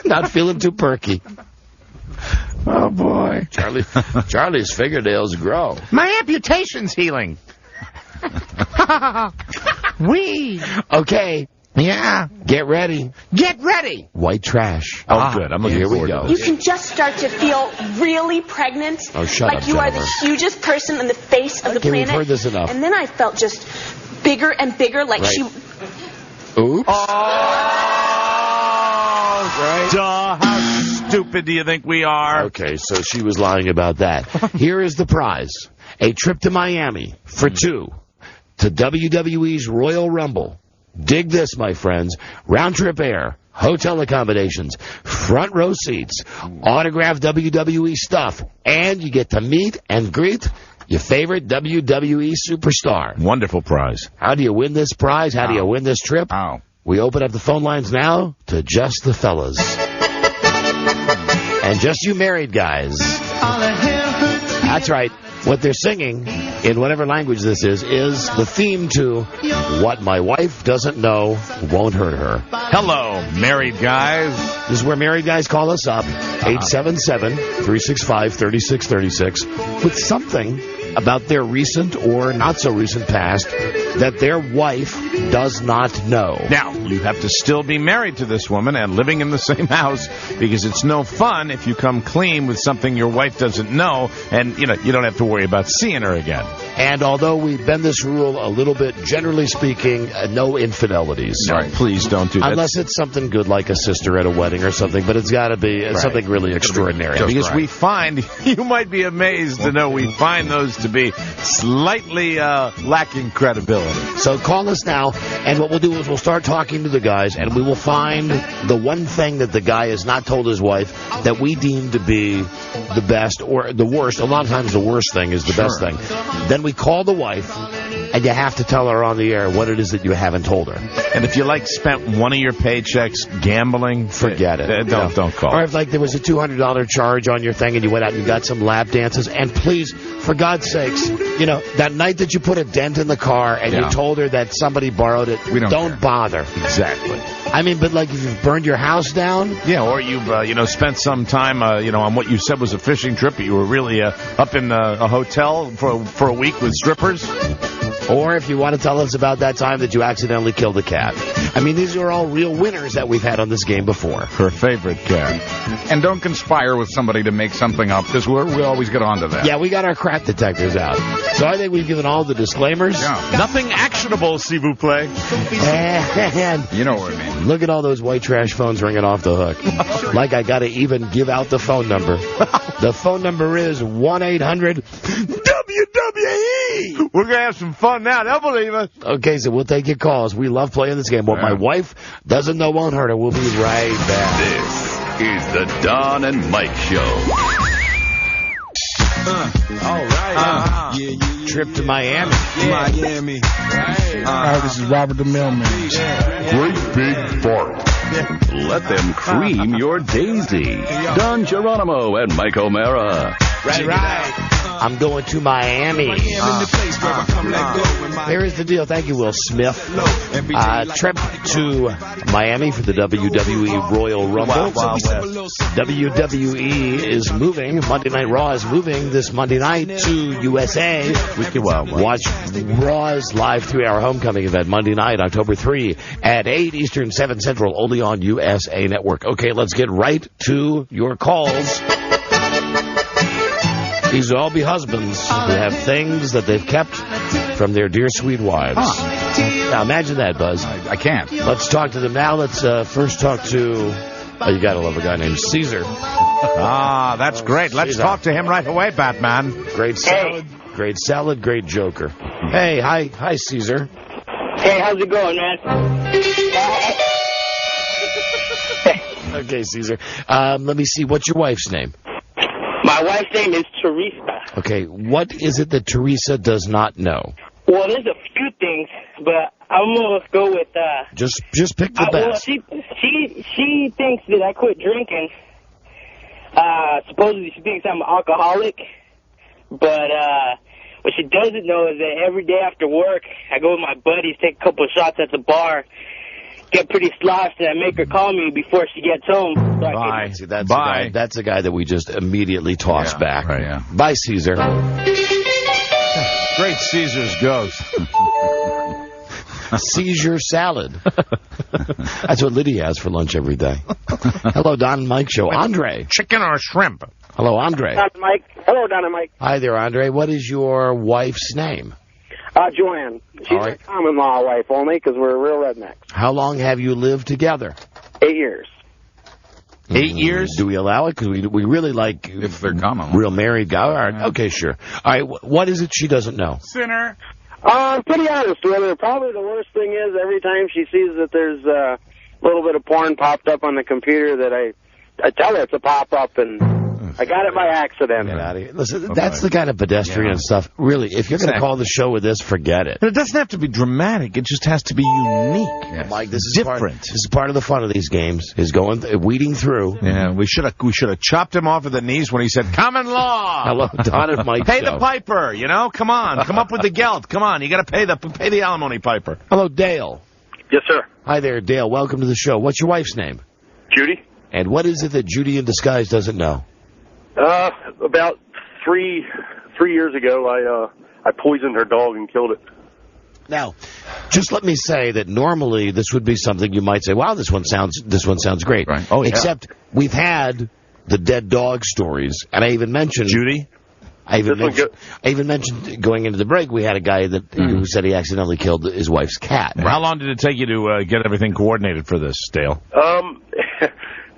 Not feeling too perky. Oh, boy. Charlie's fingernails grow. My amputation's healing. Wee. Okay. Yeah. Get ready. Get ready. White trash. Oh, good. I'm looking forward to You can just start to feel really pregnant. Oh, shut like up, you are Jennifer. the hugest person on the face of the Okay, planet. we've heard this enough. And then I felt just bigger and bigger, like she... Oops. Oh, right. Duh, how stupid do you think we are? Okay, so she was lying about that. Here is the prize. A trip to Miami for two to WWE's Royal Rumble. Dig this, my friends. Round-trip air, hotel accommodations, front row seats, autographed WWE stuff, and you get to meet and greet your favorite WWE superstar. Wonderful prize. How do you win this prize? How do you win this trip? How? We open up the phone lines now to just the fellas. And just you married guys. That's right. What they're singing, in whatever language this is the theme to What My Wife Doesn't Know Won't Hurt Her. Hello, married guys. This is where married guys call us up, 877-365-3636, with something about their recent or not-so-recent past that their wife does not know. Now, you have to still be married to this woman and living in the same house, because it's no fun if you come clean with something your wife doesn't know, and you don't have to worry about seeing her again. And although we bend this rule a little bit, generally speaking, no infidelities. No, please don't do that. Unless it's something good like a sister at a wedding or something, but it's got to be something really extraordinary. Because we find, you might be amazed to know, we find those to be slightly lacking credibility. So call us now, and what we'll do is we'll start talking to the guys, and we will find the one thing that the guy has not told his wife that we deem to be the best or the worst. A lot of times the worst thing is the best thing. Then we call the wife, and you have to tell her on the air what it is that you haven't told her. And if you spent one of your paychecks gambling, forget it. Don't call. Or if there was a $200 charge on your thing and you went out and you got some lap dances, and please, for God's sakes, that night that you put a dent in the car and you told her that somebody borrowed it, don't bother. Exactly. I mean, but if you've burned your house down, or you've spent some time on what you said was a fishing trip, but you were really up in a hotel for a week with strippers. Or if you want to tell us about that time that you accidentally killed a cat. I mean, these are all real winners that we've had on this game before. Her favorite cat. And don't conspire with somebody to make something up, because we always get onto that. Yeah, we got our crap detectors out. So I think we've given all the disclaimers. Yeah. Nothing actionable, s'il vous plaît. And you know what I mean. Look at all those white trash phones ringing off the hook. Like I got to even give out the phone number. The phone number is 1-800-WWE. We're going to have some fun now. Don't believe us. Okay, so we'll take your calls. We love playing this game. What my wife doesn't know won't hurt her. We'll be right back. This is the Don and Mike Show. All right. Trip to Miami. Miami. Right. This is Robert the Mailman. Great big fart. Let them cream your daisy. Don Geronimo and Mike O'Mara. Right. I'm going to Miami. Here is the deal. Thank you, Will Smith. Trip to Miami for the WWE Royal Rumble. WWE is moving. Monday Night Raw is moving this Monday night to USA. Watch Raw's live 3-hour homecoming event Monday night, October 3 at 8 Eastern, 7 Central, only on USA Network. Okay, let's get right to your calls. These will all be husbands who have things that they've kept from their dear sweet wives. Now imagine that, Buzz. I can't. Let's talk to them now. Let's first talk to... Oh, you got to love a guy named Caesar. That's great. Let's talk to him right away, Batman. Great salad. Hey. Great salad. Great joker. Hey, hi, Caesar. Hey, how's it going, man? Okay, Caesar. Let me see. What's your wife's name? My wife's name is Teresa. Okay, what is it that Teresa does not know? Well, there's a few things, but I'm going to go with... Just pick the best. Well, she thinks that I quit drinking. Supposedly she thinks I'm an alcoholic. But what she doesn't know is that every day after work, I go with my buddies, take a couple of shots at the bar, get pretty sloshed, and I make her call me before she gets home. So Bye. See, that's a guy that we just immediately toss back. Right, yeah. Bye, Caesar. Great Caesar's ghost. Seizure salad. That's what Lydia has for lunch every day. Hello, Don and Mike Show. Andre. Chicken or shrimp? Hello, Andre. Don and Mike. Hello, Don and Mike. Hi there, Andre. What is your wife's name? Joanne. She's a common-law wife only because we're real rednecks. How long have you lived together? 8 years. 8 years? Do we allow it? Because we really like... If they're common. Real married guy. All right. Okay, sure. All right, what is it she doesn't know? Sinner. I'm pretty honest with her. Probably the worst thing is every time she sees that there's a little bit of porn popped up on the computer that I tell her it's a pop-up, and I got it by accident. Get out of here. Listen, that's the kind of pedestrian stuff. Really, if you're going to call the show with this, forget it. But it doesn't have to be dramatic. It just has to be unique. Yes. Mike, this is different. This is part of the fun of these games, is weeding through. Yeah, we should have chopped him off at the knees when he said, common law. Hello, Don and Mike. Pay the piper, come on. Come up with the geld. Come on, you got to pay the alimony piper. Hello, Dale. Yes, sir. Hi there, Dale. Welcome to the show. What's your wife's name? Judy. And what is it that Judy in disguise doesn't know? About three years ago, I poisoned her dog and killed it. Now, just let me say that normally this would be something you might say, wow, this one sounds great. Right. Oh, yeah. Except we've had the dead dog stories, and I even mentioned... Judy? I even mentioned going into the break, we had a guy who said he accidentally killed his wife's cat. Right? How long did it take you to get everything coordinated for this, Dale?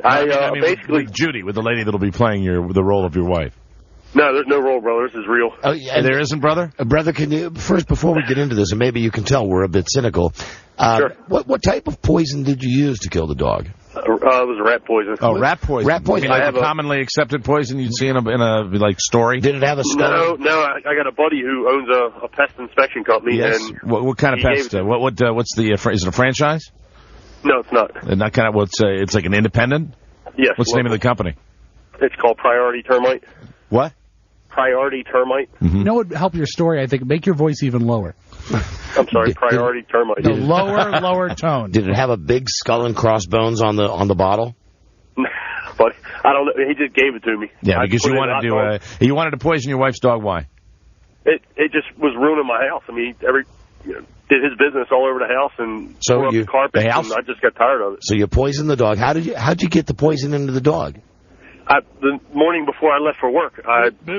I mean, basically with Judy, with the lady that'll be playing the role of your wife. No, there's no role, brother. This is real. Oh, yeah, there isn't, brother? Brother, can you, first, before we get into this, and maybe you can tell we're a bit cynical, Sure. What type of poison did you use to kill the dog? It was rat poison. Oh, rat poison. Rat poison. Like a commonly accepted poison you'd see in a like story? Did it have a skull? No, I got a buddy who owns a pest inspection company. Yes. And what kind of pest? What's the, is it a franchise? No, it's not. Not kind of, it's like an independent? Yes. What's the name of the company? It's called Priority Termite. What? Priority Termite. You know what would help your story, I think? Make your voice even lower. I'm sorry, Priority Termite. The lower tone. Did it have a big skull and crossbones on the bottle? But I don't know. He just gave it to me. Yeah, because you wanted to poison your wife's dog. Why? It just was ruining my house. I mean, did his business all over the house and tore up the carpet. And I just got tired of it. So you poisoned the dog. How'd you get the poison into the dog? The morning before I left for work,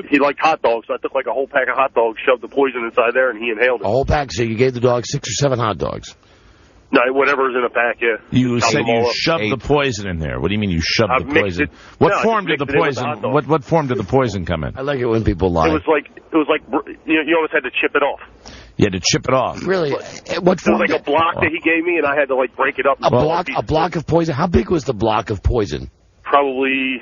he liked hot dogs, so I took like a whole pack of hot dogs, shoved the poison inside there, and he inhaled it. A whole pack? So you gave the dog 6 or 7 hot dogs? No, whatever's in a pack, yeah. You said you shoved the poison in there. What do you mean you shoved the poison? What form did the poison? What form did the poison come in? I like it when people lie. It was like you almost had to chip it off. You had to chip it off. Really? What form? It was like a block that he gave me, and I had to like break it up. A block of poison. How big was the block of poison? Probably,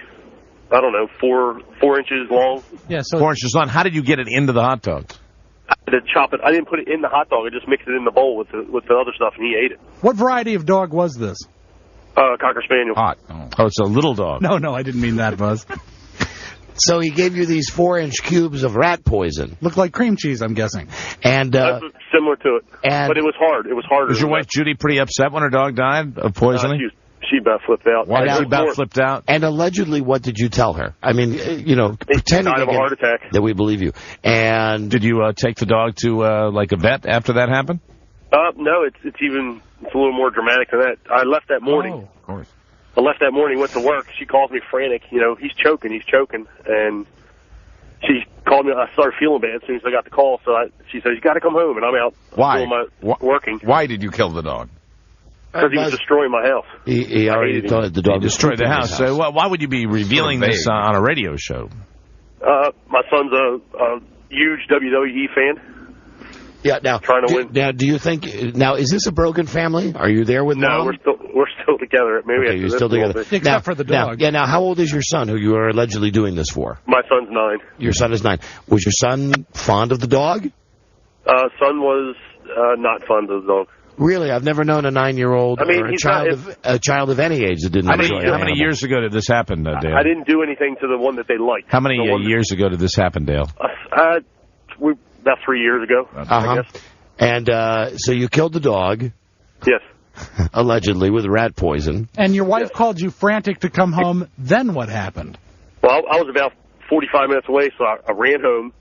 I don't know, 4 inches long. Yeah, so 4 inches long. How did you get it into the hot dogs? I had to chop it. I didn't put it in the hot dog. I just mixed it in the bowl with the other stuff, and he ate it. What variety of dog was this? Cocker Spaniel. Hot. Oh, it's a little dog. No, I didn't mean that, Buzz. So he gave you these 4-inch cubes of rat poison. Looked like cream cheese, I'm guessing. And similar to it. But it was hard. It was harder. Was your wife Judy pretty upset when her dog died of poisoning? She about flipped out. Why did she about flipped out? And allegedly, what did you tell her? I mean, pretending died of a heart attack. that we believe you. And did you take the dog to like a vet after that happened? No, it's a little more dramatic than that. I left that morning. Oh, of course. I left that morning, went to work. She calls me frantic. He's choking, and she called me. I started feeling bad as soon as I got the call. So she said, "You got to come home," and I'm out. Why? Working. Why did you kill the dog? Because he was destroying my house. He already thought the dog destroyed the house. So why would you be revealing this on a radio show? My son's a huge WWE fan. Yeah. Now, trying to win. Now, do you think? Now, is this a broken family? Are you there with Mom? No, we're still together. Maybe you're still together. Except for the dog. Now, how old is your son, who you are allegedly doing this for? My son's 9. Your son is 9. Was your son fond of the dog? Son was not fond of the dog. Really, I've never known a 9-year-old or a child of any age that didn't enjoy it. How many years ago did this happen, Dale? I didn't do anything to the one that they liked. How many years ago did this happen, Dale? About 3 years ago, I guess. And so you killed the dog. Yes. Allegedly with rat poison. And your wife called you frantic to come home. Then what happened? Well, I was about 45 minutes away, so I ran home,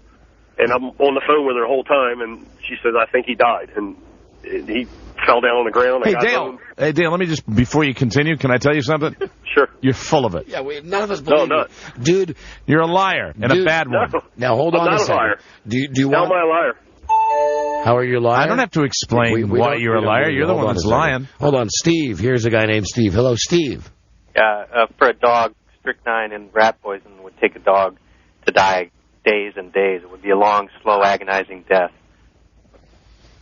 and I'm on the phone with her the whole time, and she says, "I think he died." And he fell down on the ground. Hey, Dale, let me just, before you continue, can I tell you something? Sure. You're full of it. Yeah, none of us believe you. Dude. You're a liar, and a bad one. No. Now, hold on a second. I'm not a liar. Do you want... How am I a liar? How are you lying? I don't have to explain why you're a liar. You're the one that's lying. Hold on, Steve. Here's a guy named Steve. Hello, Steve. For a dog, strychnine and rat poison would take a dog to die days and days. It would be a long, slow, agonizing death.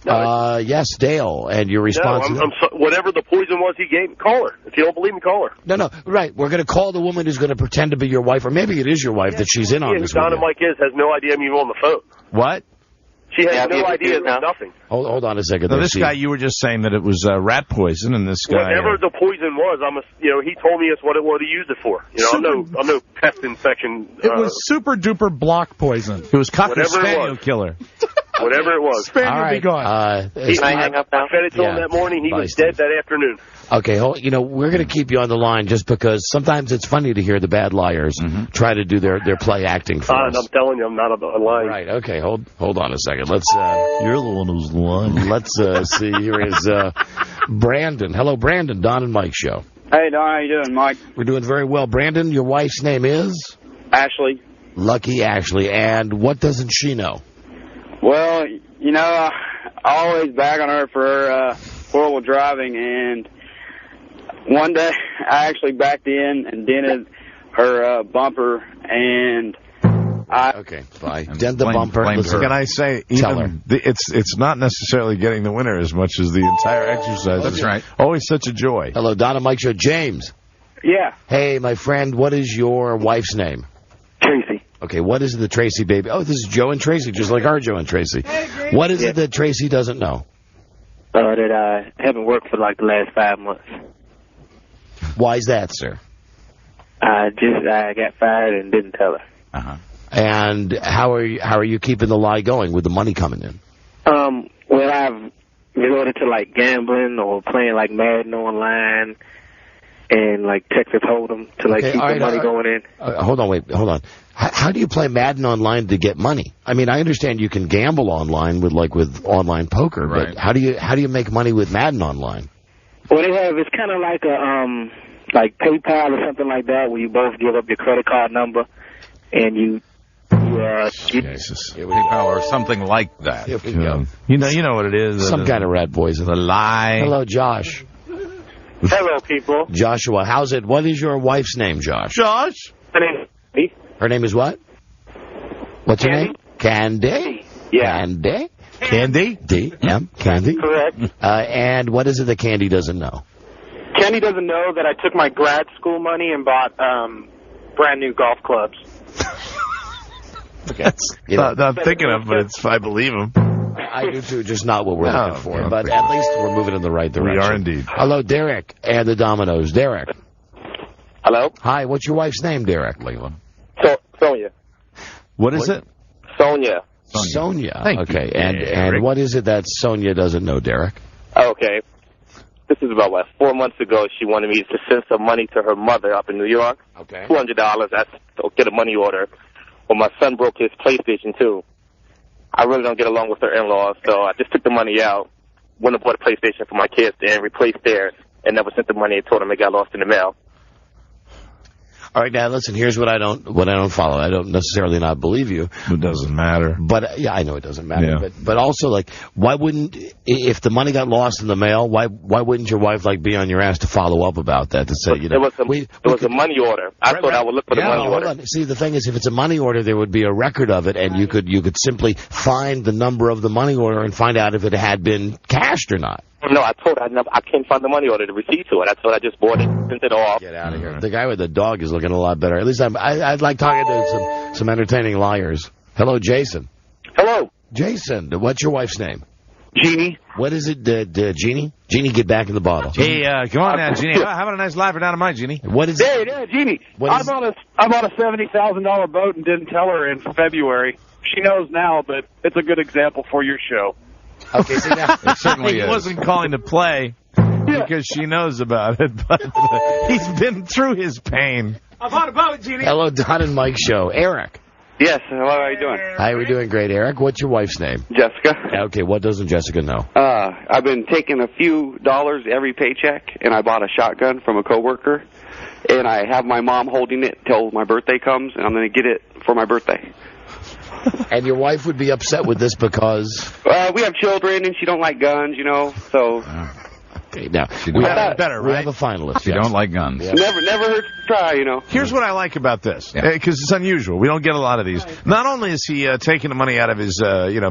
Yes, Dale, and your response... No, whatever the poison was he gave, call her. If you don't believe me, call her. No, right. We're going to call the woman who's going to pretend to be your wife, or maybe it is your wife that she's in on this. Don and Mike has no idea I'm even on the phone. What? She has no idea. Nothing. Hold on a second. Now, this guy, you were just saying that it was rat poison, and this guy... Whatever the poison was, he told me it's what he used it for. I'm no pest infection. It was super-duper block poison. It was Cocker Spaniel killer. Whatever it was. Spaniel be gone. I hang up now? I fed it to him that morning. He was dead that afternoon. Okay, we're going to keep you on the line just because sometimes it's funny to hear the bad liars try to do their play acting for us. I'm telling you, I'm not lying. Right, okay, hold on a second. Let's. You're the one who's lying. Let's see. Here is Brandon. Hello, Brandon. Don and Mike show. Hey, Don. How you doing, Mike? We're doing very well. Brandon, your wife's name is? Ashley. Lucky Ashley. And what doesn't she know? Well, I always bag on her for her horrible driving, and one day I actually backed in and dented her bumper, and Okay, bye. Dent the bumper. Listen, can I say, even it's not necessarily getting the winner as much as the entire exercise. That's right. Always such a joy. Hello, Don and Mike Show. James. Yeah. Hey, my friend, what is your wife's name? Tracy. Okay, what is it that Tracy, baby? Oh, this is Joe and Tracy, just like our Joe and Tracy. What is it that Tracy doesn't know? That I haven't worked for like the last 5 months. Why is that, sir? I got fired and didn't tell her. Uh-huh. And how are you keeping the lie going with the money coming in? Well, I've resorted to like gambling or playing like Madden online and like Texas Hold'em to like keep the money going in. Hold on. How do you play Madden online to get money? I mean, I understand you can gamble online with online poker, but how do you make money with Madden online? Well, it's kind of like a like PayPal or something like that, where you both give up your credit card number and you PayPal or something like that. Here we go. You know what it is. Some kind of rat poison. A lie. Hello, Josh. Hello, people. Joshua, how's it? What is your wife's name, Josh? Josh. Her name is Her name is what? What's her name? Candy. Yeah. Candy. Candy? D-M. Candy. Correct. And what is it that Candy doesn't know? Candy doesn't know that I took my grad school money and bought brand new golf clubs. Okay. I'm thinking of, but I believe him. I do too, just not what we're looking for. But at least we're moving in the right direction. We are indeed. Hello, Derek and the Dominoes. Derek. Hello? Hi, what's your wife's name, Derek? Leila. Sonia. What is it? Sonia. Sonia. Thank okay, you, and what is it that Sonia doesn't know, Derek? Okay. This is about, 4 months ago. She wanted me to send some money to her mother up in New York. Okay. $200. That's to get a money order. Well, my son broke his PlayStation 2. I really don't get along with her in-laws, so I just took the money out, went and bought a PlayStation for my kids and replaced theirs, and never sent the money and told them it got lost in the mail. All right, now listen. Here's what I don't follow. I don't necessarily not believe you. It doesn't matter. But yeah, I know it doesn't matter. Yeah. But also, like, why wouldn't, if the money got lost in the mail, why wouldn't your wife be on your ass to follow up about that, to say, It was a money order. I thought I would look for the money order. Hold on. See, the thing is, if it's a money order, there would be a record of it, and you could simply find the number of the money order and find out if it had been cashed or not. No, I told her I can't find the money order, the receipt to it. I thought I just bought it, sent it off. Get out of here. The guy with the dog is looking a lot better. At least I'd like talking to some entertaining liars. Hello, Jason. Hello. Jason, what's your wife's name? Jeannie. What is it, Jeannie? Jeannie, get back in the bottle. Hey, come on now, Jeannie. How about a nice lifer down to mine, Jeannie? What is it? Yeah, Jeannie. I bought a $70,000 boat and didn't tell her in February. She knows now, but it's a good example for your show. Okay, see now. It certainly is. He wasn't calling to play because she knows about it, but he's been through his pain. I bought a boat, Jeannie. Hello, Don and Mike Show. Eric. Yes, hello, how are you doing? Hi, we're doing great, Eric. What's your wife's name? Jessica. Okay, what doesn't Jessica know? I've been taking a few dollars every paycheck, and I bought a shotgun from a coworker, and I have my mom holding it till my birthday comes, and I'm going to get it for my birthday. And your wife would be upset with this because? We have children, and she don't like guns, so... Okay, now, we have a finalist. You don't like guns. Yeah. Never hurts to try, Here's what I like about this, because it's unusual. We don't get a lot of these. Not only is he taking the money out of his,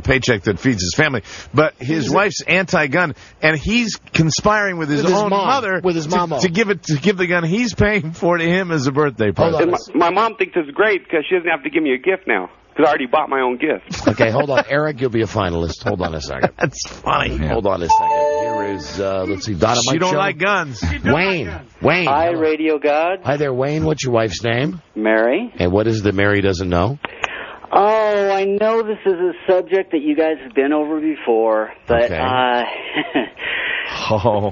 paycheck that feeds his family, but his wife's anti-gun, and he's conspiring with his own mother with his mama to give the gun he's paying for to him as a birthday present. And my mom thinks it's great because she doesn't have to give me a gift now. Because I already bought my own gift. Okay, hold on. Eric, you'll be a finalist. Hold on a second. That's funny. Yeah. Hold on a second. Here is, let's see, Donna Mike She don't Show. like guns. Wayne. Wayne. Hi, Radio God. Hi there, Wayne. What's your wife's name? Mary. And what is it that Mary doesn't know? Oh, I know this is a subject that you guys have been over before, but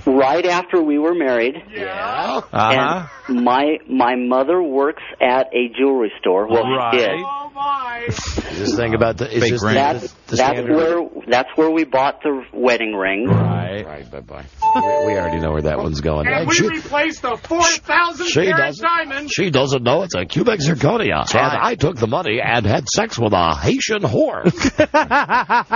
right after we were married, and my mother works at a jewelry store. Well, she did. Is this thing about the fake ring? That's where we bought the wedding ring. Right. Bye. We already know where that one's going. And we replaced the 4,000-carat diamond. She doesn't know it's a cubic zirconia. And I took the money and had sex with a Haitian whore.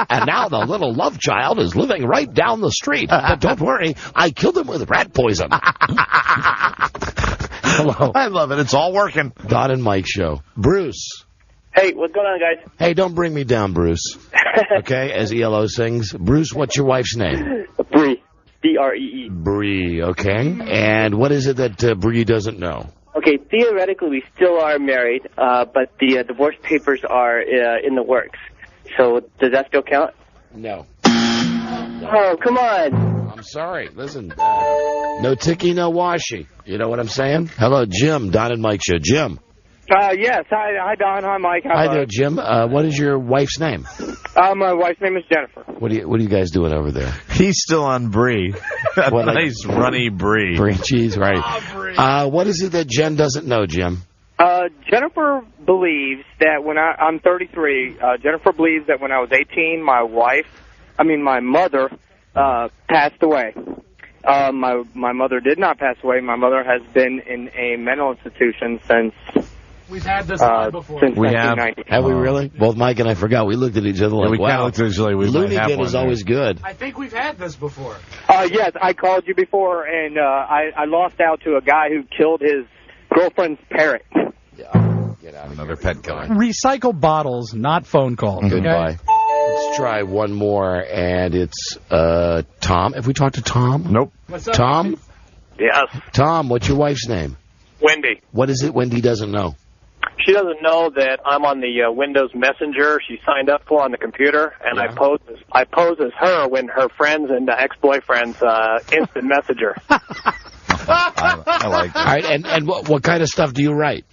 And now the little love child is living right down the street. But don't worry, I killed him with rat poison. Hello. I love it. It's all working. Don and Mike Show. Bruce. Hey, what's going on, guys? Hey, don't bring me down, Bruce. Okay, as ELO sings. Bruce, what's your wife's name? Bree. B-R-E-E. Bree, okay. And what is it that Bree doesn't know? Okay, theoretically, we still are married, but the divorce papers are in the works. So does that still count? No. Oh, come on. I'm sorry. Listen, no ticky, no washy. You know what I'm saying? Hello, Jim, Don and Mike Show. Jim. Yes. Hi, Don. Hi, Mike. Hi there, Jim. What is your wife's name? My wife's name is Jennifer. What are you guys doing over there? He's still on Brie. Nice runny Brie. Brie cheese, right. What is it that Jen doesn't know, Jim? Jennifer believes that when I'm 33, Jennifer believes that when I was 18, my mother passed away. My mother did not pass away. My mother has been in a mental institution since... We've had this before. Since we 1990. Have we really? Both Mike and I forgot. We looked at each other like, we wow. looked at each other like we Looney might have Bin one is there. always good. I think we've had this before. Yes, I called you before, and I lost out to a guy who killed his girlfriend's parrot. Get out. Another pet killer. Recycle bottles, not phone calls. Goodbye. Let's try one more, and it's Tom. Have we talked to Tom? Nope. What's up, Tom? Yes. Tom, what's your wife's name? Wendy. What is it Wendy doesn't know? She doesn't know that I'm on the Windows Messenger she signed up for on the computer, and I pose as her when her friends and ex-boyfriends instant messenger. I like that. All right, and what kind of stuff do you write?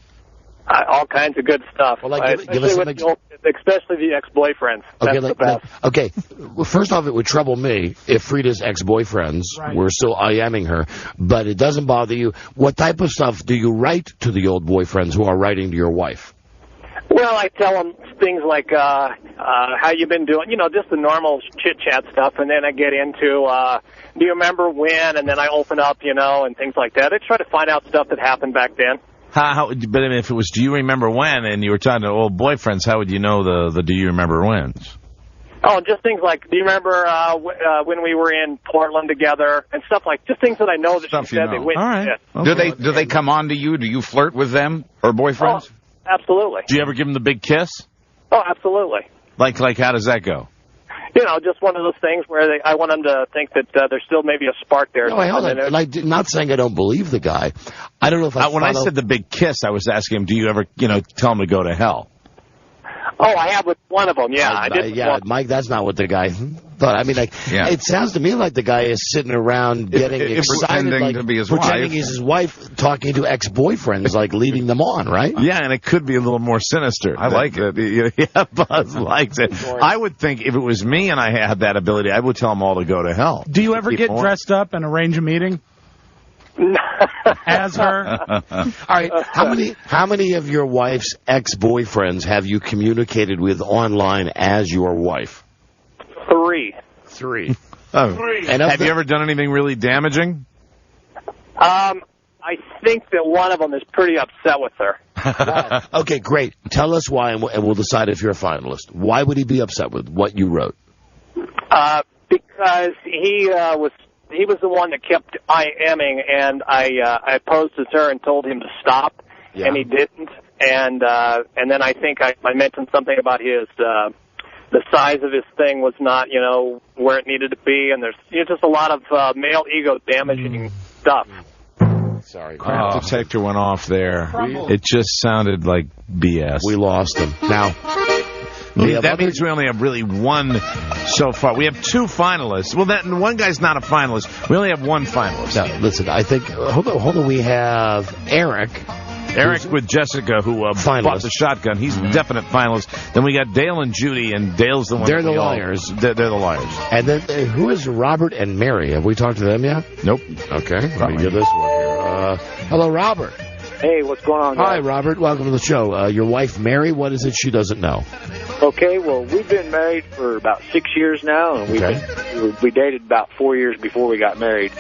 All kinds of good stuff. Well, give us some especially the ex-boyfriends. That's the best. Okay, well, first off, it would trouble me if Frida's ex-boyfriends were still IMing her, but it doesn't bother you. What type of stuff do you write to the old boyfriends who are writing to your wife? Well, I tell them things like how you been doing, just the normal chit-chat stuff, and then I get into, do you remember when, and then I open up, and things like that. I try to find out stuff that happened back then. But I mean, if it was do you remember when, and you were talking to old boyfriends, how would you know the do you remember whens? Oh, just things like, do you remember when we were in Portland together, and stuff like, just things that I know that Stuff she said you know. they went. All right. Yeah. Do they come on to you? Do you flirt with them or boyfriends? Oh, absolutely. Do you ever give them the big kiss? Oh, absolutely. Like how does that go? Just one of those things where I want them to think that there's still maybe a spark there. No, wait, hold on. Like, not saying I don't believe the guy. I don't know if When I said the big kiss, I was asking him, do you ever, tell him to go to hell? Oh, I have with one of them, yeah. I did. Yeah, Mike, that's not what the guy thought. I mean, It sounds to me like the guy is sitting around getting excited, pretending to be his pretending wife. he's his wife, talking to ex-boyfriends, like leading them on, right? Yeah, and it could be a little more sinister. I like it. Yeah, Buzz likes it. I would think if it was me and I had that ability, I would tell them all to go to hell. Do you ever get dressed up and arrange a meeting? As her? All right. How many of your wife's ex-boyfriends have you communicated with online as your wife? 3. 3. Oh. 3. And have you ever done anything really damaging? I think that one of them is pretty upset with her. Okay, great. Tell us why, and we'll decide if you're a finalist. Why would he be upset with what you wrote? Because he was the one that kept IMing, and I posed as her and told him to stop, and he didn't. And then I think I mentioned something about his the size of his thing was not where it needed to be, and there's just a lot of male ego damaging stuff. Sorry, crap detector went off there. It just sounded like BS. We lost him. Now. That means we only have really one so far. We have 2 finalists. Well, one guy's not a finalist. We only have 1 finalist. Now, listen, I think, hold on, we have Eric. Eric with Jessica, who bought the shotgun. He's a definite finalist. Then we got Dale and Judy, and Dale's the one. They're the liars. They're the liars. And then who is Robert and Mary? Have we talked to them yet? Nope. Okay, let me get this one here. Hello, Robert. Hey, what's going on, guys? Hi, Robert. Welcome to the show. Your wife, Mary, what is it she doesn't know? Okay, well, we've been married for about 6 years now, and we dated about 4 years before we got married.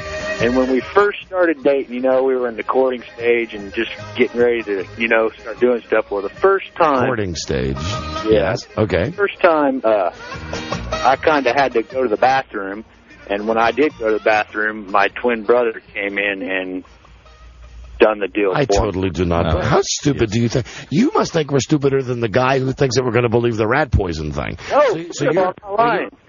And when we first started dating, we were in the courting stage and just getting ready to, start doing stuff. Well, the first time... Courting stage. Yeah. Yes. Okay. The first time, I kind of had to go to the bathroom, and when I did go to the bathroom, my twin brother came in and done the deal I for him. totally do not. No. How stupid do you think? You must think we're stupider than the guy who thinks that we're going to believe the rat poison thing. No,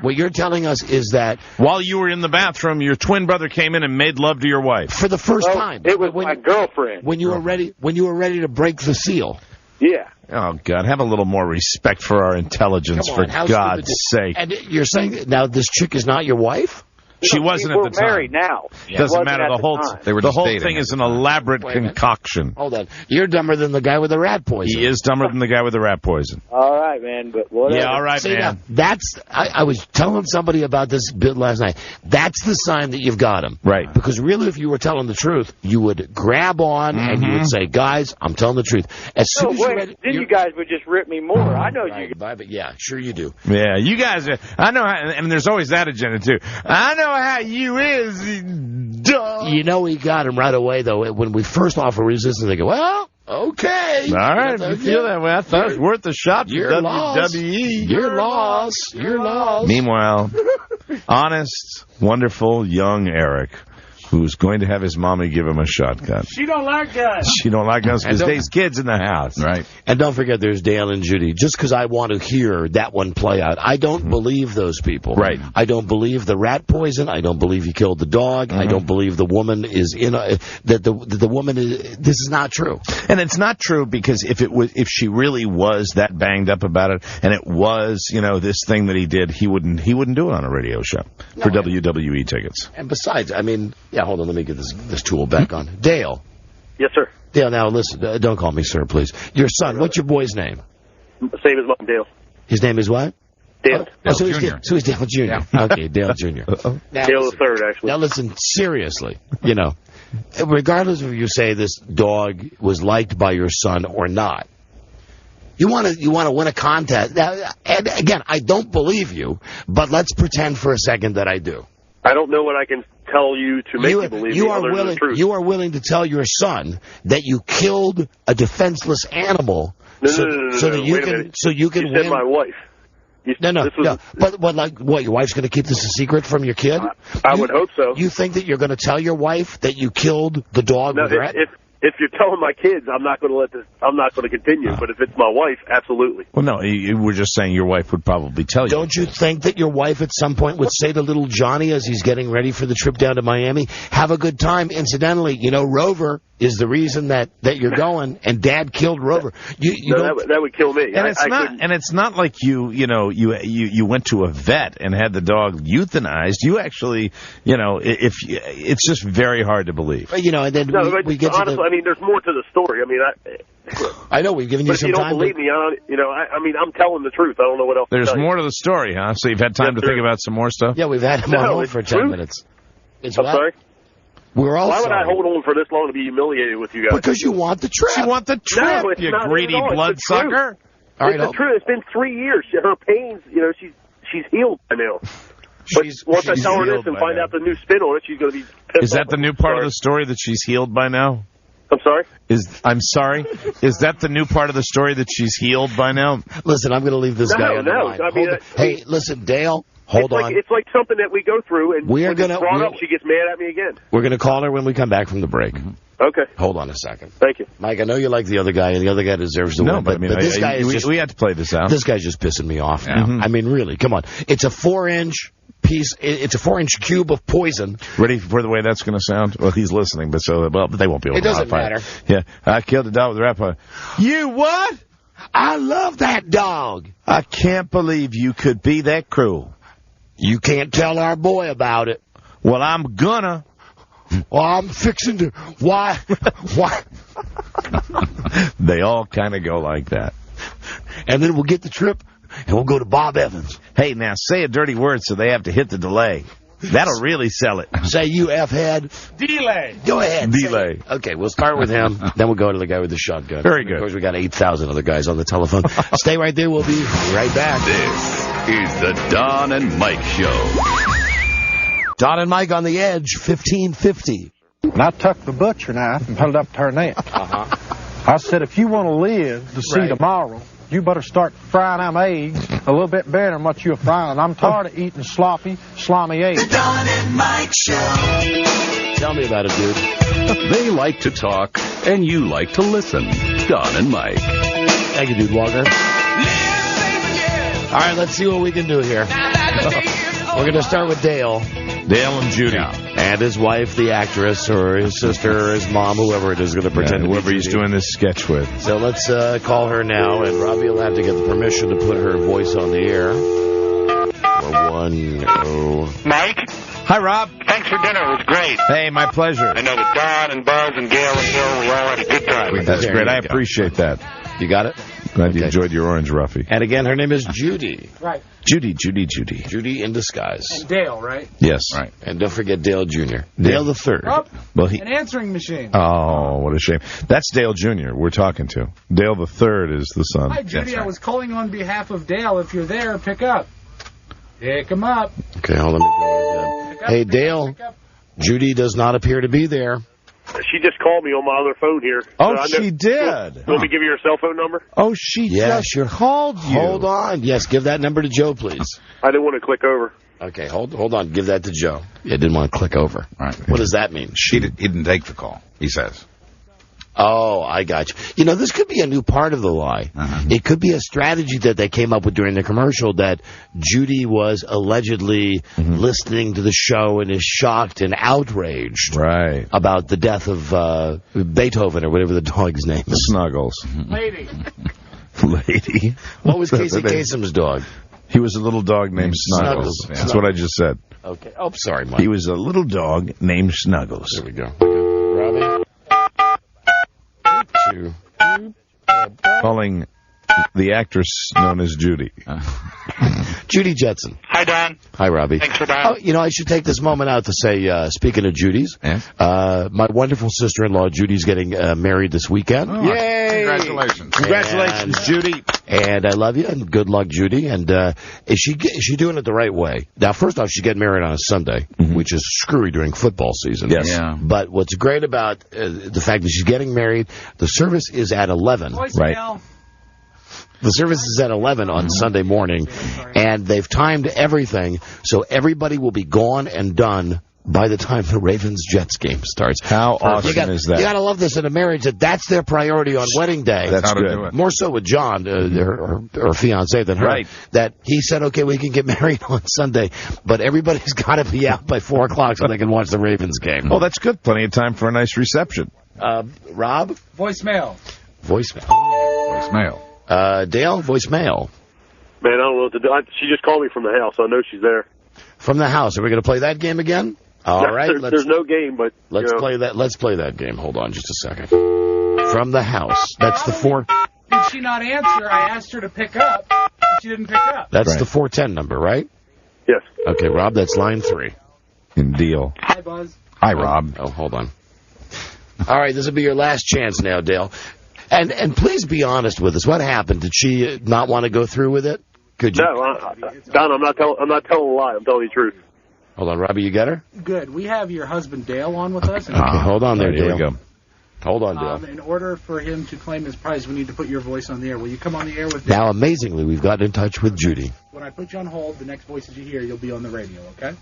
what you're telling us is that while you were in the bathroom, your twin brother came in and made love to your wife for the first time. It was my girlfriend. When you were ready to break the seal. Yeah. Oh, God, have a little more respect for our intelligence, for God's sake. And you're saying that now this chick is not your wife? She wasn't at the time. We're married now. Doesn't matter. The whole thing is an elaborate concoction. Hold on. You're dumber than the guy with the rat poison. He is dumber than the guy with the rat poison. All right, man, but whatever. Yeah, all right, man. Now, I was telling somebody about this bit last night. That's the sign that you've got him. Right. Because really, if you were telling the truth, you would grab on and you would say, guys, I'm telling the truth. As soon as you're ready, then you guys would just rip me more. I know you. But yeah, sure you do. Yeah, you guys. I know how, and there's always that agenda too. I know how you is. Duh. You know we got him right away though. When we first offer resistance, they go, well, okay. All right, if you feel that way, I thought it was worth a shot for You're WWE. You're lost. You're lost. Meanwhile, honest, wonderful young Eric, who's going to have his mommy give him a shotgun. She don't like guns. She don't like guns because there's kids in the house. Right. And don't forget there's Dale and Judy. Just because I want to hear that one play out, I don't believe those people. Right. I don't believe the rat poison. I don't believe he killed the dog. I don't believe the woman is that the woman is. This is not true. And it's not true because if she really was that banged up about it, and it was this thing that he did, he wouldn't do it on a radio show for WWE tickets. And besides, I mean, yeah. Hold on, let me get this tool back on. Dale. Yes, sir. Dale, now listen. Don't call me sir, please. Your son. What's your boy's name? Same as mine, Dale. His name is what? Dale. So he's Dale Jr. Yeah. Okay, Dale Jr. Now, Dale the third, actually. Now listen, seriously, regardless of you say this dog was liked by your son or not, you want to win a contest. Now, and again, I don't believe you, but let's pretend for a second that I do. I don't know what I can tell you to make you believe me other than the truth. You are willing to tell your son that you killed a defenseless animal so that you can you win. said my wife. No. But like, what? Your wife's going to keep this a secret from your kid? I would hope so. You think that you're going to tell your wife that you killed the dog with rat? If you're telling my kids, I'm not going to continue. But if it's my wife, absolutely. Well, no, you were just saying your wife would probably tell you. Don't you think that your wife at some point would say to little Johnny as he's getting ready for the trip down to Miami, have a good time? Incidentally, Rover is the reason that you're going, and Dad killed Rover. That would kill me. And it's not like you went to a vet and had the dog euthanized. You actually, it's just very hard to believe. And then we get honestly, to I mean, there's more to the story. I mean, I know we've given you some time. But if you don't believe me, I'm telling the truth. I don't know what else. There's more to the story, huh? So you've had time to think about some more stuff. Yeah, we've had him on hold for 10 minutes. I'm sorry. Why would I hold on for this long to be humiliated with you guys? Because you want the trip. You want the trip, no, you greedy bloodsucker. All right, it's the truth. It's been 3 years. Her pains, she's healed by now. But once I tell her this and find out the new spin on it, she's going to be pissed. Is that the new part of the story that she's healed by now? I'm sorry? I'm sorry? Is that the new part of the story that she's healed by now? Listen, I'm going to leave this guy on the line. I mean, hey, listen, Dale. Hold on. It's like something that we go through, and when it's brought up, she gets mad at me again. We're going to call her when we come back from the break. Okay. Hold on a second. Thank you. Mike, I know you like the other guy, and the other guy deserves to win. But I mean, this guy is just... We had to play this out. This guy's just pissing me off now. I mean, really, come on. It's a 4-inch piece. It's a 4-inch cube of poison. Ready for the way that's going to sound? Well, he's listening, but they won't be able to modify it. Doesn't matter. Yeah. I killed a dog with a rat poison. You what? I love that dog. I can't believe you could be that cruel. You can't tell our boy about it. Well, I'm gonna. Well, I'm fixing to. Why? They all kind of go like that. And then we'll get the trip, and we'll go to Bob Evans. Hey, now, say a dirty word so they have to hit the delay. That'll really sell it. Say you F-head. Delay. Go ahead. Delay. Okay, we'll start with him. Then we'll go to the guy with the shotgun. Very good. Of course, we got 8,000 other guys on the telephone. Stay right there. We'll be right back. This is the Don and Mike Show. Don and Mike on the edge, 1550. And I tucked the butcher knife and put it up to her neck. I said, if you want to live to see tomorrow, you better start frying them eggs a little bit better than what you're frying. I'm tired of eating sloppy, slimy eggs. The Don and Mike Show. Tell me about it, dude. They like to talk, and you like to listen. Don and Mike. Thank you, dude Walker. All right, let's see what we can do here. We're going to start with Dale. Dale and Judy. And his wife, the actress, or his sister, or his mom, whoever it is going to pretend to be whoever he's doing this sketch with. So let's call her now, and Robbie will have to get the permission to put her voice on the air. Mike? Hi, Rob. Thanks for dinner. It was great. Hey, my pleasure. I know that Don and Buzz and Gail and Bill, we all had a good time. That's great. I appreciate that. You got it? Glad you enjoyed your orange roughy. And again, her name is Judy. Right. Judy. Judy in disguise. And Dale, right? Yes. Right. And don't forget Dale Jr. Dale the Third. Oh, well, an answering machine. Oh, what a shame. That's Dale Jr. we're talking to. Dale the Third is the son. Hi, Judy. I was calling on behalf of Dale. If you're there, pick up. Pick him up. Okay, hold on. Hey, Dale. Judy does not appear to be there. She just called me on my other phone here. Oh, she did. You want me to give you her cell phone number? Oh, she just called you. Hold on. Yes, give that number to Joe, please. I didn't want to click over. Okay, hold on. Give that to Joe. Yeah, didn't want to click over. All right. What does that mean? He didn't take the call, he says. Oh, I got you. You know, this could be a new part of the lie. It could be a strategy that they came up with during the commercial that Judy was allegedly listening to the show and is shocked and outraged about the death of Beethoven or whatever the dog's name is. Snuggles. Lady. Lady. What was Casey Kasem's dog? He was a little dog named Snuggles. That's what I just said. Okay. Oh, sorry, Mike. He was a little dog named Snuggles. There we go. Robbie? Calling the actress known as Judy. Judy Jetson. Hi, Don. Hi, Robbie. Thanks for that. Oh, you know, I should take this moment out to say, speaking of Judy's, my wonderful sister-in-law, Judy's getting married this weekend. Oh, yay! Congratulations. Congratulations, Judy. And I love you, and good luck, Judy. And is she doing it the right way? Now, first off, she's getting married on a Sunday, which is screwy during football season. Yes. Yeah. But what's great about the fact that she's getting married, the service is at 11. Right. The service is at 11 on Sunday morning, and they've timed everything, so everybody will be gone and done by the time the Ravens-Jets game starts. How awesome is that? You got to love this in a marriage, that's their priority on wedding day. That's good. More so with John, her fiancé, than her. Right. That he said, okay, we can get married on Sunday, but everybody's got to be out by 4 o'clock so they can watch the Ravens game. Oh, that's good. Plenty of time for a nice reception. Rob? Voicemail. Voicemail. Dale, voicemail. Man, I don't know what to do. She just called me from the house, so I know she's there. From the house. Are we going to play that game again? All right. There's no game, but let's play that. Let's play that game. Hold on just a second. From the house. That's the 4. Did she not answer? I asked her to pick up, but she didn't pick up. That's the 410 number, right? Yes. Okay, Rob, that's line 3. In deal. Hi, Buzz. Hi, Rob. Oh, hold on. All right, this will be your last chance now, Dale. And please be honest with us. What happened? Did she not want to go through with it? Could you? No, Don, I'm not telling a lie. I'm telling the truth. Hold on, Robbie, you got her? Good. We have your husband Dale on with us. Okay, hold on there, Dale. Here we go. Hold on, Dale. In order for him to claim his prize, we need to put your voice on the air. Will you come on the air with Dale? Now, amazingly, we've gotten in touch with Judy. When I put you on hold, the next voices you hear, you'll be on the radio, okay?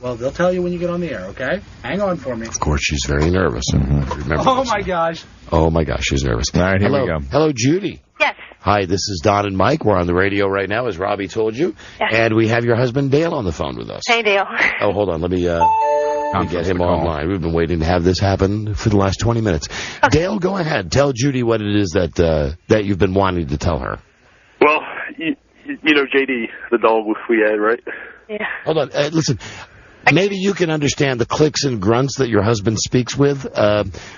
Well, they'll tell you when you get on the air, okay? Hang on for me. Of course, she's very nervous. Remember Oh, my gosh. Oh, my gosh, she's nervous. All right, here we go. Hello, Judy. Yes. Hi, this is Don and Mike. We're on the radio right now, as Robbie told you. Yes. And we have your husband, Dale, on the phone with us. Hey, Dale. Oh, hold on. Let me get him online. We've been waiting to have this happen for the last 20 minutes. Okay. Dale, go ahead. Tell Judy what it is that you've been wanting to tell her. Well, you know JD, the dog we had, right? Yeah. Hold on. Listen. Maybe you can understand the clicks and grunts that your husband speaks with,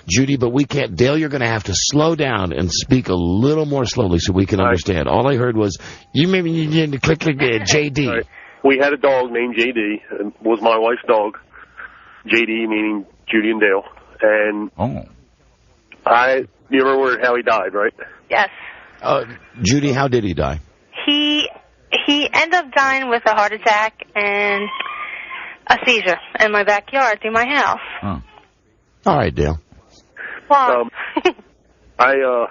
Judy, but we can't. Dale, you're going to have to slow down and speak a little more slowly so we can understand. All I heard was, you maybe need to click JD. Right. We had a dog named JD, and was my wife's dog. JD meaning Judy and Dale. And you remember how he died, right? Yes. Judy, how did he die? He ended up dying with a heart attack and a seizure in my backyard through my house. Oh. All right, Dale. Well, I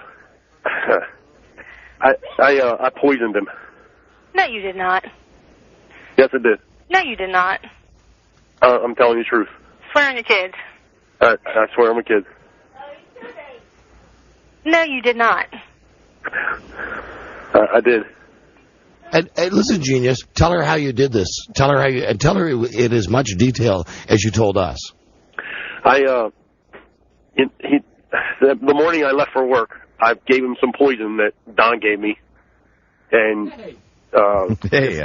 poisoned him. No, you did not. Yes, I did. No, you did not. I'm telling you the truth. Swear on your kids. I swear I'm a kid. No, you did not. I did. And listen, genius, tell her how you did this. Tell her in as much detail as you told us. The morning I left for work, I gave him some poison that Don gave me, and hey, I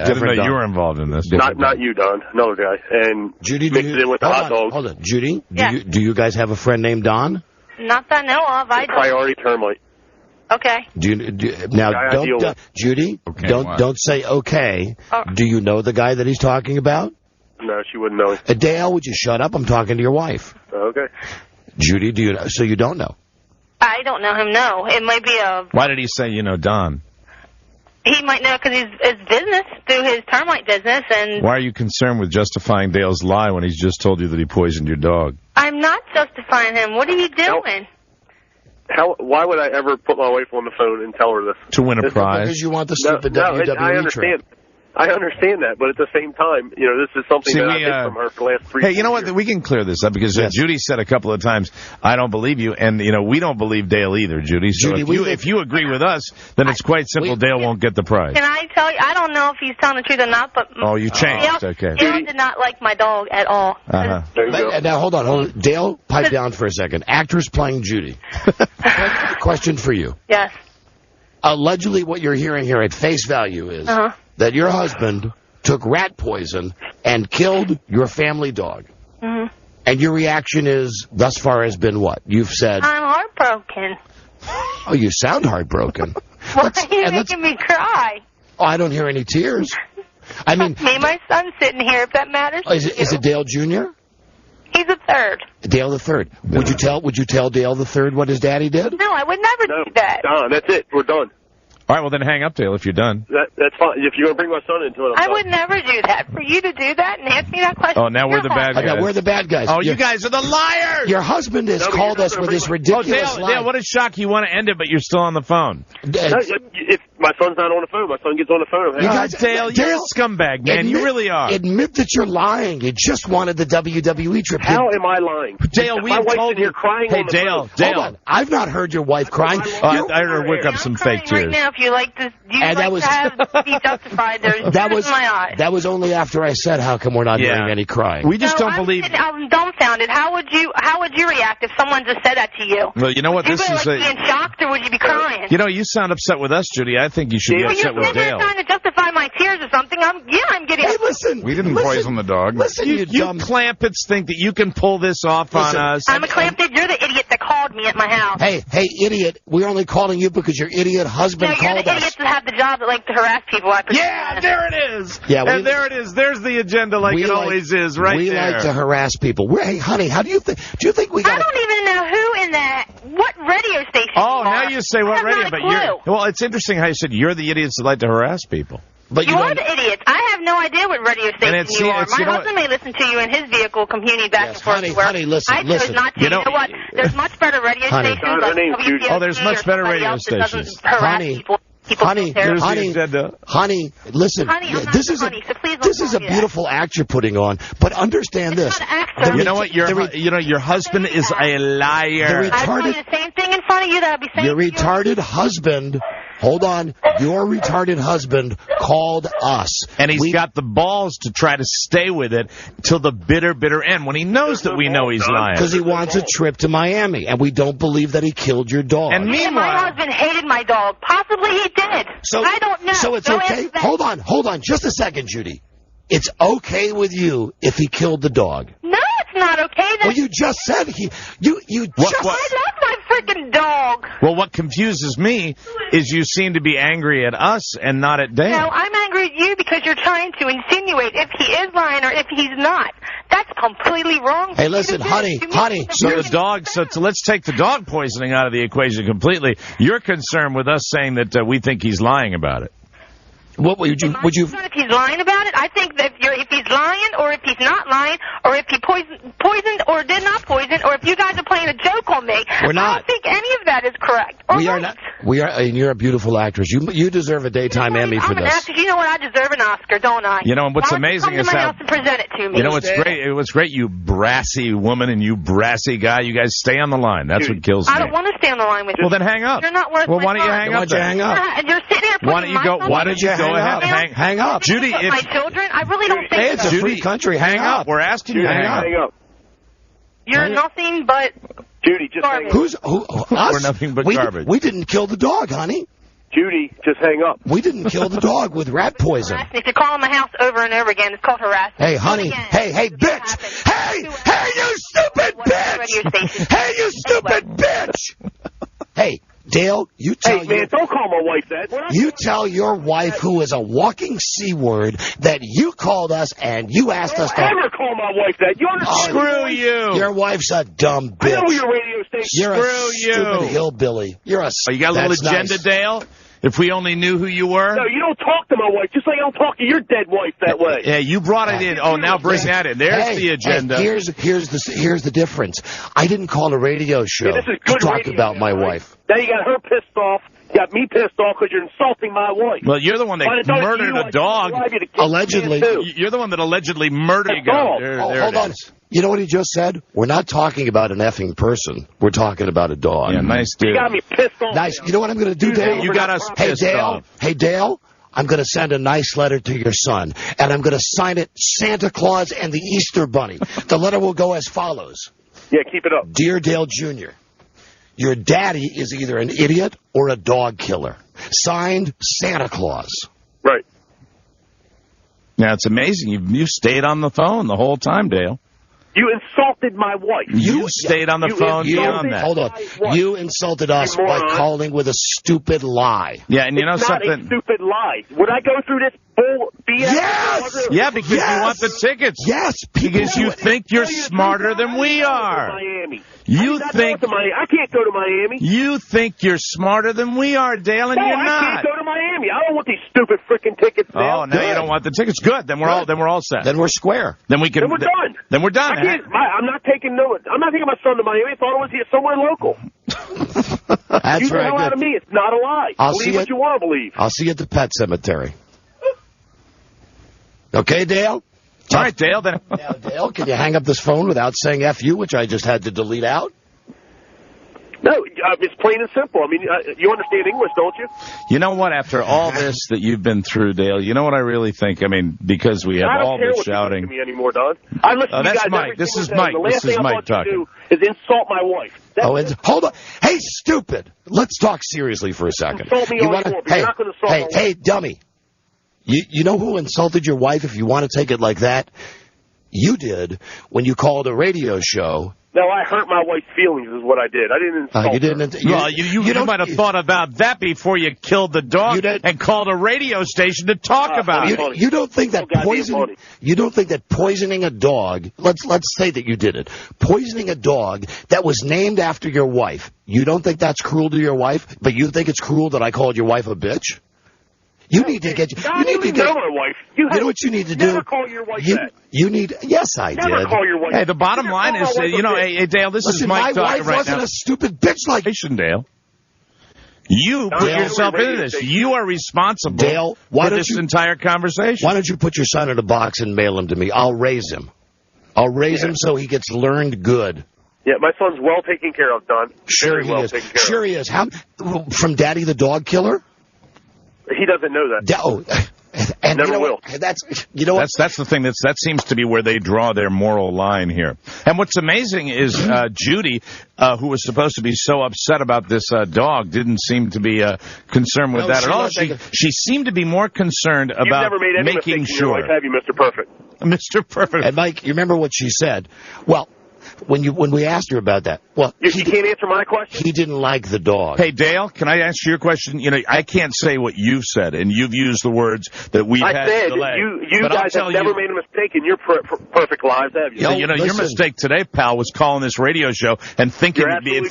didn't know you were involved in this. Not you, Don, another guy, and Judy, mixed it in with the hot dog. Hold on, Judy, do you guys have a friend named Don? Not that I know of. I don't. Priority termite. Okay. Judy, don't say okay. Do you know the guy that he's talking about? No, she wouldn't know. Dale, would you shut up? I'm talking to your wife. Okay. Judy, do you know? So you don't know? I don't know him, no. It might be a... Why did he say you know Don? He might know because it's business, through his termite business, and... Why are you concerned with justifying Dale's lie when he's just told you that he poisoned your dog? I'm not justifying him. What are you doing? Why would I ever put my wife on the phone and tell her this? To win a prize? Because you want the stupid WWE trip. I understand that, but at the same time, this is something that I hid from her for the last 3 years. Hey, you know what? We can clear this up because Judy said a couple of times, I don't believe you, and, we don't believe Dale either, Judy. So if you agree with us, then it's quite simple. Dale won't get the prize. Can I tell you, I don't know if he's telling the truth or not, but... Oh, you changed, okay. Dale did not like my dog at all. There you go. Now, hold on. Dale, pipe down for a second. Actress playing Judy. Question for you. Yes. Allegedly, what you're hearing here at face value is that your husband took rat poison and killed your family dog. Mm-hmm. And your reaction is, thus far, has been what? You've said... I'm heartbroken. Oh, you sound heartbroken. Why are you making me cry? Oh, I don't hear any tears. I mean... Me and my son's sitting here, if that matters. Is it Dale Jr.? He's a third. Dale the third. Would you tell Dale the third what his daddy did? No, I would never do that. Don, that's it. We're done. All right, well, then hang up, Dale, if you're done. That's fine. If you're going to bring my son into it, I would never do that. For you to do that and ask me that question. Oh, now we're the bad guys. Now we're the bad guys. Oh, you guys are the liars! Your husband has called us with this ridiculous lie. Dale, what a shock. You want to end it, but you're still on the phone. If my son's not on the phone, my son gets on the phone. Dale, you're a scumbag, man. You really are. Admit that you're lying. You just wanted the WWE trip. How am I lying? Dale, we told you. Crying on the phone. Hold on. I've not heard your wife crying. I heard her whip up some fake tears. Right now, if you like to... to be justified. There's tears in my eyes. That was only after I said, how come we're not hearing any crying? We just don't believe... I'm dumbfounded. How would you react if someone just said that to you? Well, you know what? Would you be in shocked, or would you be crying? You sound upset with us, Judy. I think you should be upset with Dale. You're trying to justify my tears or something. I'm getting... Hey, listen. We didn't poison the dog. Listen, you clampets think that you can pull this off on us. I'm a clampet. You're the idiot that called me at my house. Hey, idiot. We're only calling you because your idiot husband called us. You're the idiot that have the job that like to harass people. Yeah, there it is. Yeah, there it is. There's the agenda always is, right we there. We like to harass people. Hey, honey, how do you think? Do you think we got? I don't even know what radio station. Oh, now you say what radio, but well, it's interesting how you said you're the idiots that like to harass people. But you are the idiots. I have no idea what radio station you are. My husband may listen to you in his vehicle commuting back and forth to work. Honey, listen. I chose not to. You know what? There's much better radio stations. There's much better radio stations. Honey, listen. This is a beautiful act you're putting on, but understand this. You know what? Your husband is a liar. I tell you the same thing in front of you that I'll be saying. Your retarded husband. Hold on. Your retarded husband called us. And he's got the balls to try to stay with it till the bitter, bitter end when he knows that we know he's lying. Because he wants a trip to Miami, and we don't believe that he killed your dog. And meanwhile... My husband hated my dog. Possibly he did. I don't know. So it's okay? Hold on. Just a second, Judy. It's okay with you if he killed the dog. No, it's not okay. Well, you just said I love my freaking dog. Well, what confuses me is you seem to be angry at us and not at Dale. No, I'm angry at you because you're trying to insinuate if he is lying or if he's not. That's completely wrong. Hey, listen, honey. So let's take the dog poisoning out of the equation completely. You're concerned with us saying that we think he's lying about it. What would you? If he's lying about it, I think that if he's lying, or if he's not lying, or if he poisoned or did not poison, or if you guys are playing playing a joke on me. We're not. I don't think any of that is correct. We are not. We are, and you're a beautiful actress. You deserve a daytime Emmy for I'm an this. actress. You know what? I deserve an Oscar, don't I? You know, and what's Why don't you amazing come is to my how... house and present it to me. You know what's great? What's great, you brassy woman and you brassy guy, you guys stay on the line. That's what kills me. I don't want to stay on the line with you. Well, then hang up. You're not worth Well, my why don't you time. hang up then? You're sitting here Why don't you go? Why don't you go ahead? Hang up. Judy, if my children? I really don't think Hey, it's a so. free country. Hang up. We're asking you to hang up. You're nothing but Judy, just hang up. Who's us? We're nothing but garbage. We didn't kill the dog, honey. Judy, just hang up. We didn't kill the dog with rat poison. If you're calling my house over and over again, it's called harassment. Hey, honey. Hey, bitch. Hey, you stupid bitch. Hey, you stupid bitch. Hey, Dale, you tell man, don't call my wife that. You tell your wife, who is a walking C word, that you called us and you asked us to... Never call my wife that. You understand? Screw you. Your wife's a dumb bitch. I know your radio station. You're Screw a stupid hillbilly. You're a... You got a little agenda, nice. Dale? If we only knew who you were? No, you don't talk to my wife, just like I don't talk to your dead wife that way. Yeah, you brought it in. Oh, now bring that in. There's the agenda. Hey, here's the difference. I didn't call a radio show Yeah, this is to good talk radio, about my right? wife. Now you got her pissed off. You got me pissed off because you're insulting my wife. Well, you're the one that murdered a dog. Allegedly. You're the one that allegedly murdered a dog. There hold on. You know what he just said? We're not talking about an effing person. We're talking about a dog. Yeah, nice dude. You got me pissed off. Nice. You know what I'm going to do, Dale? You got us pissed off. Hey, Dale. I'm going to send a nice letter to your son, and I'm going to sign it Santa Claus and the Easter Bunny. The letter will go as follows. Yeah, keep it up. Dear Dale Jr., your daddy is either an idiot or a dog killer. Signed, Santa Claus. Right. Now, it's amazing. You stayed on the phone the whole time, Dale. You insulted my wife. You stayed on the phone beyond that. Hold on. You insulted us by calling with a stupid lie. Yeah, and you know It's not something? a stupid lie. Would I go through this bull BS? Yes! Yeah, because you want the tickets. Yes, because you think you're smarter than we are. Miami. You think I can't go to Miami. You think you're smarter than we are, Dale, and No, you're I not. can't go to Miami. I don't want these stupid freaking tickets. Oh, now you don't want the tickets. Good. Then we're all set. Then we're square. Then we can. Then we're done. Then we're done. I'm not taking my son to Miami. I thought it was here somewhere local. That's you the hell right. out of me. It's not a lie. Believe what you want to believe. I'll see you at the pet cemetery. Okay, Dale? All right, Dale. Then. Now, Dale, can you hang up this phone without saying F you, which I just had to delete out? No, it's plain and simple. I mean, you understand English, don't you? You know what? After all this that you've been through, Dale, you know what I really think? I mean, because we have all this shouting. I don't care what you think of me anymore, Don. I listen to you that's guys Mike. every This single is day. Mike. The last This is thing I Mike want you to talking. do is insult my wife. Hold on. Hey, stupid. Let's talk seriously for a second. Insult me all you want, but you're not going to insult my wife. Hey, dummy. You know who insulted your wife, if you want to take it like that? You did when you called a radio show. No, I hurt my wife's feelings is what I did. I didn't insult You didn't. Well, you might have thought about that before you killed the dog and called a radio station to talk about it. You don't think that poisoning? You don't think that poisoning a dog? Let's say that you did it. Poisoning a dog that was named after your wife. You don't think that's cruel to your wife? But you think it's cruel that I called your wife a bitch? You need to get. I don't even know my wife. You know what you need to do? Never call your wife that. You need. Yes, I Never did. call your wife. Hey, the bottom line is, hey, Dale, this is Mike talking right now. My wife wasn't a stupid bitch like Dale. You put yourself into this. You are responsible Dale, for this entire conversation. Why don't you put your son in a box and mail him to me? I'll raise him. I'll raise him so he gets learned good. Yeah, my son's well taken care of, Don. Sure he is. Sure he is. From Daddy the dog killer? He doesn't know that. And never will. That's the thing. That seems to be where they draw their moral line here. And what's amazing is Judy, who was supposed to be so upset about this dog, didn't seem to be concerned with that at all. She seemed to be more concerned about You've never made any making mistakes in sure. your life, have you, Mr. Perfect? Mr. Perfect. And Mike, you remember what she said? Well, when we asked her about that, she can't answer my question. He didn't like the dog. Hey, Dale, can I ask you a question? You know, I can't say what you've said, and you've used the words that we've had said delay. You guys have never made a mistake in your perfect lives, have you? Your mistake today, pal, was calling this radio show and thinking in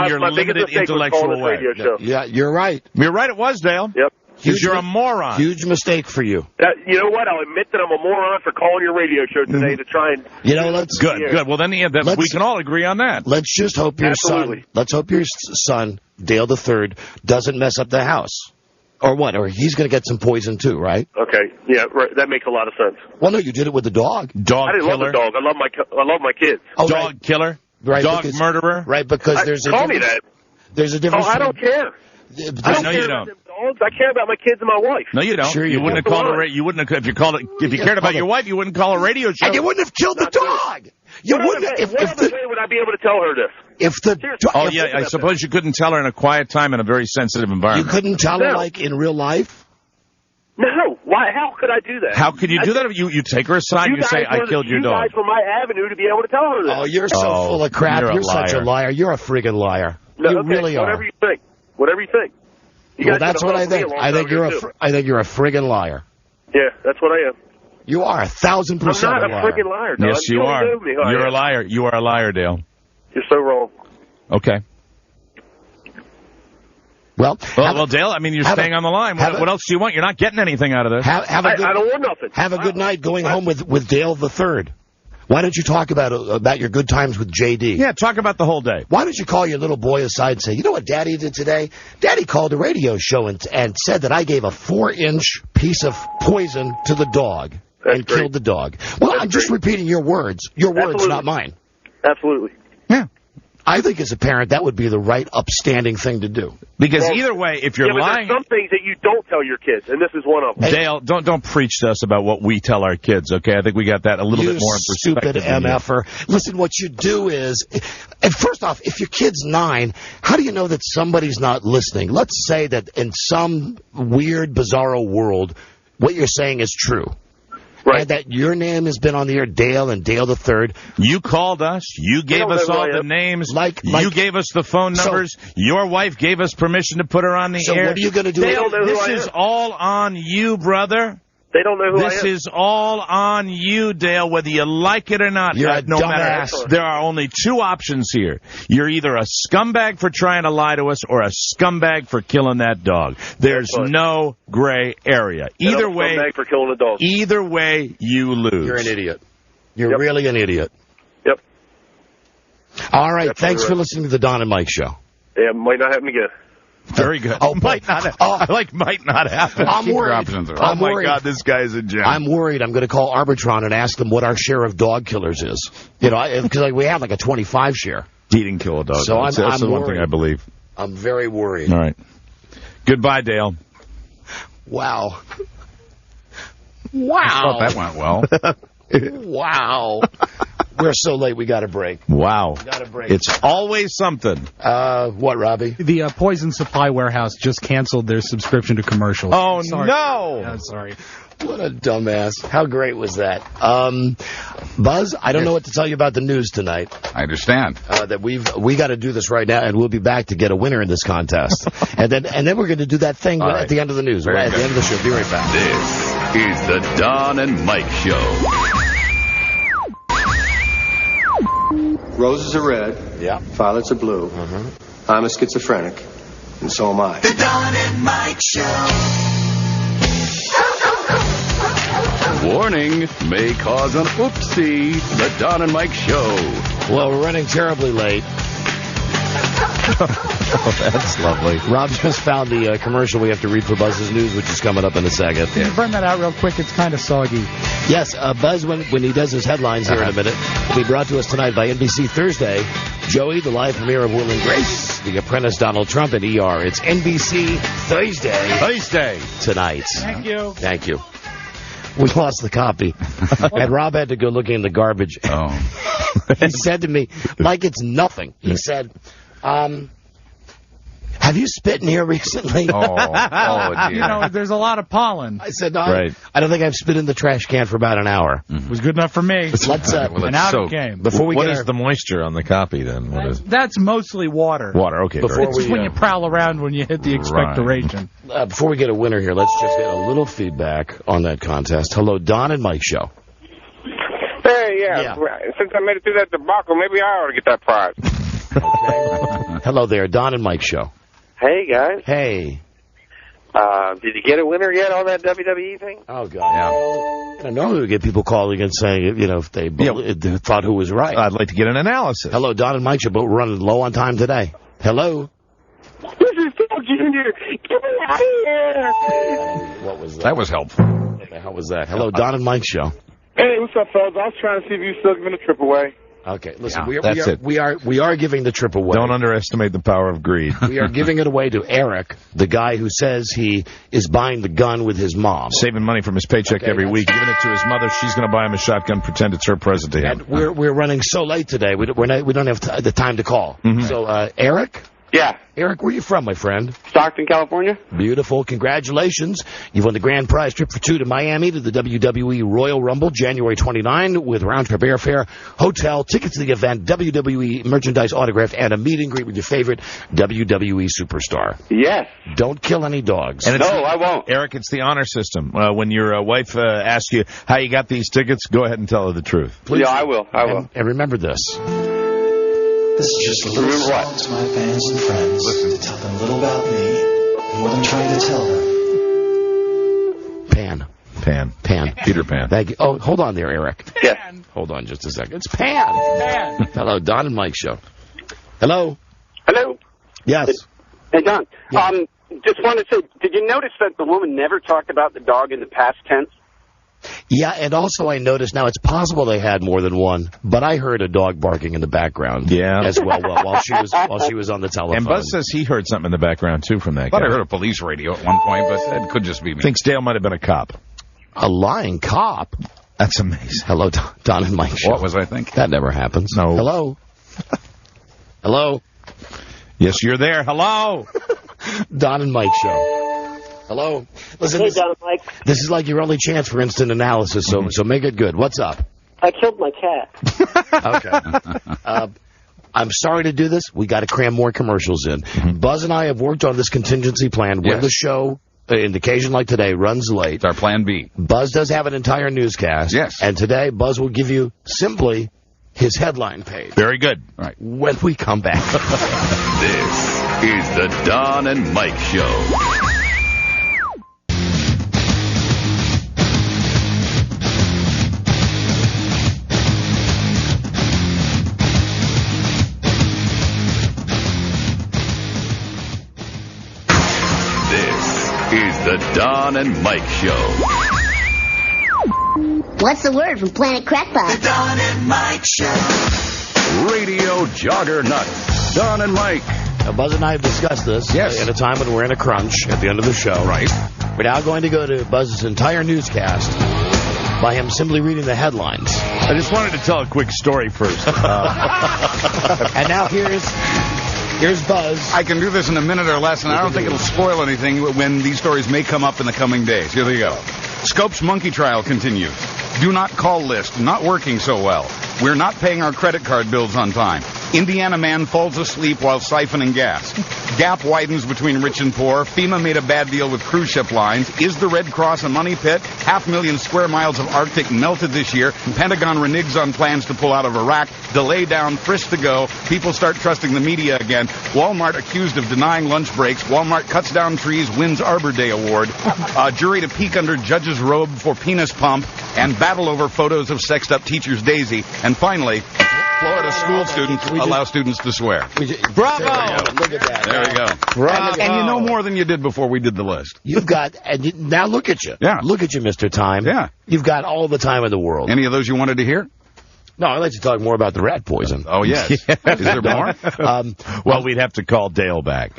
your limited intellectual way. Yeah, you're right. You're right. It was, Dale. Yep. Because you're a moron. Huge mistake for you. You know what? I'll admit that I'm a moron for calling your radio show today to try and... You know, let's... Good. Well, then we can all agree on that. Let's just hope your son, Dale III, doesn't mess up the house. Or what? Or he's going to get some poison too, right? Okay. Yeah, right. That makes a lot of sense. Well, no, you did it with the dog. Dog I didn't killer. love the dog. I love my kids. Oh, dog killer. Right, dog murderer. Right, because there's a call me that. There's a difference. Oh, I don't care. I don't know care you about don't. them dogs. I care about my kids and my wife. No, you don't. Sure you wouldn't have called you wouldn't have if you cared about your wife, you wouldn't call a radio show. And you wouldn't have killed the dog. You wouldn't. What other way would I be able to tell her this? I suppose you couldn't tell her in a quiet time in a very sensitive environment. You couldn't tell her like in real life. No. Why? How could I do that? How could you do that? You take her aside. You say, "I killed your dog." You guys were my avenue to be able to tell her that. Oh, you're so full of crap. You're such a liar. You're a friggin' liar. No, you really are. Whatever you think. Whatever you think. Well, that's what I think. I think you're a friggin' liar. Yeah, that's what I am. You are 1,000% I'm not a liar. friggin' liar, Don. Yes, you are. You're a liar. You are a liar, Dale. You're so wrong. Okay. Well, Dale, I mean, you're staying on the line. What else do you want? You're not getting anything out of this. I don't want nothing. Have a good night going home with Dale the Third. Why don't you talk about your good times with J.D.? Yeah, talk about the whole day. Why don't you call your little boy aside and say, you know what Daddy did today? Daddy called a radio show and said that I gave a 4-inch piece of poison to the dog and killed the dog. Well, I'm just repeating your words. Your words, not mine. Absolutely. Yeah. I think as a parent, that would be the right upstanding thing to do. Because either way, if you're lying... there's some things that you don't tell your kids, and this is one of them. Dale, don't preach to us about what we tell our kids, okay? I think we got that a little bit more in perspective. Stupid MFer. Listen, what you do is... And first off, if your kid's 9, how do you know that somebody's not listening? Let's say that in some weird, bizarro world, what you're saying is true. Right. And that your name has been on the air, Dale and Dale the Third. You called us. You gave us all the names. You gave us the phone numbers. Your wife gave us permission to put her on the air. So what are you going to do? Dale, this is all on you, brother. They don't know who I am. This is all on you, Dale, whether you like it or not. You're a no dumbass. matter. There are only 2 options here. You're either a scumbag for trying to lie to us or a scumbag for killing that dog. There's no gray area. Either way, scumbag for killing a dog. Either way, you lose. You're an idiot. You're really an idiot. Yep. All right. Thanks for listening to the Don and Mike Show. Yeah, might not happen again. Very good. Might not happen. I'm worried. Oh, my God, this guy's a gem. I'm worried. I'm going to call Arbitron and ask them what our share of dog killers is. You know, because we have like a 25 share. He didn't kill a dog. So that's the one thing I believe. I'm very worried. All right. Goodbye, Dale. Wow. I thought that went well. Wow. We're so late, we got a break. Wow. Got a break. It's always something. What, Robbie? The Poison Supply Warehouse just canceled their subscription to commercials. Oh, sorry. no! I'm sorry. What a dumbass. How great was that? Buzz, I don't know what to tell you about the news tonight. I understand. That we got to do this right now, and we'll be back to get a winner in this contest. and then we're going to do that thing at the end of the news. At the end of the show. Be right back. This is the Don and Mike Show. Roses are red. Yeah. Violets are blue. I'm a schizophrenic, and so am I. The Don and Mike Show. Warning, may cause an oopsie. The Don and Mike Show. Well, we're running terribly late. Oh, that's lovely. Rob just found the commercial we have to read for Buzz's News, which is coming up in a second. Can you burn that out real quick? It's kind of soggy. Yes, Buzz, when he does his headlines here in a minute, will be brought to us tonight by NBC Thursday. Joey, the live premiere of Will and Grace, The Apprentice Donald Trump at ER. It's NBC Thursday tonight. Thank you. We lost the copy. And Rob had to go looking in the garbage. Oh. He said to me, like it's nothing. He said, have you spit in here recently? Oh, dear. You know, there's a lot of pollen. I said, no, I don't think I've spit in the trash can for about an hour. It was good enough for me. Let's and out it came. What is the moisture on the copy, then? What is? That's mostly water. Water, okay. It's when you prowl around when you hit the expectoration. Before we get a winner here, let's just get a little feedback on that contest. Hello, Don and Mike Show. Hey, yeah. Since I made it through that debacle, maybe I ought to get that prize. Okay. Hello there, Don and Mike Show. Hey, guys. Hey. Did you get a winner yet on that WWE thing? Oh, God. Yeah. I know we get people calling and saying, if they thought who was right. I'd like to get an analysis. Hello, Don and Mike, but we're running low on time today. Hello? This is Phil Jr. Get me out of here. What was that? That was helpful. What the hell was that? Hello, Don and Mike show. Hey, what's up, fellas? I was trying to see if you still giving a trip away. Okay, listen, that's it. we are giving the trip away. Don't underestimate the power of greed. We are giving it away to Eric, the guy who says he is buying the gun with his mom. Saving money from his paycheck every week, giving it to his mother. She's going to buy him a shotgun, pretend it's her present to him. And we're running so late today, we don't have the time to call. So, Eric? Yeah. Eric, where are you from, my friend? Stockton, California. Beautiful. Congratulations. You've won the grand prize trip for two to Miami to the WWE Royal Rumble, January 29, with round-trip airfare, hotel, tickets to the event, WWE merchandise autograph, and a meet and greet with your favorite WWE superstar. Yes. Don't kill any dogs. No, I won't. Eric, it's the honor system. When your wife asks you how you got these tickets, go ahead and tell her the truth. Please. Yeah, I will. And remember this. This is just a little song to my fans and friends to tell them a little about me and what I'm trying to tell them. Pan. Peter Pan. Thank you. Oh, hold on there, Eric. Yeah. Hold on just a second. It's Pan. Hello, Don and Mike show. Hello. Hello. Yes. Hey, Don. Yeah. Just want to say, did you notice that the woman never talked about the dog in the past tense? Yeah, and also I noticed, now it's possible they had more than one, but I heard a dog barking in the background as well while she was on the telephone. And Buzz says he heard something in the background, too, from that I thought guy. I heard a police radio at one point, but it could just be me. Thinks Dale might have been a cop. A lying cop? That's amazing. Hello, Don and Mike show. What was I thinking? That never happens. No. Hello? Hello? Yes, you're there. Hello? Don and Mike show. Hello? Listen, Hey, Don and Mike. this is like your only chance for instant analysis, so make it good. What's up? I killed my cat. Okay. I'm sorry to do this. We got to cram more commercials in. Buzz and I have worked on this contingency plan when the show, in occasion like today, runs late. It's our plan B. Buzz does have an entire newscast. Yes. And today, Buzz will give you simply his headline page. Very good. All right. When we come back. This is the Don and Mike Show. Is the Don and Mike Show. What's the word from Planet Crackpot? The Don and Mike Show. Radio Joggernuts. Don and Mike. Now, Buzz and I have discussed this at a time when we're in a crunch at the end of the show. Right. We're now going to go to Buzz's entire newscast by him simply reading the headlines. I just wanted to tell a quick story first. And now here's Buzz. I can do this in a minute or less, and I don't think it'll spoil anything when these stories may come up in the coming days. Here they go. Scope's monkey trial continues. Do not call list, not working so well. We're not paying our credit card bills on time. Indiana man falls asleep while siphoning gas. Gap widens between rich and poor. FEMA made a bad deal with cruise ship lines. Is the Red Cross a money pit? 500,000 square miles of Arctic melted this year. Pentagon reneges on plans to pull out of Iraq. Delay down, frisk to go. People start trusting the media again. Walmart accused of denying lunch breaks. Walmart cuts down trees, wins Arbor Day award. Jury to peek under judge's robe for penis pump. And battle over photos of sexed up teacher's Daisy. And finally, Florida school students allow students to swear. Bravo! Look at that. There we go. Bravo. And you know more than you did before we did the list. You've got, now look at you. Yeah. Look at you, Mr. Time. Yeah. You've got all the time in the world. Any of those you wanted to hear? No, I'd like to talk more about the rat poison. Oh, yes. Is there more? Well, we'd have to call Dale back.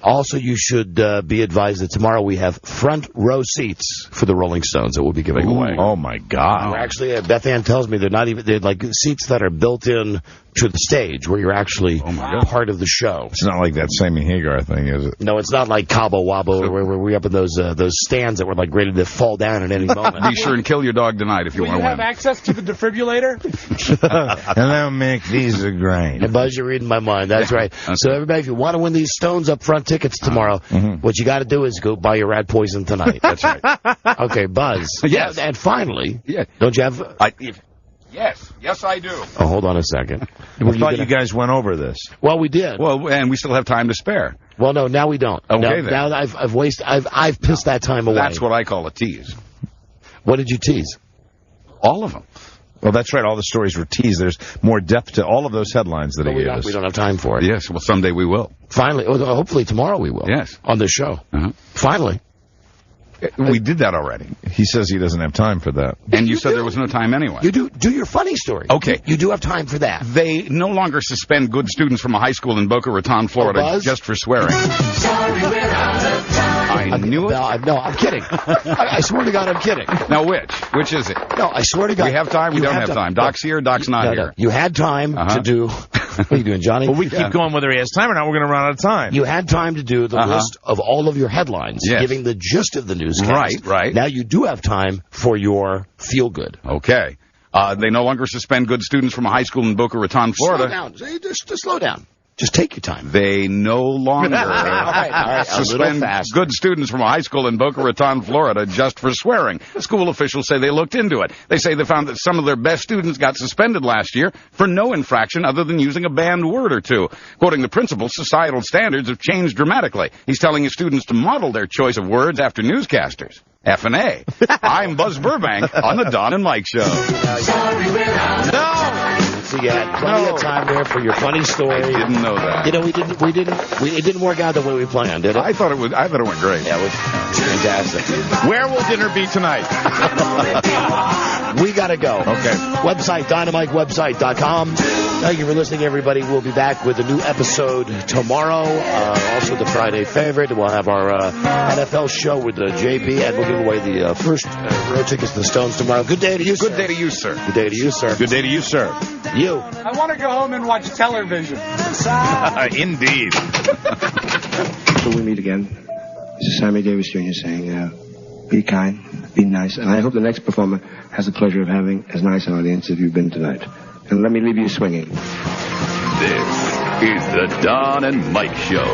Also, you should be advised that tomorrow we have front row seats for the Rolling Stones that we'll be giving away. Oh, my God. We're actually, Beth Anne tells me they're like seats that are built in to the stage where you're actually part of the show. It's not like that Sammy Hagar thing, is it? No, it's not like Cabo Wabo where we're up in those stands that were like ready to fall down at any moment. Be sure and kill your dog tonight if you want to win. Do you have access to the defibrillator? Hello, Mick. These are great. And Buzz, you're reading my mind. That's right. So everybody, if you want to win these Stones up front tickets tomorrow, what you got to do is go buy your rat poison tonight. That's right. Okay, Buzz. Yes. And finally, don't you have... Yes. Yes, I do. Oh, hold on a second. I thought you guys went over this. Well, we did. Well, and we still have time to spare. Well, no, now we don't. Okay, now I've wasted. I've pissed that time away. That's what I call a tease. What did you tease? All of them. Well, that's right. All the stories were teased. There's more depth to all of those headlines that he gave us. We don't have time for it. Yes. Well, someday we will. Finally. Well, hopefully tomorrow we will. Yes. On this show. Finally. We did that already. He says he doesn't have time for that. And you said there was no time anyway. You do your funny story. Okay. You do have time for that. They no longer suspend good students from a high school in Boca Raton, Florida, just for swearing. Sorry, we're out of time. I knew it. No, I'm kidding. I swear to God, I'm kidding. Now, which? Which is it? No, I swear to God. We have time, we don't have time. Doc's here, Doc's not here. You had time to do... What are you doing, Johnny? Well, we keep going whether he has time or not. We're going to run out of time. You had time to do the list of all of your headlines, giving the gist of the newscast. Right. Now you do have time for your feel-good. Okay. They no longer suspend good students from a high school in Boca Raton, Florida. Slow down. Just slow down. Just take your time. They no longer all right, suspend good students from a high school in Boca Raton, Florida, just for swearing. School officials say they looked into it. They say they found that some of their best students got suspended last year for no infraction other than using a banned word or two. Quoting the principal, societal standards have changed dramatically. He's telling his students to model their choice of words after newscasters. F&A. I'm Buzz Burbank on the Don and Mike Show. Sorry, we're out. No! So you had plenty of time there for your funny story. I didn't know that. You know, it didn't work out the way we planned, did it? I thought it went great. Yeah, it was fantastic. Where will dinner be tonight? We gotta go. Okay. Website, dynamitewebsite.com. Thank you for listening, everybody. We'll be back with a new episode tomorrow. Also the Friday favorite. We'll have our NFL show with JB, and we'll give away the first row tickets to the Stones tomorrow. Good day to you, sir. Good day to you, sir. Good day to you, sir. Good day to you, sir. You. I want to go home and watch television. Indeed. So we meet again. This is Sammy Davis Jr. saying, be kind, be nice, and I hope the next performer has the pleasure of having as nice an audience as you've been tonight. And let me leave you swinging. This is the Don and Mike Show.